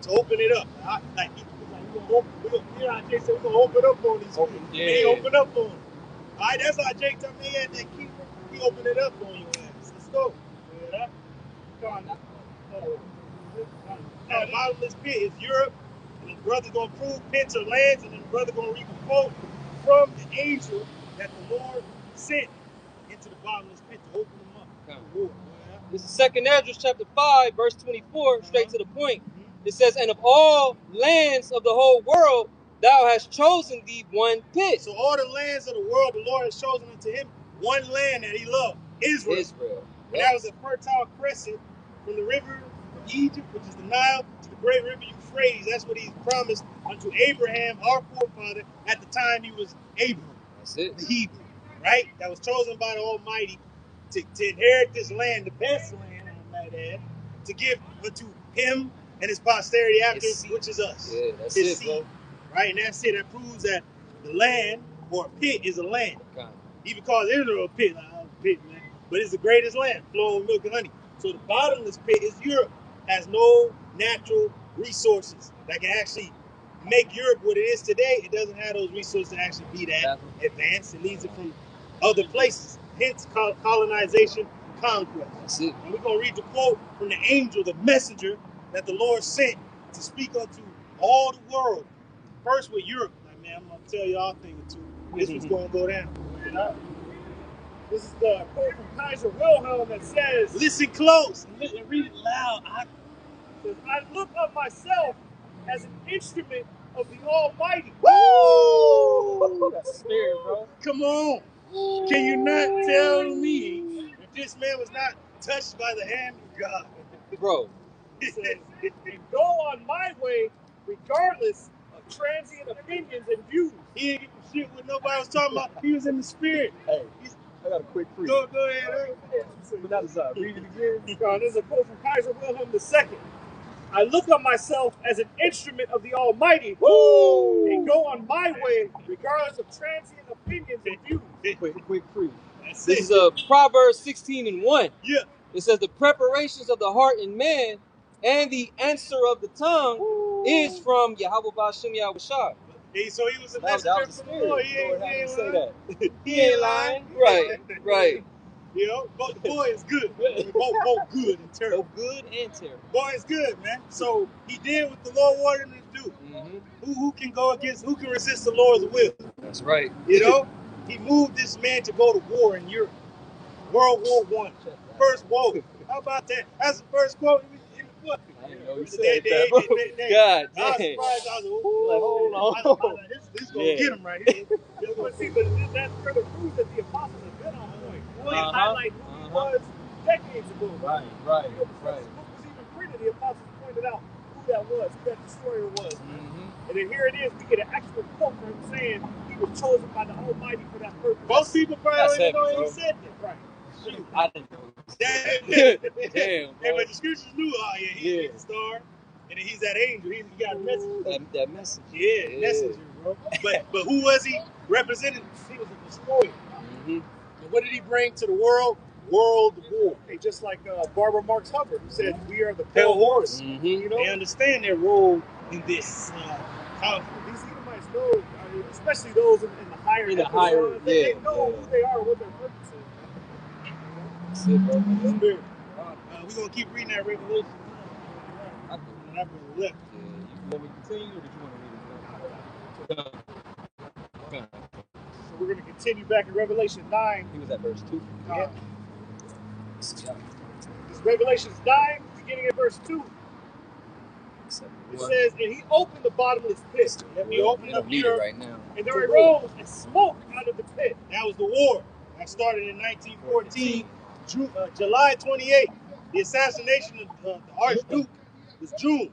to open it up. Like he was like, we're gonna open up on these people. Yeah. He opened up on them. All right, that's how Jake told me he had that key. He opened it up on your ass. Let's go. Yeah. Now the bottomless pit is Europe, and the brother gonna prove pits or lands, and then the brother gonna read the quote from the angel that the Lord sent into the bottomless pit to open them up to war. This is 2nd Ezra chapter 5, verse 24, straight to the point. It says, and of all lands of the whole world, thou hast chosen thee one pit. So all the lands of the world, the Lord has chosen unto him one land that he loved, Israel. And that was a fertile crescent from the river of Egypt, which is the Nile, to the great river Euphrates. That's what he promised unto Abraham, our forefather, at the time he was Abram. That's it. The Hebrew, right? That was chosen by the Almighty to inherit this land, the best land, I might add, to give unto him and his posterity after, which is us. Yeah, that's his it, seed, bro. right? And that's it. That proves that the land, or a pit, is a land. God. Even calls Israel a pit, like, oh, pit, man. But it's the greatest land, flowing with milk and honey. So the bottomless pit is Europe. Has no natural resources that can actually make Europe what it is today. It doesn't have those resources to actually be that advanced. It needs it from other places. Hence colonization, conquest. That's it. And we're going to read the quote from the angel, the messenger that the Lord sent to speak unto all the world. First with Europe. Like, man, I'm going to tell y'all a thing or two. This was going to go down. This is the quote from Kaiser Wilhelm that says, listen close and read it loud. I look on myself as an instrument of the Almighty. Woo! That's spirit, bro. Come on. Can you not tell me if this man was not touched by the hand of God? Bro. He says, and go on my way regardless of transient opinions and views. He didn't give a shit what nobody was talking about. He was in the spirit. Hey, I got a quick free. Go ahead. But that is read it again. This is a quote from Kaiser Wilhelm II. I look on myself as an instrument of the Almighty. Woo! And go on my way regardless of transient opinions and views. Quick free. This is Proverbs 16:1. Yeah. It says the preparations of the heart in man and the answer of the tongue is from Yahweh Ba'Shem Yahushua. Hey, so he was a messenger from the Lord. He ain't say that. He ain't lying. Right. You know, but the boy is good. Both good and terrible. Both good and terrible. Boy is good, man. So he did what the Lord wanted him to do. Mm-hmm. Who can resist the Lord's will? That's right. You know, he moved this man to go to war in Europe. World War I. First war. How about that? That's the first quote in the book. I didn't know you said that, bro. God I was dang. surprised. I was Like, hold on. This going to get him right here. But that further proves that the apostles have been on point. Really highlight who he was decades ago. Right. Before this book was even printed, the apostles pointed out who that was, who that destroyer was. Mm-hmm. And then here it is, we get an actual quote from him saying he was chosen by the Almighty for that purpose. Most people probably don't even know he said that. Right. I didn't know. Damn, Damn, hey, but the scriptures knew, he's a star, and he's that angel. He got a message. That message. Yeah, messenger, bro. But who was he representing? He was a destroyer. Mm-hmm. And what did he bring to the world? World war. Hey, just like Barbara Marx Hubbard, who said, we are the pale horse. Mm-hmm. You know? They understand their role in this conflict. These Edomites know, especially those in the higher echelons, they know who they are, what their purpose is. That's it, bro. We're going to keep reading that Revelation. I That brother left. Yeah, you want me to continue, or did you want to read it? So we're going to continue back in Revelation 9. He was at verse 2. Yeah. It's Revelation 9, beginning at verse 2. It says, and he opened the bottomless pit. He opened up here, right now. And there arose a smoke out of the pit. That was the war. That started in 1914, July 28th. The assassination of the Archduke was June.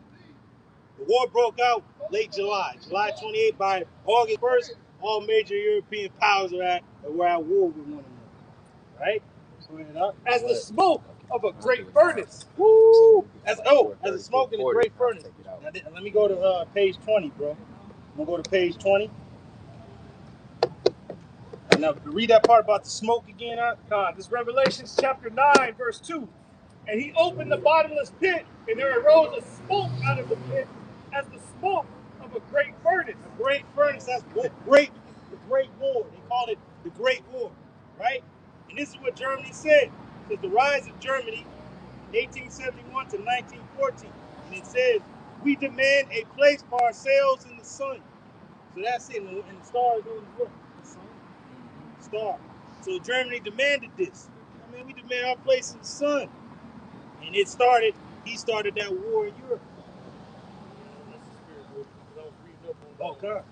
The war broke out late July. July 28th. By August 1st, all major European powers were at war with one another. Right? As the smoke of a great furnace. Woo! As the smoke in a great furnace. Now, let me go to page 20, bro. I'm going to go to page 20. Now, read that part about the smoke again. This is Revelation chapter 9, verse 2. And he opened the bottomless pit, and there arose a smoke out of the pit as the smoke of a great furnace. A great furnace, that's great. The Great War. They call it the Great War, right? And this is what Germany said. It says the rise of Germany, 1871 to 1914. And it says, we demand a place for ourselves in the sun. So that's it. And the stars on the sun. Star. So Germany demanded this. I mean, we demand our place in the sun. And it started, he started that war in Europe. Oh, God.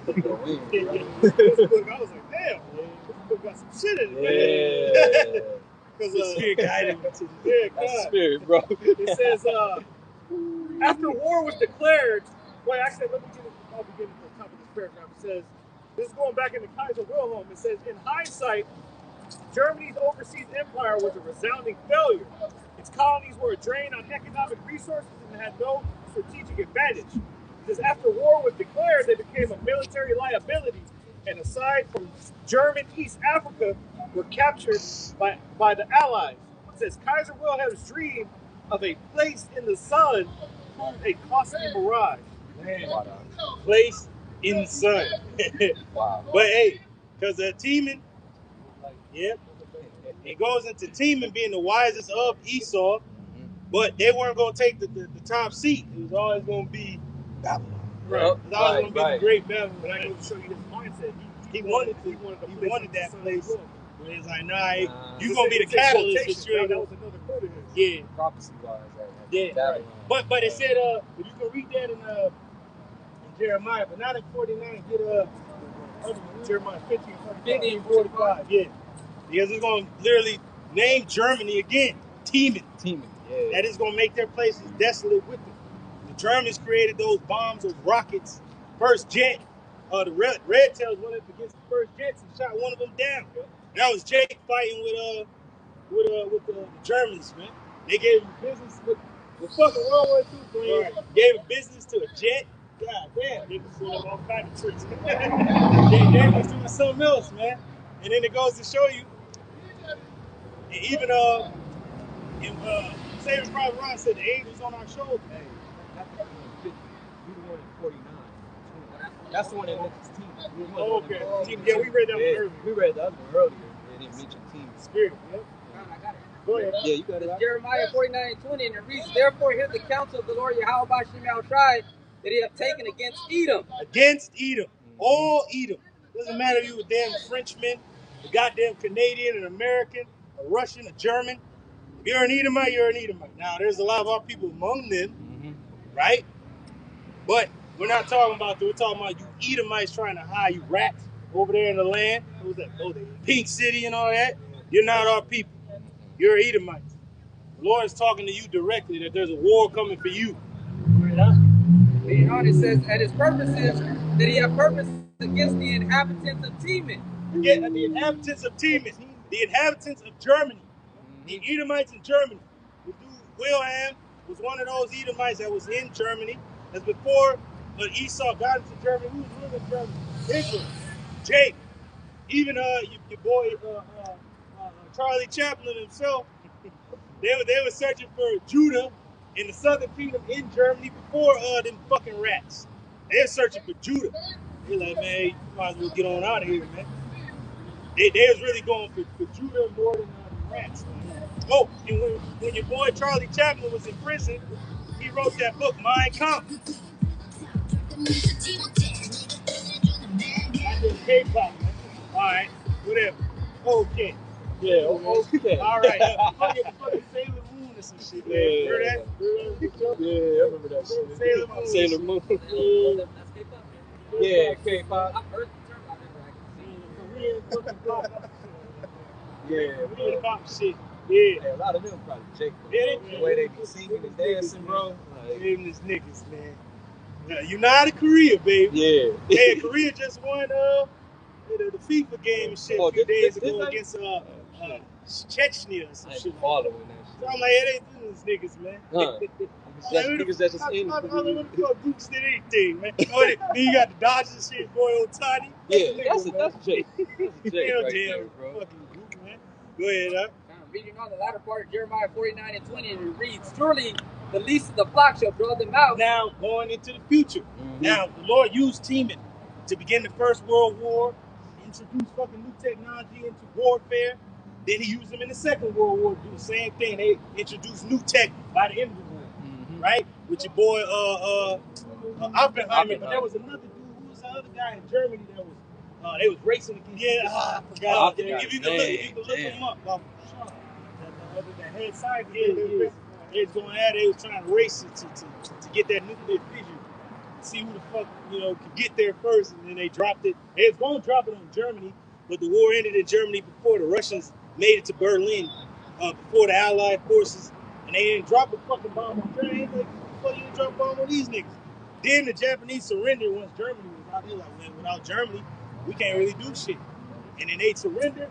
This book, I was like, damn, this book got some shit in it, man. Because spirit guided me to the spirit, bro. It says, after war was declared, wait, actually, let me get it. I'll begin at the top of this paragraph. It says, this is going back into Kaiser Wilhelm. It says, in hindsight, Germany's overseas empire was a resounding failure. Its colonies were a drain on economic resources and had no strategic advantage. Because after war was declared, they became a military liability, and aside from German East Africa, were captured by the Allies. It says Kaiser Wilhelm's dream of a place in the sun proved a costly mirage. Man, place in the sun. Wow. But hey, because Teeman, yep, it goes into Teeman being the wisest of Esau, but they weren't going to take the top seat. It was always going to be Babylon. Right. It was always going to be the great Babylon. But I go to show you his mindset. He wanted that place. But it's like, nah, you're going to be the catalyst. That was another quote of his. Yeah. Prophecy-wise. Yeah. But it said, if you can read that in Jeremiah, but not in 49, get Jeremiah 15, 45. Yeah. Because it's going to literally name Germany again. Teeman. Yeah. That is going to make their places desolate with them. The Germans created those bombs, those rockets. First jet, the Red Tails went up against the first jets and shot one of them down. That was Jake fighting with the Germans, man. They gave him business with fucking World War II playing. Right. Gave him business to a jet. God damn, they was doing all kinds of tricks. they was doing something else, man. And then it goes to show you, even Saving Private Ryan said the angels on our shoulders. Hey, that's the one in 50. We the one in 49. That's the one that mentions team. Oh, okay. Yeah, we read that one earlier. We read the other one earlier, and it mentioned team. Spirit. Yep. I got it. Go ahead. Yeah, you got it. Jeremiah 49:20, and it reads, therefore hear the counsel of the Lord Yahweh Shem Shai that he hath taken against Edom. Against Edom. All Edom. Doesn't matter if you a damn Frenchman, a goddamn Canadian, an American, a Russian, a German. If you're an Edomite, you're an Edomite. Now, there's a lot of our people among them, right? But we're not talking about that. We're talking about you Edomites trying to hide you rats over there in the land. What was that? Oh, the Pink City and all that. You're not our people. You're Edomites. The Lord is talking to you directly that there's a war coming for you. Being on, it says, and his purpose is that he have purpose against the inhabitants of Teman. Yeah, the inhabitants of Teman, the inhabitants of Germany, the Edomites in Germany. The dude Wilhelm was one of those Edomites that was in Germany. That's before Esau got into Germany. Who was ruling Germany? Israel. Jake. Even your boy Charlie Chaplin himself. They were searching for Judah in the southern kingdom in Germany before them fucking rats. They were searching for Judah. They're like, man, you might as well get on out of here, man. They was really going for Judah more than rats. Oh, and when your boy Charlie Chaplin was in prison, he wrote that book, Mein Kampf. I did K-pop, man. All right, whatever. Okay. Yeah, okay. All right. Fucking Sailor Moon or some shit, man. Yeah. Heard that? Yeah, I remember that shit. Sailor Moon. Sailor Moon. That's K-pop. Yeah, K-pop. I've heard the term, I've never Korean fucking pop. Yeah, Korean pop shit. Yeah. Hey, a lot of them probably Jake. Yeah, the way they be singing and dancing, bro. Like, Them is niggas, man. United Korea, baby. yeah. Hey, Korea just won the FIFA game and shit a few days ago this against Chechnya or some I shit. ain't following that So I'm like, it ain't these niggas, man. Huh. Niggas that's just in I don't know what the fuck Dukes did anything, man. Then you got the Dodgers and shit, boy Otani. Yeah, that's Jake. That's Jake Hell right damn, there, bro. fucking Duke, man. Go ahead, huh? Reading on the latter part of Jeremiah 49:20, and it reads, surely the least of the flock shall draw them out. Now, going into the future. Now, the Lord used Teman to begin the First World War, introduce fucking new technology into warfare. Then he used them in the Second World War to do the same thing. They introduced new tech by the end of the war, right? With your boy Oppenheimer. But there was another dude. Who was the other guy in Germany that was They was racing against. Yeah, I forgot. If you can look them up. The head side, they was going at it. They was trying to race it to get that nuclear fission. See who the fuck could get there first, and then they dropped it. They was going to drop it on Germany, but the war ended in Germany before the Russians made it to Berlin, before the Allied forces, and they didn't drop a fucking bomb on Germany. Like, fuck, you didn't drop a bomb on these niggas. Then the Japanese surrendered once Germany was out. They like, man, without Germany, we can't really do shit. And then they surrendered,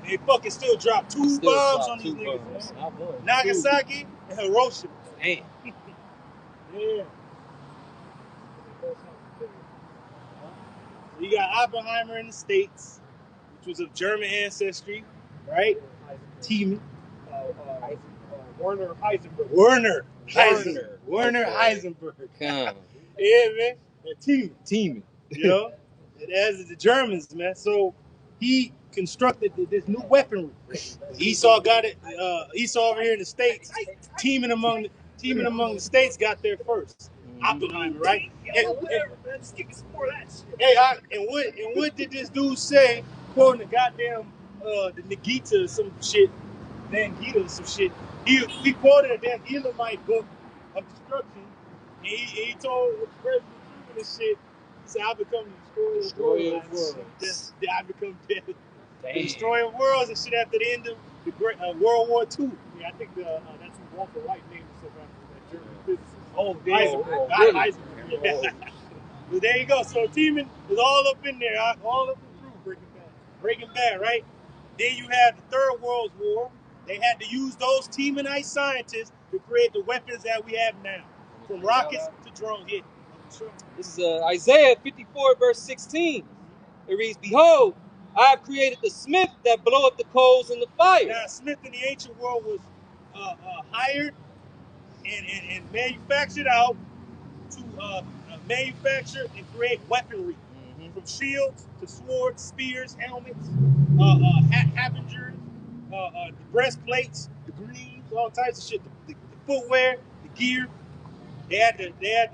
and they fucking still dropped two bombs on these niggas. Nagasaki and Hiroshima. Damn. Yeah. You got Oppenheimer in the States, which was of German ancestry, right? Teaming. Werner Heisenberg. Werner Heisenberg. Yeah, man. Teaming. You know? As the Germans, man. So he constructed this new weaponry. Esau got it. Esau over here in the States, teaming among the states, got there first. Oppenheimer, right? And what did this dude say? Quoting the goddamn the Nagita or some shit, Nangita or some shit. He quoted a damn Elamite book of destruction. And he told President Truman this shit. He said, "I become the destroyer of worlds. I become dead. The destroyer of worlds and shit after the end of the great World War II." Yeah, I think that's who Walter White named himself after, that German physicist. Oh, damn. Heisenberg. Yeah. But there you go. So teaming is all up in there, all up in through Breaking Bad, right? Then you have the Third World War. They had to use those Teamanite scientists to create the weapons that we have now, from rockets to drones. Yeah. This is Isaiah 54, verse 16. It reads, "Behold, I have created the smith that bloweth the coals in the fire." Now, smith in the ancient world was hired and manufactured out to manufacture and create weaponry, from shields to swords, spears, helmets, harbingers, the breastplates, the greaves, all types of shit, the footwear, the gear. They had to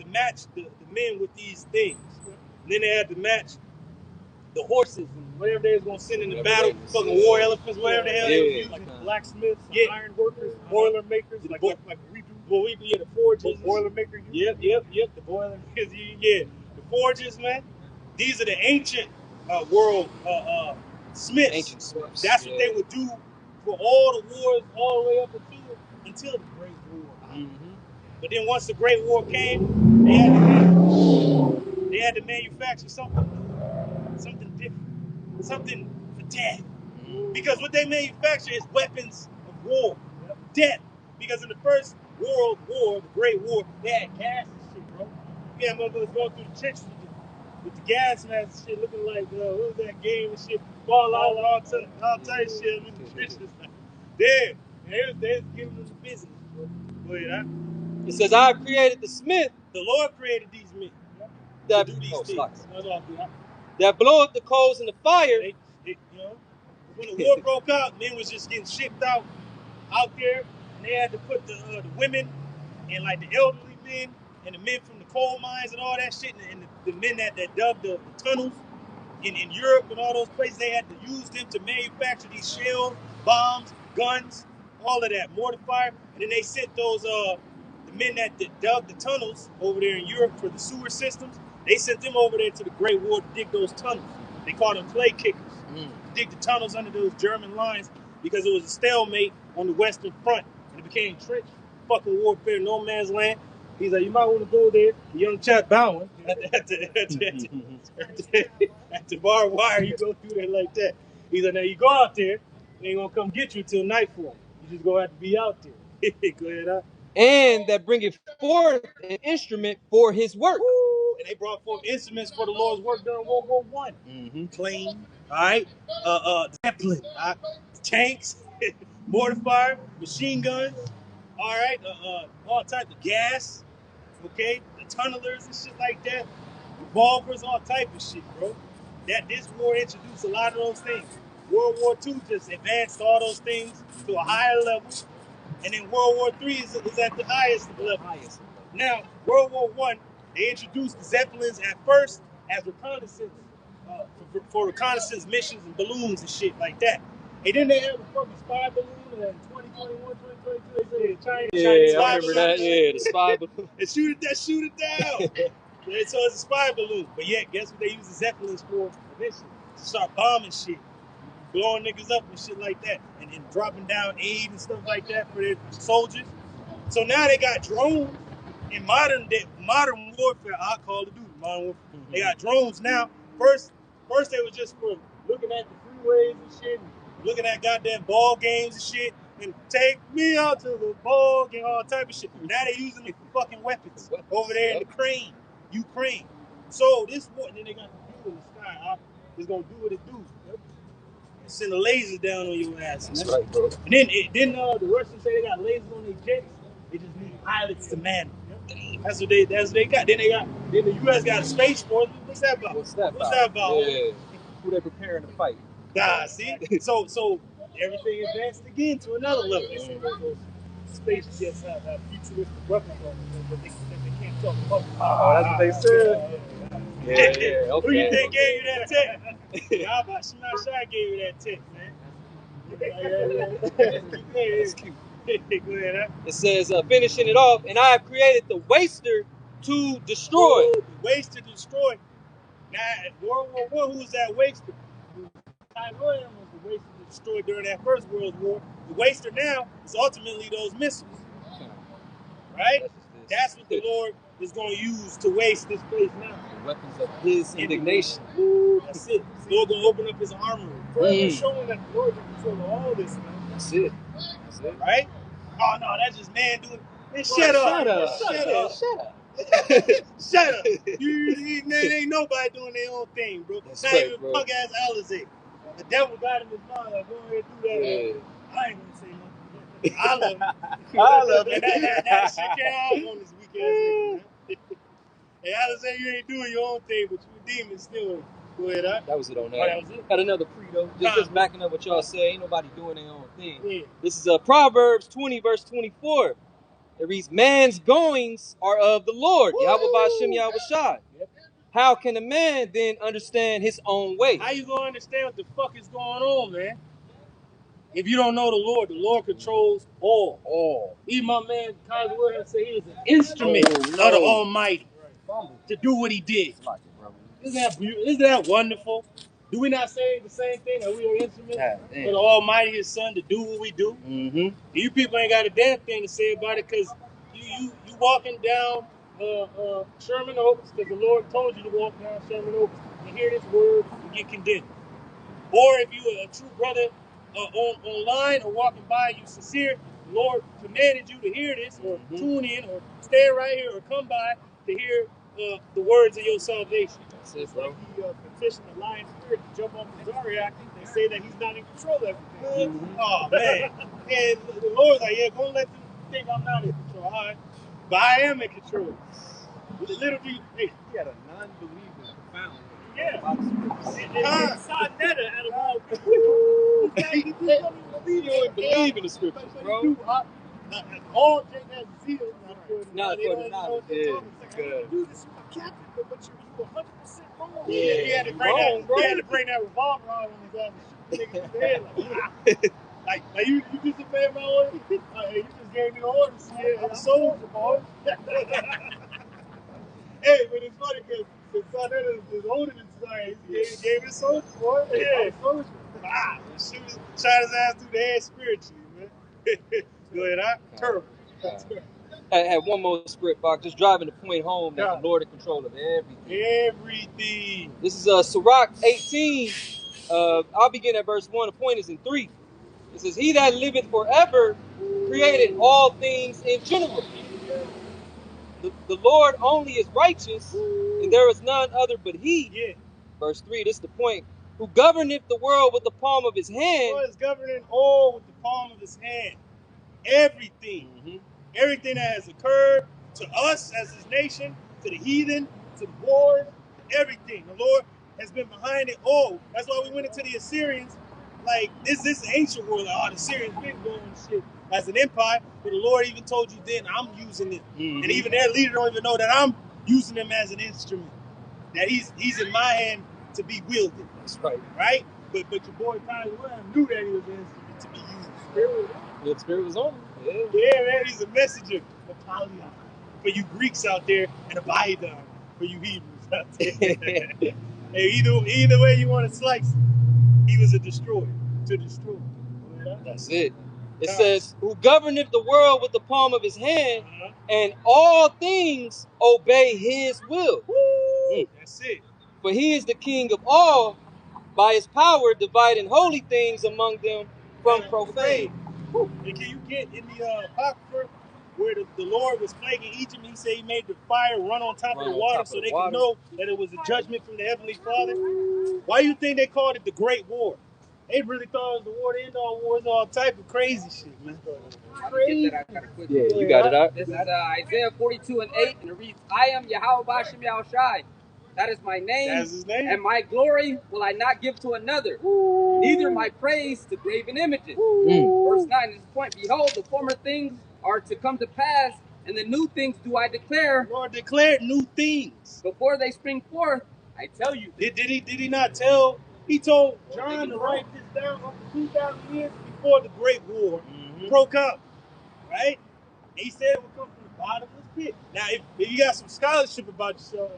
match the men with these things. And then they had to match the horses and whatever they was gonna send in the battle, fucking war elephants, whatever the hell they was using. Like blacksmiths, iron workers, boiler makers, like we do. Well, we the forges, boiler maker. Yep, the boiler makers. Yeah, the forges, man. These are the ancient world smiths. Ancient smiths. That's what they would do for all the wars, all the way up until the Great War. But then once the Great War came, they had to manufacture something different, something for death. Because what they manufacture is weapons of war, death. Because in the First World War, the Great War, they had gas and shit, bro. Yeah, motherfuckers going through the trenches with the gas masks and shit, looking like, what was that game and shit? Fall out, all type of shit in the trenches. They was giving them the business, bro. Go ahead, It says, "I have created the smith." The Lord created these men that to do these things. That bloweth the coals in the fire. When the war broke out, men was just getting shipped out there, and they had to put the women and like the elderly men and the men from the coal mines and all that shit, and the men that dug the tunnels in Europe and all those places, they had to use them to manufacture these shells, bombs, guns, all of that, mortar fire. And then they sent those the men that dug the tunnels over there in Europe for the sewer systems. They sent them over there to the Great War to dig those tunnels. They called them clay kickers. Dig the tunnels under those German lines because it was a stalemate on the Western Front, and it became trench fucking warfare, no man's land. He's like, you might want to go there. The young chap bowing at the barbed wire. You go through there like that. He's like, now you go out there, they ain't gonna come get you till nightfall. You just gonna have to be out there. Go ahead, huh? And that bringeth forth an instrument for his work. Woo! And they brought forth instruments for the Lord's work during World War I. Plane, all right, Zeppelin, tanks, mortar fire, machine guns, all right, all types of gas, okay, the tunnelers and shit like that, revolvers, all type of shit, bro. That this war introduced a lot of those things. World War II just advanced all those things to a higher level, and then World War III is at the highest level. Now, World War I, they introduced the Zeppelins at first as reconnaissance for reconnaissance missions and balloons and shit like that. And then they have a fucking spy balloon in 2021, 2022. They said China. Yeah, I remember that. Yeah, the spy balloon. And shoot it down. Yeah, so it's a spy balloon. But yet, guess what they use the Zeppelins for eventually? To start bombing shit. Blowing niggas up and shit like that. And dropping down aid and stuff like that for their soldiers. So now they got drones in modern warfare. I call it modern warfare. They got drones now. First they were just for looking at the freeways and shit, and looking at goddamn ball games and shit, and take me out to the ball game, all type of shit. Now they're using them for fucking weapons over there in Ukraine. So this one, then they got the view in the sky. It's gonna do what it do. And send a laser down on your ass. That's right, bro. And then the Russians say they got lasers on their jets. They just need pilots to man them. That's what they got. Then the U.S. got a space force. What's that about? What's that about? Yeah. Who they preparing to fight? Nah, see? so everything advanced again to another level. They say those space jets have futuristic weapons on them, but they can't talk about. Oh, that's what they said. Yeah, okay. Who you think gave you that tech? How about Sherman gave you that tech, man? That's cute. Go ahead, It says, finishing it off, and I have created the waster to destroy. Ooh, the waster to destroy. Now, World War I, who was that waster? William was the waster to destroy during that First World War. The waster now is ultimately those missiles. Right? That's what the Lord is going to use to waste this place now. The weapons of his indignation. Ooh, that's it. The Lord going to open up his armory. Further showing that the Lord is in control of all this, man. That's it. Right? Oh, no, that's just man doing. Man, shut up. Shut up. Man, ain't nobody doing their own thing, bro. That's not right, even bro. punk ass Alizé. The devil got in his mind, like, go ahead and do that. Yeah. I ain't gonna say nothing. I love it. That shit came out on this weak ass nigga, man. Hey, Alizé, you ain't doing your own thing, but you a demon still. Go ahead, huh? That was it on that. Oh, that was it? Got another pre though. Just backing up what y'all say. Ain't nobody doing their own thing. Yeah. This is Proverbs 20, verse 24. It reads, man's goings are of the Lord. Yahweh Ba'Shem Yahweh Shai. Yep. How can a man then understand his own way? How you gonna understand what the fuck is going on, man? If you don't know the Lord controls all. Even my man Kyle Williams said he was an instrument of the Almighty to do what he did. Isn't that wonderful? Do we not say the same thing, that we are instruments for the Almighty, His Son, to do what we do? Mm-hmm. You people ain't got a damn thing to say about it, because you walking down Sherman Oaks because the Lord told you to walk down Sherman Oaks and hear this word and get condemned. Or if you are a true brother online or walking by, you sincere, the Lord commanded you to hear this, or tune in, or stay right here, or come by to hear the words of your salvation. That's it, bro. Like he petitioned the lion spirit to jump off the Zodiac. They say that he's not in control of everything. Mm-hmm. Oh, man. And the Lord's like, yeah, go let them think I'm not in control. All right. But I am in control. With a little bit. Hey, He had a non-believer profound. yeah. And Sonetta out of all people. You don't believe in the scriptures, bro. All Jake has zeal. Not for the knowledge. Yeah. You do this, you're a captain, but you're 100% wrong. Yeah. He had to bring that revolver out on his ass and shoot the nigga in the head. Like you just obeyed my order? You just gave me the orders. Yeah, I'm a soldier, boy. Hey, but it's funny because Sonetta is older than Zion. He gave me a soldier, boy. Yeah, soldier. Shot his ass through the head spiritually, man. Go ahead, terrible. I had one more script, Box, just driving the point home that the Lord in control of everything. Everything. This is Sirach 18. I'll begin at verse 1. The point is in 3. It says, he that liveth forever created all things in general. The Lord only is righteous, and there is none other but he. Yeah. Verse 3, this is the point. Who governeth the world with the palm of his hand. God is governing all with the palm of his hand. Everything. Mm-hmm. Everything that has occurred to us as his nation, to the heathen, to the wars, everything. The Lord has been behind it all. That's why we went into the Assyrians. Like, this ancient world, the Assyrians been going shit as an empire, but the Lord even told you then, I'm using it. Mm-hmm. And even their leader don't even know that I'm using them as an instrument. That he's in my hand to be wielded. That's right. Right? But your boy Kylie Williams knew that he was instrument to be used. Yeah, the spirit was on him. Yeah, man, he's a messenger of Polyon for you Greeks out there, and Abaddon for you Hebrews out there. Hey, either way you want to slice it, he was a destroyer to destroy. That's it. It says, who governeth the world with the palm of his hand, and all things obey his will. That's it. For he is the king of all, by his power dividing holy things among them from profane. And can you get in the Apocrypha where the Lord was plaguing Egypt, he said he made the fire run on top of the water so they could know that it was a judgment from the Heavenly Father? Why do you think they called it the Great War? They really thought it was the war to end all wars, all type of crazy shit, man. Crazy. Yeah, you got it out. This is Isaiah 42:8, and it reads, I am Yahweh Bashem Yahushai. That is my name. That's his name. And my glory will I not give to another, neither my praise to graven images. Verse 9 is the point. Behold, the former things are to come to pass, and the new things do I declare. The Lord declared new things. Before they spring forth, I tell you. Did he not tell? He told John to write this down over 2,000 years before the Great War broke out, right? And he said it would come from the bottomless pit. Now, if you got some scholarship about yourself,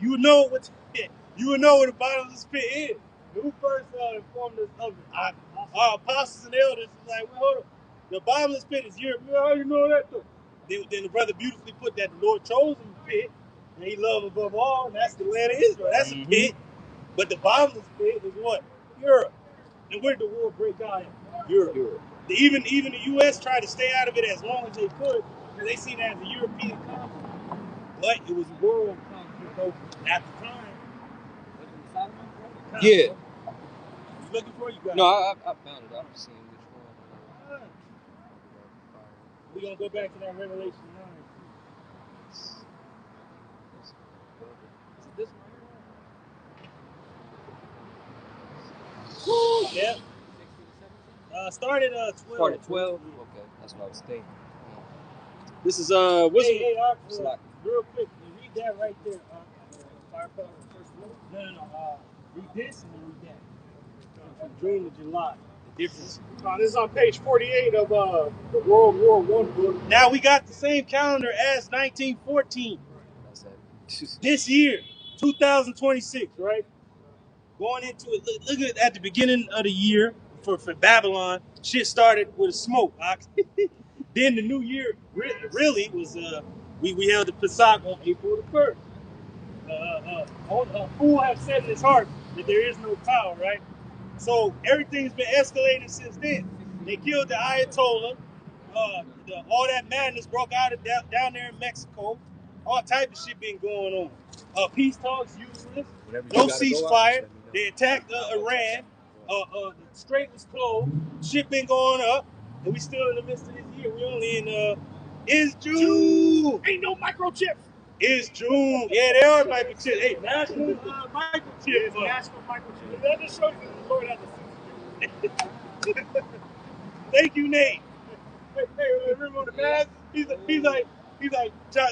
you would know what the bottomless pit is. Who first informed us of it? Our apostles and elders was like, well, hold on. The bottomless pit is Europe. How you know that though? Then the brother beautifully put that the Lord chose him pit, and he loved above all, and that's the land of Israel. That's a pit. But the bottomless pit is what? Europe. And where did the war break out in? Europe. Even the U.S. tried to stay out of it as long as they could, because they seen it as a European conflict. But it was a world conflict over at the time. Yeah. You looking for it? You got No, it. I found it. I'm seeing which one. We're going to go back to that Revelation 9. Is it this one? Yeah. Started 12. Started 12? Okay, that's what I was thinking. This is, what's Hey, real quick, you read that right there. Firepower first one. No. Read this and then read that. From June to July. The difference. This is on page 48 of the World War I book. Now we got the same calendar as 1914. That's it. This year, 2026, right? Going into it, look at the beginning of the year for Babylon, shit started with a smoke. Then the new year really was, we held the Pesach on April the 1st. A fool have said in his heart that there is no power, right? So everything's been escalating since then. They killed the Ayatollah. All that madness broke out down there in Mexico. All type of shit been going on. Peace talks useless. No ceasefire. They attacked Iran. The strait was closed. Shit been going up. And we still in the midst of this year. We only in it's June. Ain't no microchips. It's June. Yeah, they are microchips. Hey, national microchips. It's national microchips. That just shows you the Lord has a sense. Thank you, Nate. Hey, remember on the mask? He's like,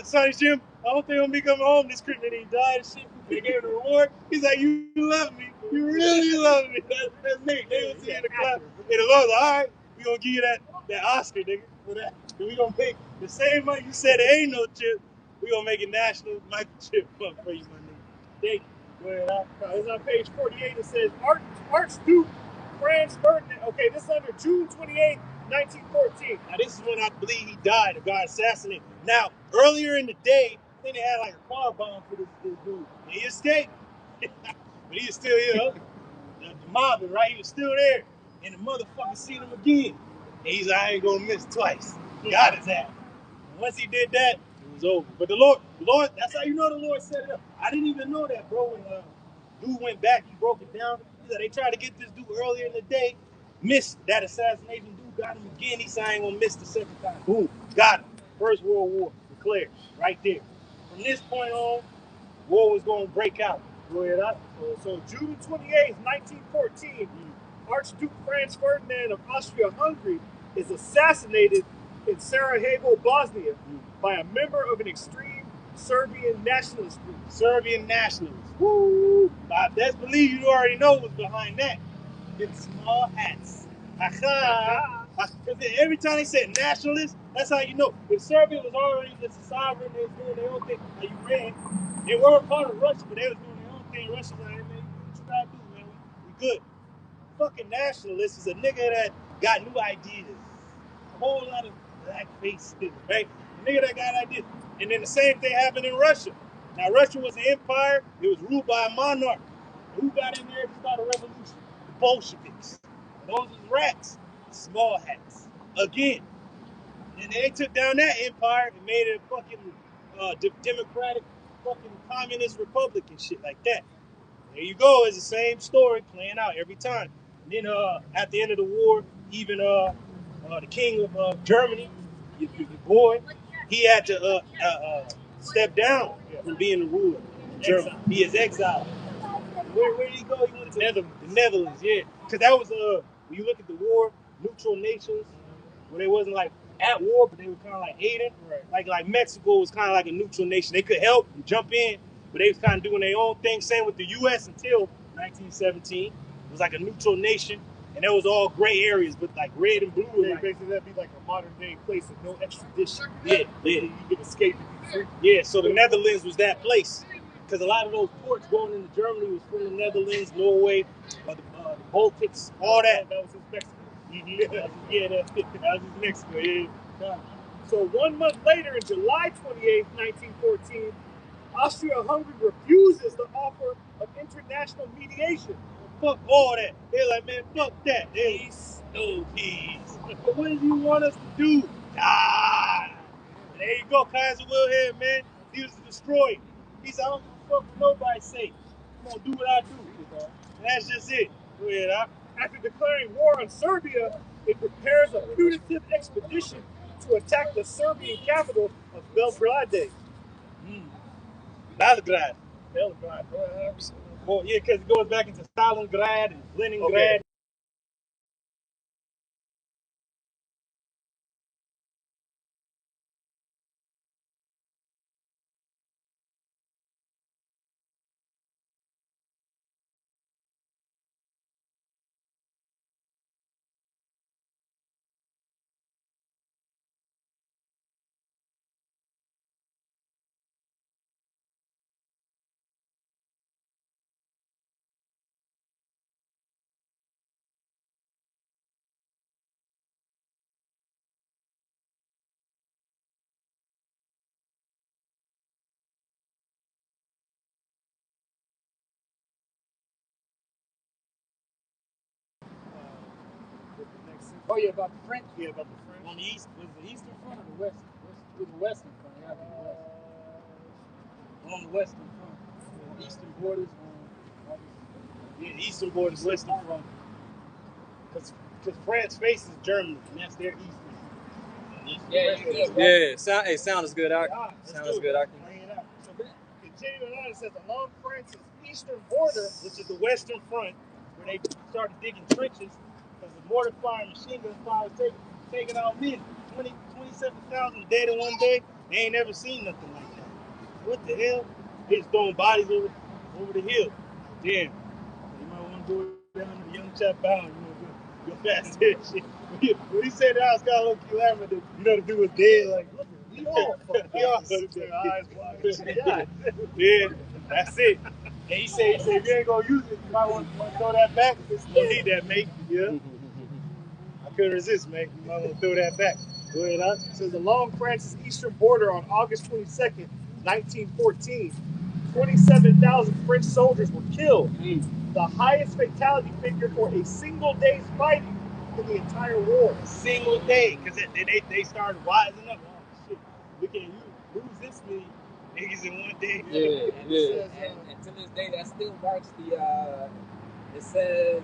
Sonny Jim, I don't think I'm gonna be coming home this Christmas. And he died and shit. They gave him the reward. He's like, you love me. You really love me. That's Nate. They was in the class. And the Lord's like, all right, we gonna give you that Oscar, nigga, for that. And we gonna make the same money you said there ain't no chip. We gonna make a national microchip fund for you, my nigga. Thank you. Go ahead. It's on page 48. It says Archduke Franz Ferdinand. Okay, this is under June 28th, 1914. Now this is when I believe he died or got assassinated. Now earlier in the day, I think they had like a car bomb for this dude. And he escaped, but he was still here. The mobbing, right? He was still there, and the motherfucker seen him again. And he's like, I ain't gonna miss twice. Got his ass. And once he did that, it was over. But the Lord, that's how you know the Lord set it up. I didn't even know that, bro. When dude went back, he broke it down. He said they tried to get this dude earlier in the day, missed that assassination. Dude got him again. He said I ain't gonna miss the second time. Boom, got him. First World War declared right there. From this point on, war was gonna break out. Go ahead up. So June 28th, 1914, Archduke Franz Ferdinand of Austria-Hungary is assassinated in Sarajevo, Bosnia, by a member of an extreme Serbian nationalist group. Serbian nationalists. Woo! I best believe you already know what's behind that. It's small hats. Aha! Because every time they said nationalists, that's how you know. If Serbia was already just a sovereign, they was doing their own thing. Like Ukraine, they weren't part of Russia, but they was doing their own thing. Russia's like, hey, man, what you gotta do, man? We good. Fucking nationalist is a nigga that got new ideas. A whole lot of black faces, right? A nigga that got ideas. And then the same thing happened in Russia. Now, Russia was an empire. It was ruled by a monarch. And who got in there to start a revolution? The Bolsheviks. And those was rats. Small hats. Again. And they took down that empire and made it a fucking democratic fucking communist republic and shit like that. There you go. It's the same story playing out every time. And then at the end of the war, even the king of Germany, your boy, he had to step down from being the ruler of Germany. He is exiled. Where did he go? He went to the Netherlands, yeah. Because that was when you look at the war, neutral nations, where they wasn't like at war, but they were kind of like aiding. Right. Like Mexico was kind of like a neutral nation. They could help and jump in, but they was kind of doing their own thing. Same with the U.S. until 1917. It was like a neutral nation, and it was all gray areas, but like red and blue. Yeah, like, basically that'd be like a modern day place with no extradition. Yeah. You could escape and be free. Yeah, so the Netherlands was that place. Because a lot of those ports going into Germany was from the Netherlands, Norway, the Baltics, all that. That was his Mexico. Mm-hmm. Yeah, that was his Mexico. Yeah. So 1 month later, in July 28, 1914, Austria-Hungary refuses the offer of international mediation. Fuck all that. They're like, man, fuck that. Peace, no peace. But what do you want us to do? Die. And there you go, Kaiser Wilhelm, man. He was destroyed. He said, I don't give a fuck what nobody say. I'm gonna do what I do. And that's just it. Go ahead, huh? After declaring war on Serbia, it prepares a punitive expedition to attack the Serbian capital of Belgrade. Belgrade. Well, yeah, because it goes back into Stalingrad and Leningrad. Okay. Oh yeah, about the French. Yeah, about the French. On the east, was it the eastern front or the west? Was the western front? Yeah, on the western front. On eastern borders. Yeah, eastern borders, western front. Because France faces Germany, and that's their eastern. Yeah, sound is good. Sound is good. So continuing on, it says along France's eastern border, which is the western front, where they started digging trenches, because the mortar fire and machine gun fire was taking out men. 27,000 dead in one day. They ain't never seen nothing like that. What the hell? They just throwing bodies over the hill. Damn. You might want to go down to the young chap bound, go fast there shit. When he said that, I was kind of low-key laughing. The dude was dead, like, look, we all fucking eyes wide. Yeah, that's it. And he said, if you ain't gonna use it, you might want to throw that back. You don't need that, mate. Yeah. I couldn't resist, mate. You might want to throw that back. Go ahead, huh? It says along France's eastern border on August 22nd, 1914, 27,000 French soldiers were killed. The highest fatality figure for a single day's fighting in the entire war. A single day, because they started wising up. Oh, shit. We can't lose this many niggas in one day. And to this day, that still marks it says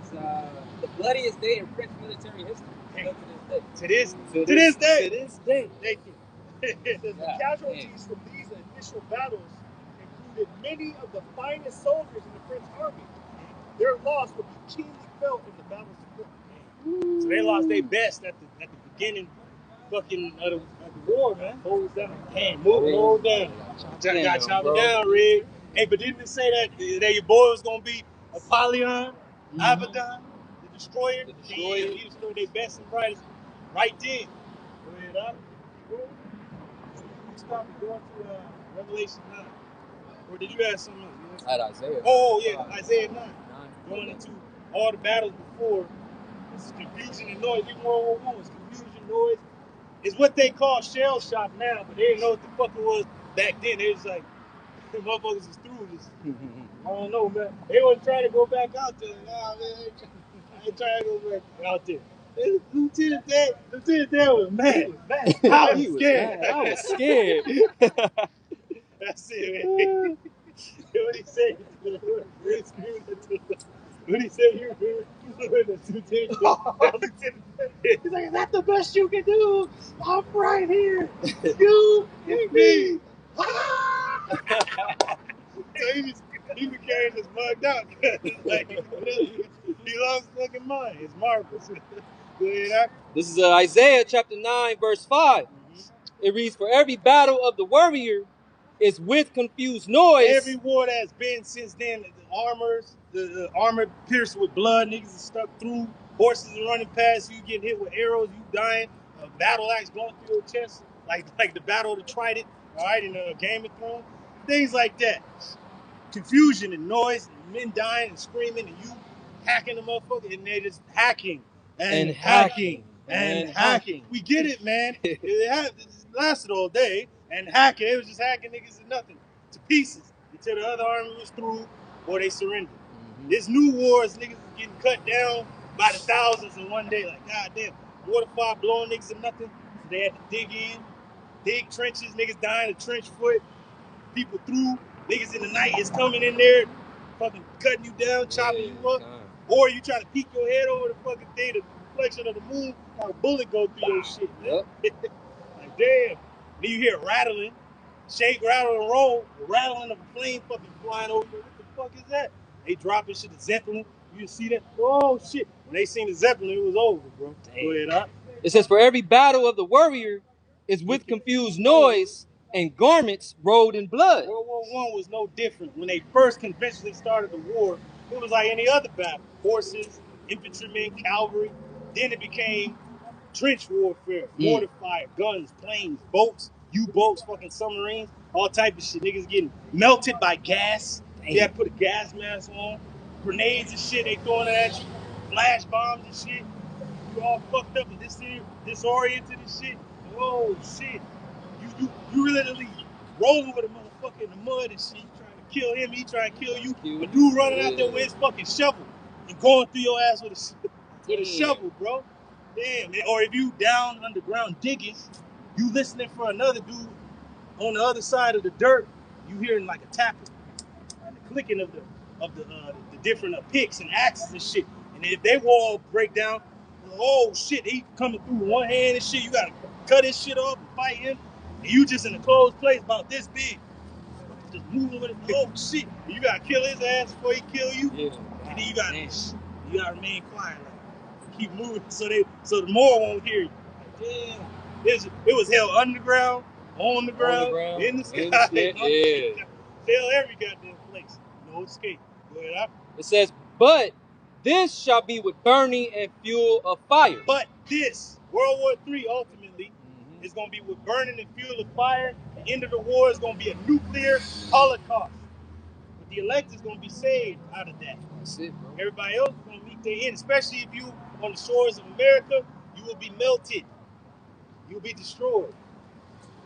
the bloodiest day in French military history. To this day. Thank you. It says the casualties from these initial battles included many of the finest soldiers in the French army. Their loss would be keenly felt in the battles of Britain. So they lost their best at the beginning fucking of the war, man. Hold down. Hold down. Got chopped down, Rig. Hey, but didn't it say that your boy was gonna be Apollyon, Abaddon, the destroyer? The destroyer. Damn, he destroyed their best and brightest right then. Go ahead, up. Stop and go to Revelation 9. Or did you have something else? At Isaiah. Oh, yeah, Isaiah 9. Going into all the battles before. This is confusion and noise. Even World War I was confusion, noise. It's what they call shell shock now, but they didn't know what the fuck it was back then. They was like, the motherfuckers is through this. I don't know, man. They wasn't trying to go back out there. Nah, man. I ain't trying to go back out there. Lieutenant Dan was mad. I was scared. I was scared. That's it, man. What he said? What he said? You were the lieutenant. He's like, is that the best you can do? I'm right here. You and me. So he became just bugged out. Like, he lost his fucking mind. It's marvelous. This is Isaiah chapter 9, verse 5. It reads, for every battle of the warrior is with confused noise. Every war that's been since then, the armor pierced with blood, niggas are stuck through, horses are running past you, getting hit with arrows, you dying, a battle axe going through your chest, like the battle of the Trident, all right, in Game of Thrones, things like that. Confusion and noise, and men dying and screaming, and you hacking the motherfucker, and they're just hacking and hacking. We get it, man. It lasted all day, and hacking. It was just hacking niggas and nothing to pieces until the other army was through or they surrendered. This new wars, niggas is getting cut down by the thousands in one day. Like, goddamn, water fire blowing niggas and nothing. So they had to dig trenches, niggas dying a trench foot, people through. Niggas in the night is coming in there, fucking cutting you down, chopping you up. Or you try to peek your head over the fucking thing, the reflection of the moon, how a bullet go through your shit. Yep. Like, damn. Then you hear rattling, shake, rattle, and roll, the rattling of a plane fucking flying over. What the fuck is that? They dropping shit, the Zeppelin. You see that? Oh, shit. When they seen the Zeppelin, it was over, bro. Damn. Go ahead, huh? It says, for every battle of the warrior is with confused noise and garments rolled in blood. World War I was no different. When they first conventionally started the war, it was like any other battle. Horses, infantrymen, cavalry. Then it became trench warfare, mortar fire, guns, planes, boats, U-boats, fucking submarines, all type of shit. Niggas getting melted by gas. They had to put a gas mask on. Grenades and shit, they throwing it at you. Flash bombs and shit. You all fucked up and disoriented and shit. Oh, shit. You literally rolling with a motherfucker in the mud and shit, trying to kill him, he trying to kill you. A dude running out there with his fucking shovel and going through your ass with a shovel, bro. Damn, man. Or if you down underground digging, you listening for another dude on the other side of the dirt, you hearing like a tapping and the clicking of the different picks and axes and shit. And if they wall break down, oh shit, he coming through with one hand and shit, you gotta cut his shit off and fight him. And you just in a closed place about this big. Just moving with it. Oh shit. You gotta kill his ass before he kill you. Yeah. And then you gotta remain quiet. Like, keep moving so the more won't hear you. Like, damn. It was hell underground, on the ground, in the sky. Yeah. Hell every goddamn place. No escape. Go ahead. It says, but this shall be with burning and fuel of fire. But this, World War III ultimately, is going to be with burning and fuel of fire. The end of the war is going to be a nuclear holocaust. But the elect is going to be saved out of that. That's it, bro. Everybody else is going to meet their end. Especially if you on the shores of America, you will be melted. You will be destroyed.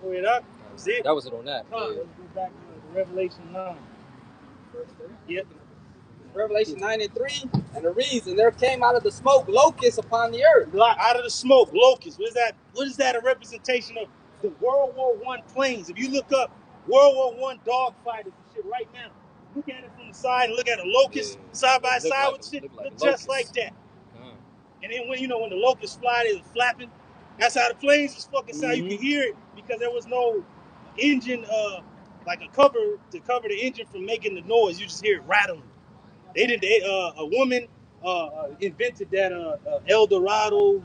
Go ahead, up. That's it. That was it on that. Let's go back to Revelation 9. Yep. Revelation 9 and 3, and it reads, and there came out of the smoke locusts upon the earth. Out of the smoke, locusts. What is that a representation of? The World War I planes. If you look up World War I dogfighters and shit right now, look at it from the side and look at a locust side by side with shit, look just like that. And then when the locusts fly, they was flapping. That's how the planes was fucking sound. You could hear it because there was no engine, like a cover to cover the engine from making the noise. You just hear it rattling. A woman invented that El Dorado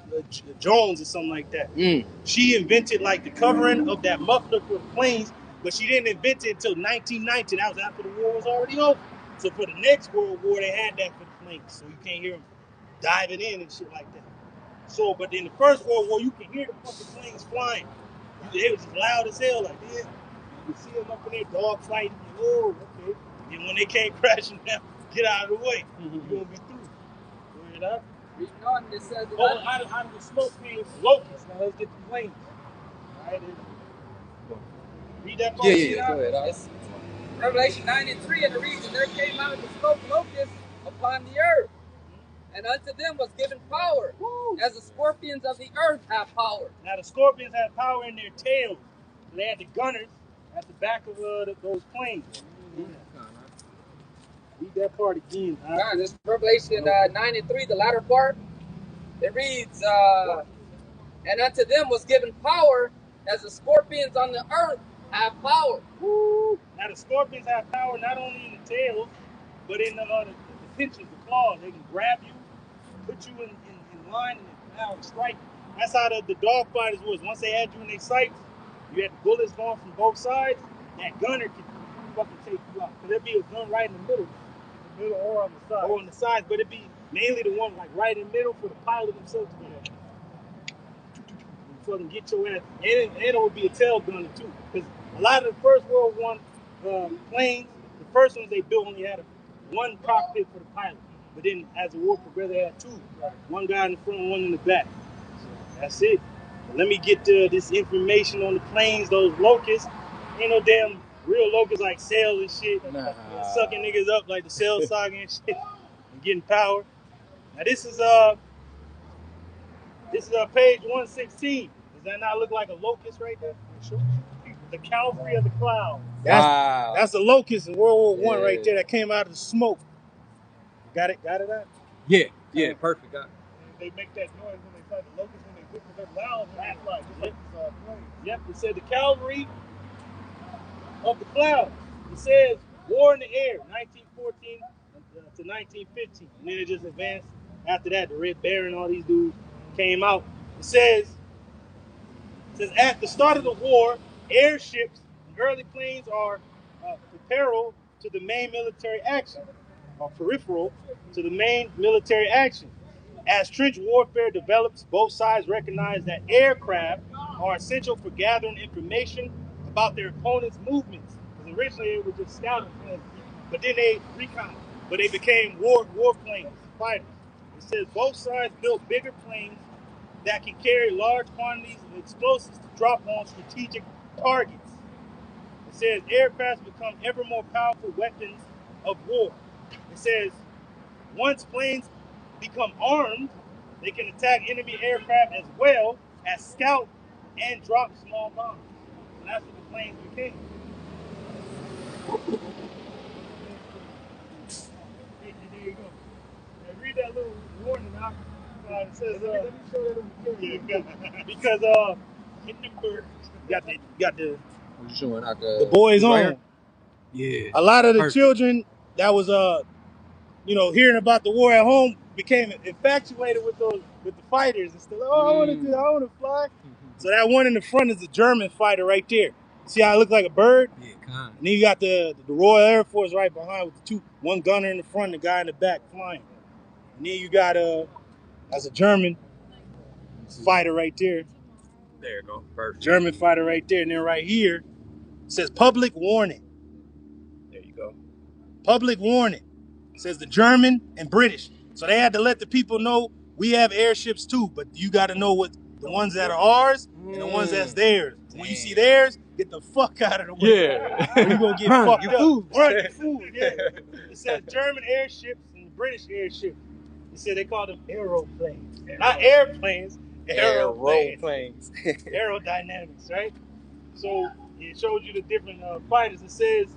Jones or something like that. She invented like the covering of that muffler for the planes but she didn't invent it until 1919. That was after the war was already over. So for the next World War, they had that for the planes, so you can't hear them diving in and shit like that. So, but in the First World War, you can hear the fucking planes flying. It was loud as hell, like, yeah. You see them up in there dog fighting. Like, oh, okay. And when they came crashing down, get out of the way. You're gonna be through. Read it up. Reading on, it says, Out of the smoke came locusts. Now let's get the planes. All right. Read that part. Yeah. Go ahead. It's Revelation 9 and 3, and it reads, and there came out of the smoke locusts upon the earth, and unto them was given power, as the scorpions of the earth have power. Now the scorpions had power in their tails. So they had the gunners at the back of those planes. Read that part again. Right, this is Revelation 9 and 3, the latter part. It reads, and unto them was given power, as the scorpions on the earth have power. Woo. Now the scorpions have power not only in the tails, but in the pinches, the claws. They can grab you, put you in line, and now strike. That's how the dog fighters was. Once they had you in their sights, you had the bullets going from both sides. That gunner could fucking take you out. So there'd be a gun right in the middle or on the side. Or on the sides, but it'd be mainly the one like right in the middle for the pilot himself to get fucking get your ass. And it would be a tail gunner too, because a lot of the First World War planes, the first ones they built only had one cockpit for the pilot. But then as the war progressed, they had two. One guy in the front, one in the back. So that's it. But let me get this information on the planes, those locusts. Ain't no damn real locusts like sail and shit. Sucking niggas up like the sail saga and shit. And getting power. Now this is page 116. Does that not look like a locust right there? The cavalry of the cloud. That's a locust in World War I right there that came out of the smoke. Got it out? Yeah, perfect. Got it. They make that noise when they fight the locusts, when they whip them loud. That's like, just like this Yep, it said the cavalry of the clouds. It says war in the air, 1914 to 1915. And then it just advanced. After that, the Red Baron, all these dudes came out. It says at the start of the war, airships and early planes are peripheral to the main military action. As trench warfare develops, both sides recognize that aircraft are essential for gathering information about their opponent's movements. Because originally it was just scouting planes, but then they recon. But they became war planes, fighters. It says both sides built bigger planes that can carry large quantities of explosives to drop on strategic targets. It says aircraft become ever more powerful weapons of war. It says once planes become armed, they can attack enemy aircraft as well as scout and drop small bombs. So that's what the planes became. There you go. Now read that little warning out. It says, let me show that on the camera. Because got the What you showing out the boys on. Right? Yeah. A lot of the children that was hearing about the war at home became infatuated with the fighters and stuff. I want to fly. So that one in the front is a German fighter right there. See how it looks like a bird? Yeah, kind. And then you got the Royal Air Force right behind with one gunner in the front and the guy in the back flying. And then you got that's a German fighter right there. There you go. Perfect. German fighter right there. And then right here it says public warning. There you go. Public warning. It says the German and British. So they had to let the people know we have airships too, but you got to know what the ones that are ours and the ones that's theirs. When you see theirs, get the fuck out of the way. Yeah. Or you're going to get fucked up. Food. Run your food, yeah. It says German airships and British airships. It said they called them aeroplanes. Not airplanes, aeroplanes. Aerodynamics, right? So it shows you the different fighters. It says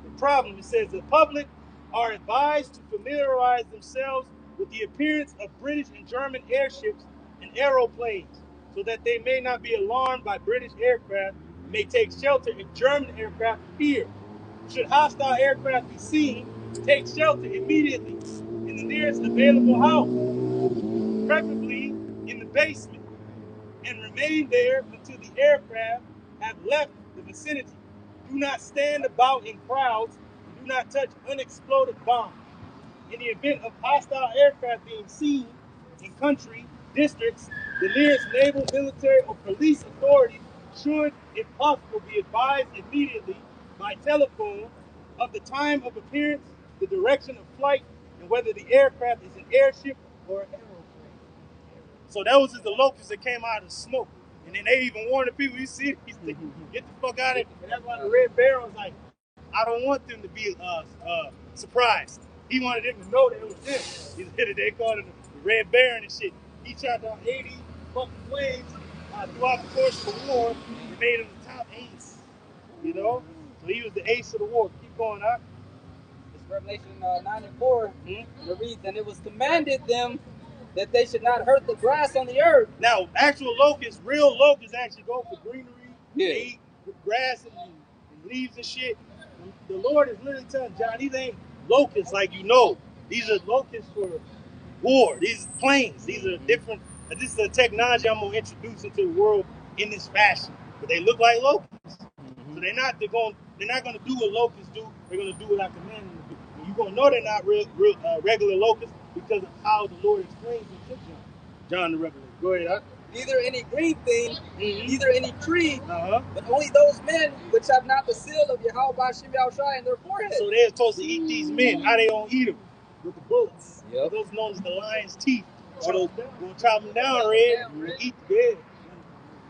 the public are advised to familiarize themselves with the appearance of British and German airships and aeroplanes so that they may not be alarmed by British aircraft and may take shelter if German aircraft appear. Should hostile aircraft be seen, take shelter immediately in the nearest available house, preferably in the basement, and remain there until the aircraft have left the vicinity. Do not stand about in crowds. Do not touch unexploded bombs. In the event of hostile aircraft being seen in country districts, the nearest naval, military, or police authority should, if possible, be advised immediately by telephone of the time of appearance, the direction of flight, and whether the aircraft is an airship or an aeroplane. So that was just the locusts that came out of the smoke. And then they even warned the people, you see it, get the fuck out of it. And that's why the Red Baron was like, I don't want them to be surprised. He wanted them to know that it was him. They called it the Red Baron and shit. He shot down 80 fucking planes throughout the course of the war and made him the top ace. You know? So he was the ace of the war. Keep going, huh? It's Revelation 9 and 4. It reads, and it was commanded them that they should not hurt the grass on the earth. Now, actual locusts, real locusts actually go for greenery. Yeah. They eat grass and leaves and shit. The Lord is literally telling John, these ain't locusts like you know. These are locusts for war. These are planes. These are different. This is the technology I'm going to introduce into the world in this fashion. But they look like locusts. So they're not going to do what locusts do. They're going to do what I command them to do. And you're going to know they're not regular locusts because of how the Lord explains it to John the Revelator. Go ahead, huh? Neither any green thing, neither any tree, but only those men which have not the seal of Yahweh Shem Yahushua in their forehead. So they're supposed to eat these men. How they gonna eat them? With the bullets. Yep. Those known as the lion's teeth. Or those gonna chop them down, Red. Gonna eat the dead.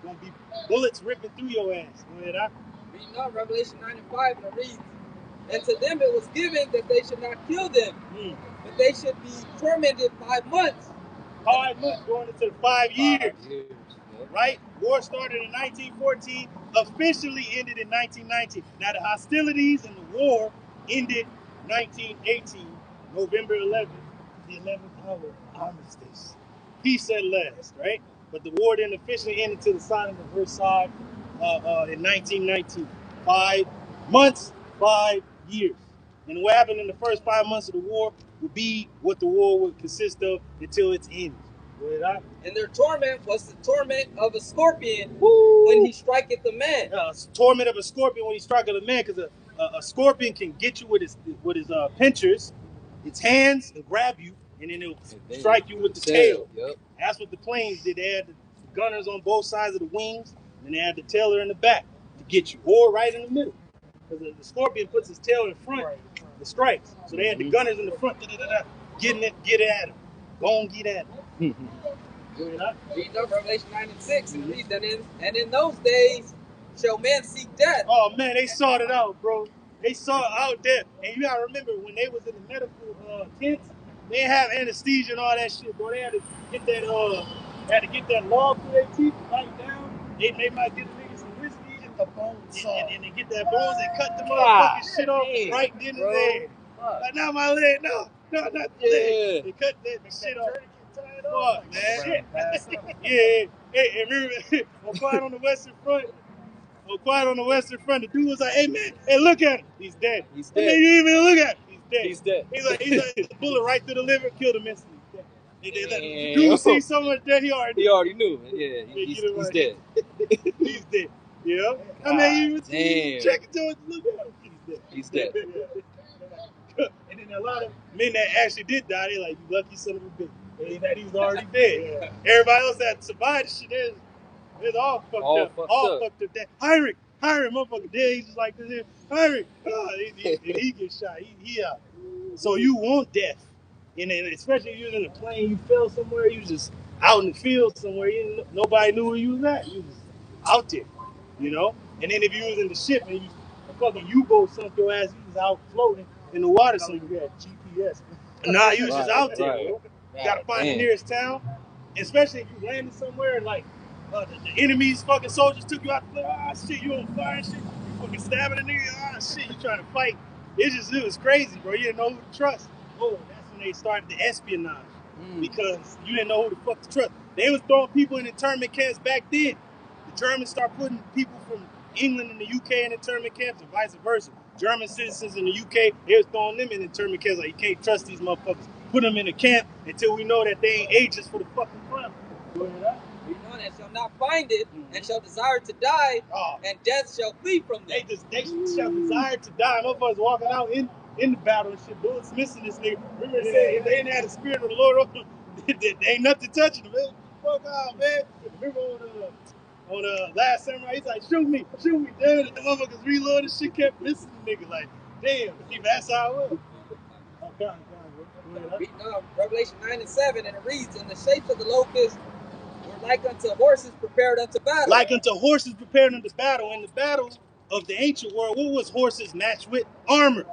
Gonna be bullets ripping through your ass. Go ahead, huh? Reading on Revelation 9 and 5, and it reads, and to them it was given that they should not kill them, but they should be tormented 5 months. 5 months going into the 5 years. Right? War started in 1914, officially ended in 1919. Now the hostilities and the war ended 1918, November 11th, the 11th hour armistice. Peace at last, right? But the war didn't officially end until the signing of Versailles in 1919. 5 months, 5 years. And what happened in the first 5 months of the war would be what the war would consist of until its end. And their torment was the torment of a scorpion when he striketh the man. Torment of a scorpion when he striketh a man, because a scorpion can get you with his pinchers, its hands, and grab you, and then it'll strike you with the tail. Yep. That's what the planes did. They had the gunners on both sides of the wings, and they had the tailer in the back to get you, or right in the middle. Because the scorpion puts his tail in front, the strikes. So they had the gunners in the front, get at him. Go and get at him. Read up Revelation 9 and 6, and read that and in those days shall men seek death. Oh man, they sought it out, bro. They saw it out there. And you gotta remember when they was in the medical tents, they didn't have anesthesia and all that shit, bro. They had to get that log through their teeth right down. They might get a nigga some whiskey and the bones and they get that bones and cut the motherfucking shit off right then and there. Like, not my leg, no, not the leg. They cut that shit off. Fuck, man. Yeah. Hey, remember, on Quiet on the Western Front, the dude was like, hey, man, hey, look at him. He's dead. He's dead. Hey, you even look at him. He's dead. He's dead. He's like, bullet right through the liver, killed him instantly. The dude see so much dead, he already knew. Yeah, he's dead. He's dead. Yeah. I mean, you check it to look at him. He's dead. And then a lot of men that actually did die, they like, you lucky son of a bitch. That he was already dead. Everybody else that survived the shit, it's all fucked up. All fucked up. Heinrich, motherfucker dead. He's just like this here. Heinrich, he gets shot. He out. So you want death. And then especially if you're in a plane, you fell somewhere, you just out in the field somewhere, nobody knew where you was at. You was out there, you know? And then if you was in the ship and a fucking U-boat sunk your ass, you was out floating in the water somewhere. You had GPS. Nah, you was just out there, bro. You gotta find the nearest town, especially if you landed somewhere and like the enemy's fucking soldiers took you out the plane. Shit, you on fire and shit. You fucking stabbing a nigga. Shit, you trying to fight. It was crazy, bro. You didn't know who to trust. Oh, that's when they started the espionage because you didn't know who the fuck to trust. They was throwing people in internment camps back then. The Germans started putting people from England and the UK in internment camps and vice versa. German citizens in the UK, they was throwing them in internment camps. Like, you can't trust these motherfuckers. Put them in a camp until we know that they ain't agents for the fucking crime. Reading on, and shall not find it, and shall desire to die, and death shall flee from them. They shall desire to die. Motherfuckers walking out in the battle and shit, bullets missing this nigga. Remember they said if they didn't have the spirit of the Lord on them, there ain't nothing touching them. Man. Fuck out, man. Remember on Last Samurai, he's like, shoot me. Damn it. The motherfuckers reloaded, shit kept missing the nigga. Like, damn, that's how it was. Reading on Revelation 9 and 7, and it reads, and the shapes of the locusts were like unto horses prepared unto battle. Like unto horses prepared unto battle. In the battles of the ancient world, what was horses matched with? Armor.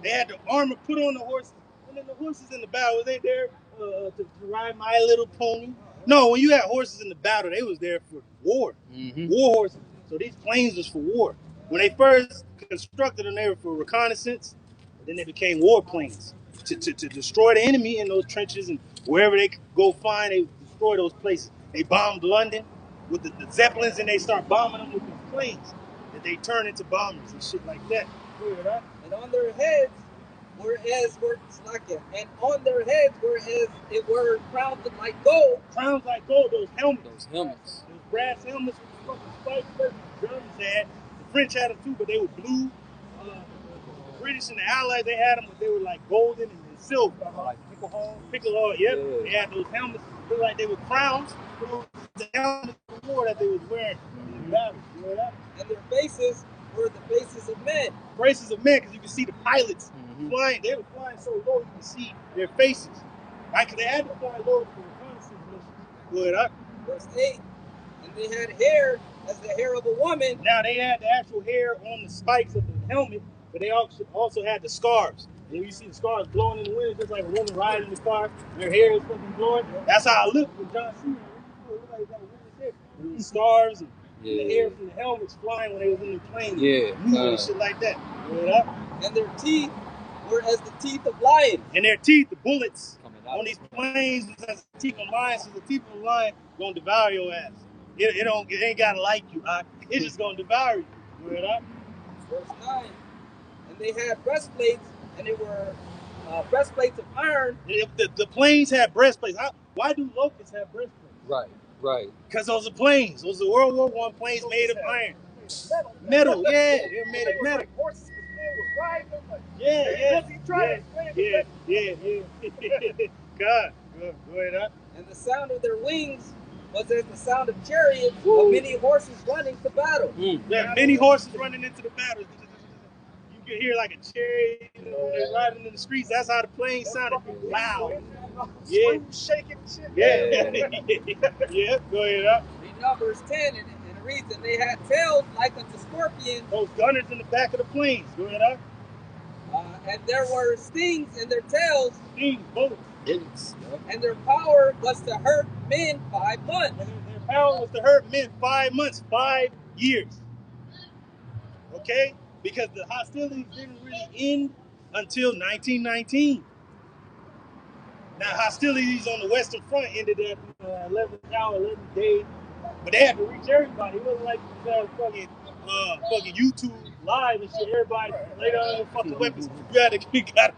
They had the armor put on the horses. And then the horses in the battle, were they there to ride My Little Pony? No, when you had horses in the battle, they was there for war. War horses. So these planes was for war. When they first constructed them, they were for reconnaissance. Then they became war planes to destroy the enemy in those trenches and wherever they could go find, they destroy those places. They bombed London with the Zeppelins, and they start bombing them with these planes that they turn into bombers and shit like that. And on their heads were and on their heads were as it were crowns like gold. Crowns like gold, those helmets. Those helmets. Those brass helmets with fucking spikes that the Germans had. The French had them too, but they were blue. The British and the Allies, they had them, but they were like golden and silver. Like piccolo, yep. Yeah. They had those helmets, looked like they were crowns. The helmets of war that they was wearing in the battle. You know that? And their faces were the faces of men. Faces of men, because you can see the pilots flying. They were flying so low you can see their faces. Right? Because they had to fly low for reconnaissance missions. Good up. Verse 8. And they had hair as the hair of a woman. Now they had the actual hair on the spikes of the helmet, but they also had the scarves. And when you see the scarves blowing in the wind, it's just like a woman riding in the car, their hair is fucking blowing. That's how I looked with John Cena. It looked like a woman's hair. And the scarves and the hair from the helmets flying when they was in the plane. And shit like that. And their teeth were as the teeth of lions. And their teeth, the bullets on these planes was as the teeth of lions. So the teeth of a lion gonna devour your ass. It ain't gotta like you. It's just gonna devour you. Verse 9. And they had breastplates, and they were breastplates of iron. The planes had breastplates. Why do locusts have breastplates? Right. Because those are planes. Those are World War I planes made of iron. Metal, yeah. They're made of metal. Like horses was riding them. Like, Yeah. God. Go ahead, huh? And the sound of their wings was as the sound of chariots of many horses running to battle. There are many horses running into the battle. You can hear like a chariot, they're riding in the streets. That's how the plane sounded. Loud. Yeah. Shaking shit. Yeah. Yeah. Go ahead, huh? Reading up verse 10, and it reads, and they had tails like unto scorpions. Those gunners in the back of the planes. Go ahead, huh? And there were stings in their tails. Stings, bullets. And their power was to hurt men 5 months. And their power was to hurt men 5 months, 5 years. Okay? Because the hostilities didn't really end until 1919. Now, hostilities on the Western Front ended at 11th hour, 11th day. But they had to reach everybody. It wasn't like you had fucking YouTube live and shit. Everybody lay down their fucking weapons. You gotta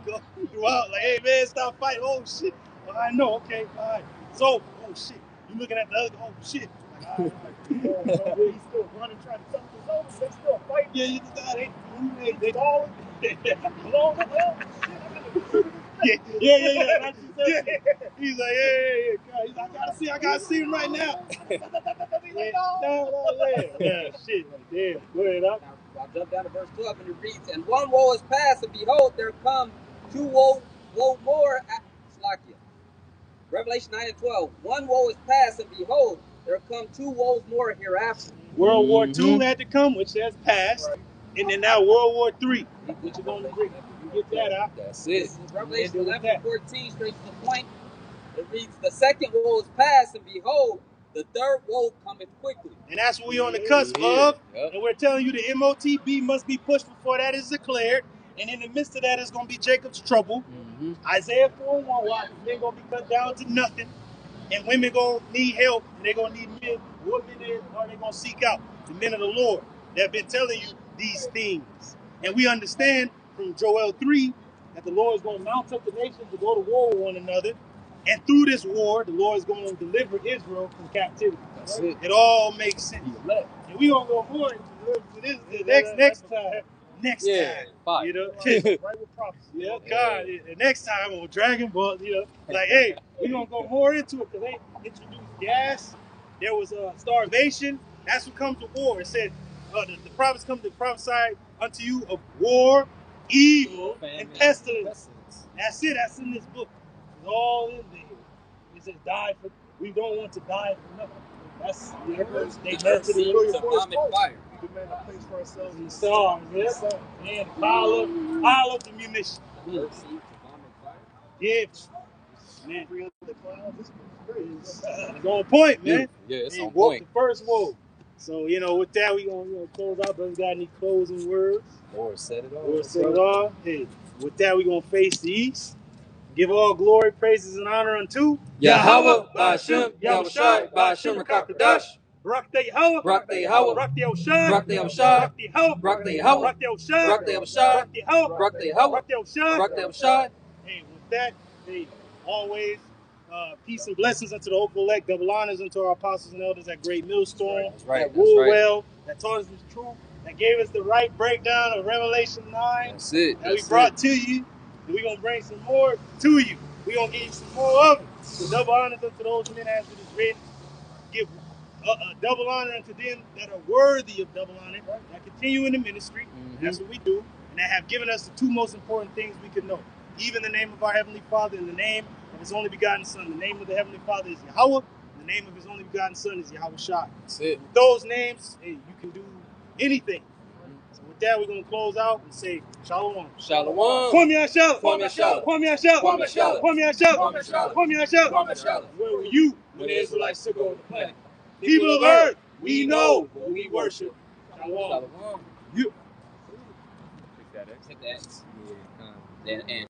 go throughout. Like, hey man, stop fighting. Oh shit. Well, I know. Okay, all right. So, oh shit. You looking at the other? Oh shit. Like, all right. He's still running, trying to something over. They still fighting. Yeah, you just they falling. Along the hell. Yeah. He's like, yeah. He's like, I gotta see him right now. Yeah, shit. Damn. Go ahead, up. I'll jump down to verse 12, and it reads, and one woe is past, and behold, there come 2 woe more at Slakia. Revelation 9 and 12. One woe is past, and behold, there come 2 woes more hereafter. World War II had to come, which has passed. Right. And then now World War III, which is going to bring. You get that out. That's it. This is Revelation 11 and 14, straight to the point. It reads, the second woe is past, and behold, the third woe cometh quickly. And that's what we're on the cusp of. Yep. And we're telling you the MOTB must be pushed before that is declared. And in the midst of that is going to be Jacob's trouble. Isaiah 4:1, watch, men going to be cut down to nothing. And women going to need help. And they're going to need men. What men are they going to seek out? The men of the Lord that have been telling you these things. And we understand from Joel 3 that the Lord is going to mount up the nations to go to war with one another. And through this war, the Lord is going to deliver Israel from captivity. That's it. It all makes sense. And we're going to go more into this next time. Next time. Fire. You know? Right with prophecy. Yeah, God. The next time on Dragon Ball, you know, like, hey, we're going to go more into it because they introduced gas. There was starvation. That's what comes with war. It said, the prophets come to prophesy unto you of war, evil, and pestilence. That's it. That's in this book. It's all in there. It says, die for. We don't want to die for nothing. That's they led to the fire. We demand a place for ourselves in the stars. Yes, and pile up the munition. Yeah, man. the clouds. This is crazy. It's on point, man. Yeah, it's He on woke point. the first woe. So, you know, with that, we're going to close out. Brothers got any closing words? Lord said it all. Lord said it all. Hey, with that, we're going to face the east. Give all glory, praises, and honor unto Yahweh, Ba'ashem, Yahushai, Ba'ashem, Rakakadash. Barak the Yahweh, Barak the Yahweh, Barak the Oshai, Barak the Yahushai, Barak the Yahweh, Barak the Yahweh, Barak the Oshai, Barak the Yahushai, Barak the Yahweh, Barak the Yahweh, Barak the Oshai. Barak the Yahushai. Hey, with that, hey, always peace and blessings unto the hopeful elect, double honors unto our apostles and elders at Great Millstone, That's right, that that's ruled right. well, that taught us the truth, that gave us the right breakdown of Revelation 9, That's it. that we brought to you, and we're going to bring some more to you. We're going to give you some more of it. So double honors unto those men as it is written. Give double honor unto them that are worthy of double honor, that continue in the ministry. That's what we do. And that have given us the two most important things we could know. Even the name of our Heavenly Father and the name of His only begotten Son. The name of the Heavenly Father is Yahweh. And the name of His only begotten Son is Yahushua. That's it. With those names, hey, you can do anything. So with that, we're going to close out and say Shalom. Shalom. Kwame Ashala. Kwame Ashala. Kwame Ashala. Kwame Ashala. Kwame Ashala. Kwame Ashala. Kwame Ashala. Kwame Ashala. Where were you When the Israelites took over the planet. People of earth, we know who we worship. Shalom. Shalom. You. Take that. And